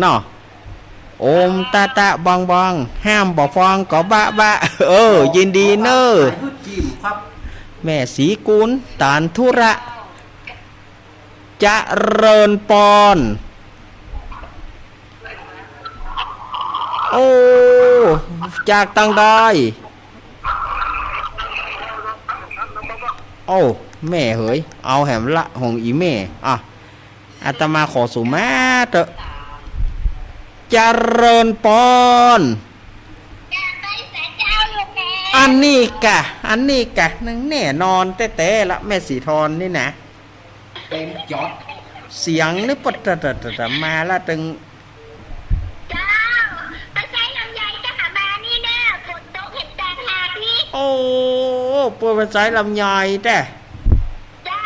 เนาะโอมตาบองห้ามบ่ฟองก็บะยินดีเนอะแม่สีกุลตานธุระจะเริญปอนโอ้จากตังได้โอ้แม่เหยเอาแหมละหงอีแม่อาตมาขอสุมาเถอะเจริญปอนอันนี้กะนั่งแน่นอนแต่ละแม่สีทอนนี่นะเต็มจอดเสียงนี่ปัดมาละตึงเจ้าไปใช้ลำไยจะหามานี่แน่ฝนตกเห็นแตงหากนี่โอ้ปวดไปใช้ลำไยแต่เจ้า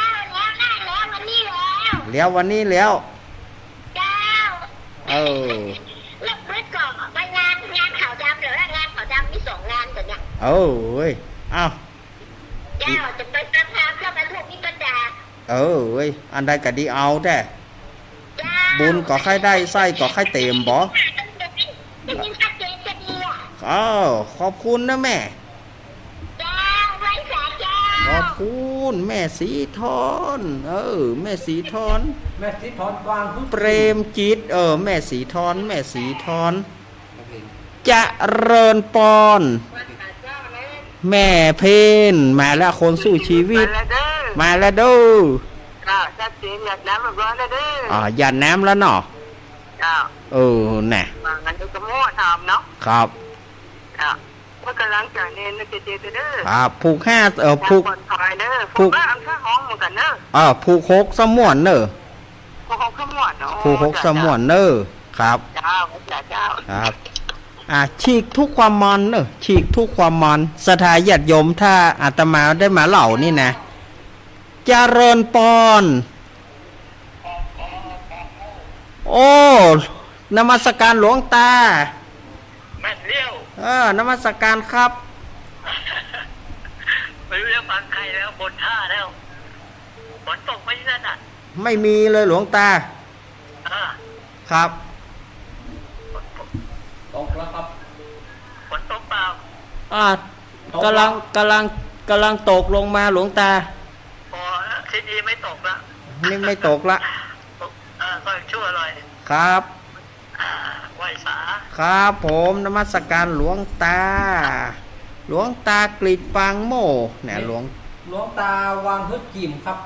แล้ววันนี้แล้วเจ้าแล้วเมื่อก่อนไปงานขาวดำหรืองานขาวดำมี2 งานแต่เนี่ยอ้าวเจ้าจะไปตามทางเพื่อไปพวกนี้กันดาอันใดก็ดีเอาแต่บุญก็ใครได้ไส้ก็ใครเต็มบ่ขอบคุณนะแม่ขอบคุณแม่สีทอนแม่สีทอนกวางเปรมจิตแม่สีทอนจะเริญปอนแม่เพนมาแล้วคนสู้ชีวิตมาแล้วดูจะเสียงหยาดน้ำแบบนั้นเด้อหยาดน้ำแล้วเนาะน่ะงั้นก็มั่วทำเนาะครับเมื่อกำลังจ่ายเงินเจ๊เด้อครับผูก5ผูกผูกอันค่าห้องเหมือนกันเนอะผูก6สมวนเนอะผูก6สมวนเนอะครับเจ้าครับฉีกทุกความมันเนอะฉีกทุกความมันศรัทธาญาติโยมถ้าอาตมาได้มาเล่านี่นะเจริญปอนโอ้นมัสการหลวงตาแม่เลี้ยวนมัสการครับไม่รู้จะฟังใครแล้วบนท่าแล้วฝนตกไหมที่นั่นอ่ะไม่มีเลยหลวงตาครับตกแล้วครับฝนตกเปล่ากำลังตกลงมาหลวงตาที่นี่ไม่ตกละนี่ไม่ตกละก็ชั่วเลยครับไหวสาครับผมนมัสการหลวงตากฤษปางโมเนี่ยหลวงตาวางพืชกิ่มครับ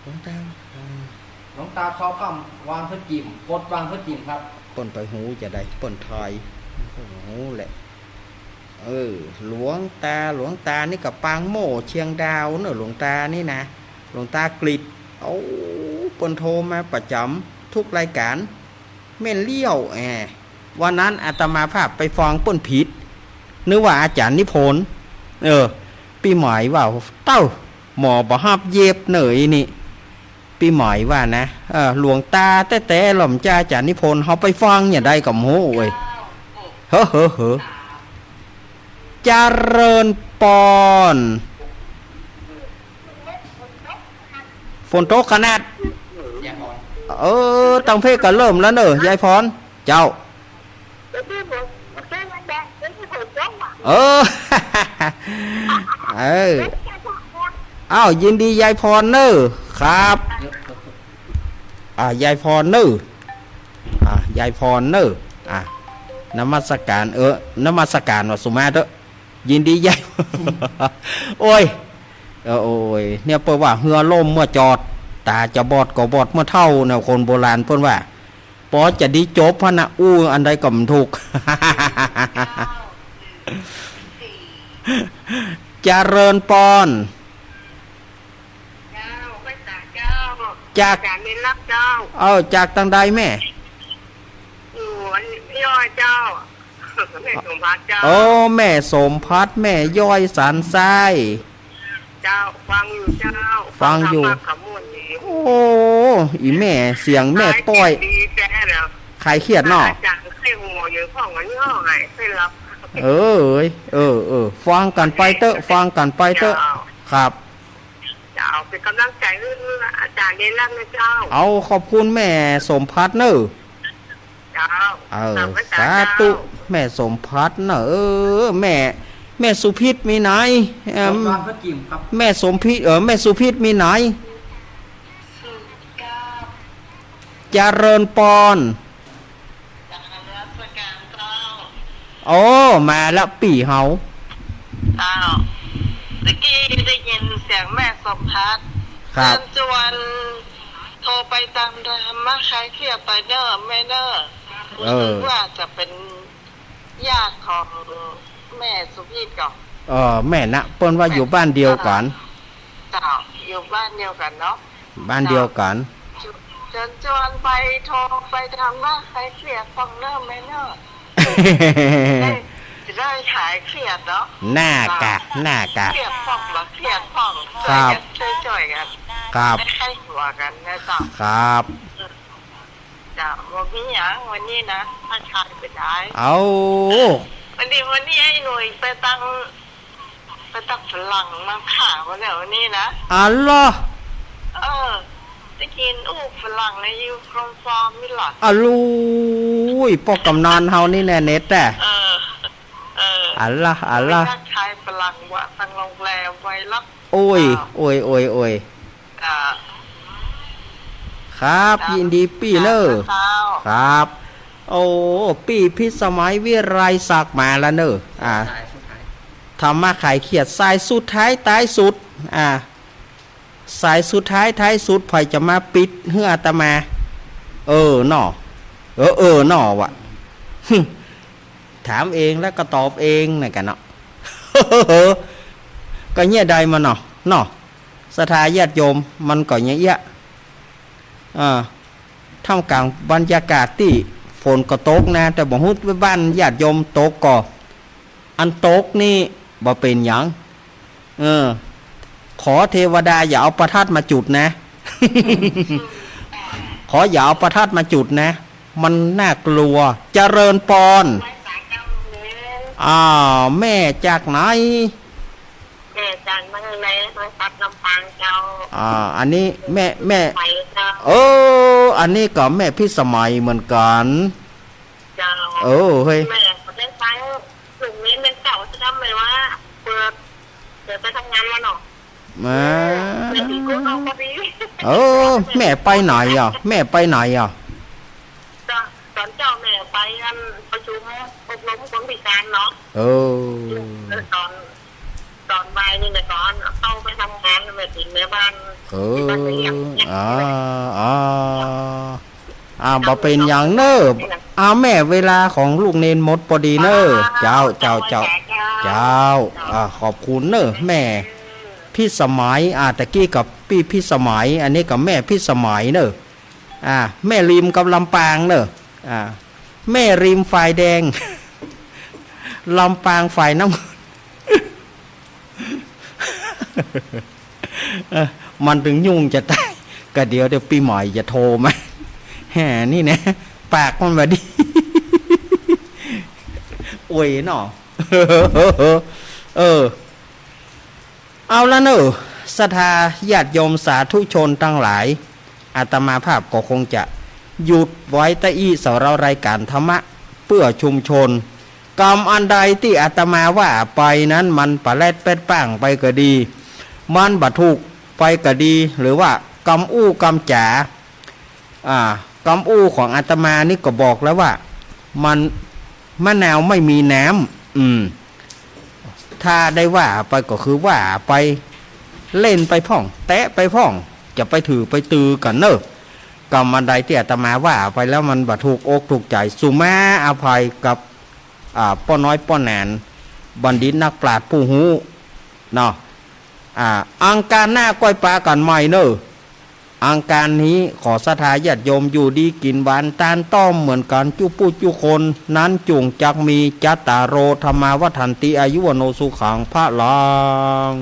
หลวงตาชอบคำวางพืชกิ่มกดวางพืชกิ่มครับป่นไปหูจะได้ป่นไทยหูแหละหลวงตานี่กับปางโมเชียงดาวเนอะหลวงตานี่นะหลวงตากฤษปนโทรมาประจำทุกรายการเม่นเลี้ยววันนั้นอาตมาภาพไปฟังป่นผิดนึกว่าอาจารย์นิพนธ์ปีหมายว่าเต้าหมอบ่ฮับเย็บเหนื่อยนี่ปีหมายว่านะหลวงตาแต่หล่อมจ้าอาจารย์นิพนธ์เขาไปฟังอย่าได้กับโหเว้ยเฮ้ เจริญปอนฝนตกขนาด ยายพร ตังเพศก็เริ่มแล้วเนอะยายพรเจ้า เดี๋ยวพี่ผมแค่มันแดงเดี๋ยวพี่ผมจ้องอ่ะ เออ เอออ้าวยินดียายพรเนอะครับ เยอะ ยายพรเนอะยายพรเนอะนมัสการนมัสการว่าสุมาเถอะยินดียาย โอ้ยโอ้ยเนี่ยเปิ้นว่าเหือล่มเมื่อจอดตาจะบอดก็บอดเมื่อเท่าแนวคนโบราณเพิ่นว่าปอจะดีจบพะนะอันใดก็มันถูก เจริญปอน เจ้าไม่ตาเจ้า จาก การเรียนรับเจ้า จากตังใดแม่ อยู่อันย่อยเจ้าแม่สมบัติเจ้า แม่สมพัดแม่ย้อยสันไส้ เจ้าฟังอยู่เจ้า ฟังอยู่ ธรรมะขมวดดี โอ้อีแม่เสียงแม่ป้อย ดีแจ้แล้ว ใครเครียดเนาะ อาจารย์เคยหัวอยู่ห้องวันนี้ห้องไหนเคยรับ ฟังกันไปเตอะฟังกันไปเตอะครับ เจ้าเป็นกำลังใจให้อาจารย์เรียนรับนะเจ้า เอาขอบคุณแม่สมพัดเนอะ เจ้า สาธุแม่สมพัดเนอะแม่สุพิษมีไหน ผมนอนพระจิมครับ แม่สมพิษแม่สุพิษมีไหนเจริญปอนมาละปีเฮา อ้าวตะกี้ได้ยินเสียงแม่สมพัฒน์ ครับ เชิญชวนโทรไปตามเดิมมาใครเคลียร์ไปเนอร์แม่เนอร์ว่าจะเป็นญาติของแม่สุพีทก่อน แม่นะเปิ้นว่าอยู่บ้านเดียวกัน เจ้าอยู่บ้านเดียวกันเนาะ บ้านเดียวกัน เชิญชวนไปโทรไปทำว่าใครเคลียร์ฟังเนอร์แม่เนอร์จะได้หายเครียดเนาะ หน้ากะ เครียดป่องหรอเครียดป่อง ครับ ช่วยกัน ครับ ไม่ให้หัวกันนะเจ้า ครับ จ้าวันนี้ยังวันนี้นะถ้าชายไปได้ เอา วันนี้ไอ้หนุ่ยไปตั้งฝรั่งมาข่าววันแล้ววันนี้นะ อัลลอฮ์ จะกินฝรั่งในยูโครฟอร์มนี่หรอ อัลลุยพวกกำนันเฮานี่แน่เน็ตแต่อัลลอฮ์ ทักทายฝรั่งว่าตั้งโรงแรมไว้รับ โอ้ยครับยินดีปีเนอร์ครับ โอ้ปีพิสมัยวิไรศักดิ์มาแล้วเนอสุดท้าย ทำมาขายเขียดสายสุดท้ายท้ายสุดสายสุดท้ายท้ายสุดไผจะมาปิดเฮืออาตมาหน่อหน่อวะ ถามเองแล้วก็ตอบเองนะกันเนาะ ก็เงี้ยใดมาเนาะสถาญาติโยมมันก็เงี้ยท่ามกลางบรรยากาศที่ฝนก็ตกนะแต่บ่ฮู้ว่าบ้านญาติโยมตกก็อันตกนี่บ่เป็นหยังขอเทวดาอย่าเอาประทัดมาจุดนะ ขออย่าเอาประทัดมาจุดนะมันน่ากลัวเจริญปอนแม่จากไหน แม่จันทร์มาในโทรศัพท์ลำปางเจ้า อันนี้แม่ ไปเจ้า อันนี้ก็แม่พี่สมัยเหมือนกัน เจ้า เฮ้ย แม่เขาได้ฟังถึงนี้เป็นเก่าจะทำไหมว่าเปิดไปทำงานแล้วเนาะไม่ถึงกูเอาพอดี แม่ไปไหนแม่ไปไหนตอนเจ้าแม่ไปกันประชุมอบรมคนพิการเนาะตอนบ่ายนี่นะก่อนเข้าไปทำงานแม่ถึงแม่บ้านบ่เป็นอย่างเนอแม่เวลาของลูกเนนหมดพอดีเนอเจ้าขอบคุณเนอแม่พี่สมัยตะกี้กับพี่สมัยอันนี้กับแม่พี่สมัยเนอแม่ริมกับลำปางเนอแม่ริมฝ่ายแดง ลำปางฝ่ายน้ำ มันถึงยุ่งจะตายก็เดี๋ยวปีใหม่จะโทรมานี่นะปากมันมาดี โอ้ยเนาะ เออเอาละเนอะศรัทธาญาติโยมสาธุชนทั้งหลายอาตมาภาพก็คงจะหยุดไว้ตะอี้สเรารายการธรรมะเพื่อชุมชนกรรมอันใดที่อาตมาว่าไปนั้นมันปะแลดเป็ดป้างไปก็ดีมันบัถูกไปก็ดีหรือว่ากรรมอู้กรรมจ๋ากรรมอู้ของอาตมานี่ก็บอกแล้วว่ามันมะนาวไม่มีน้ำถ้าได้ว่าไปก็คือว่าไปเล่นไปพ่องแตะไปพ่องจะไปถือไปตือกันเนอะกรรมอันใดที่อาตมาว่าไปแล้วมันบัถูกอกถูกใจสุมาอภัยกับป้อน้อยป้อแหนนบัณฑิตนักปราชญ์ผู้หูเนาะอังการหน้าก้อยปลากันใหม่เนอะอังการนี้ขอศรัทธาญาติโยมอยู่ดีกินหวานตานต้อมเหมือนกันจุปูจุคนนั้นจุงจักมีจัตตาโรธรรมาวัฏันติอายุวโนสุขังพระลัง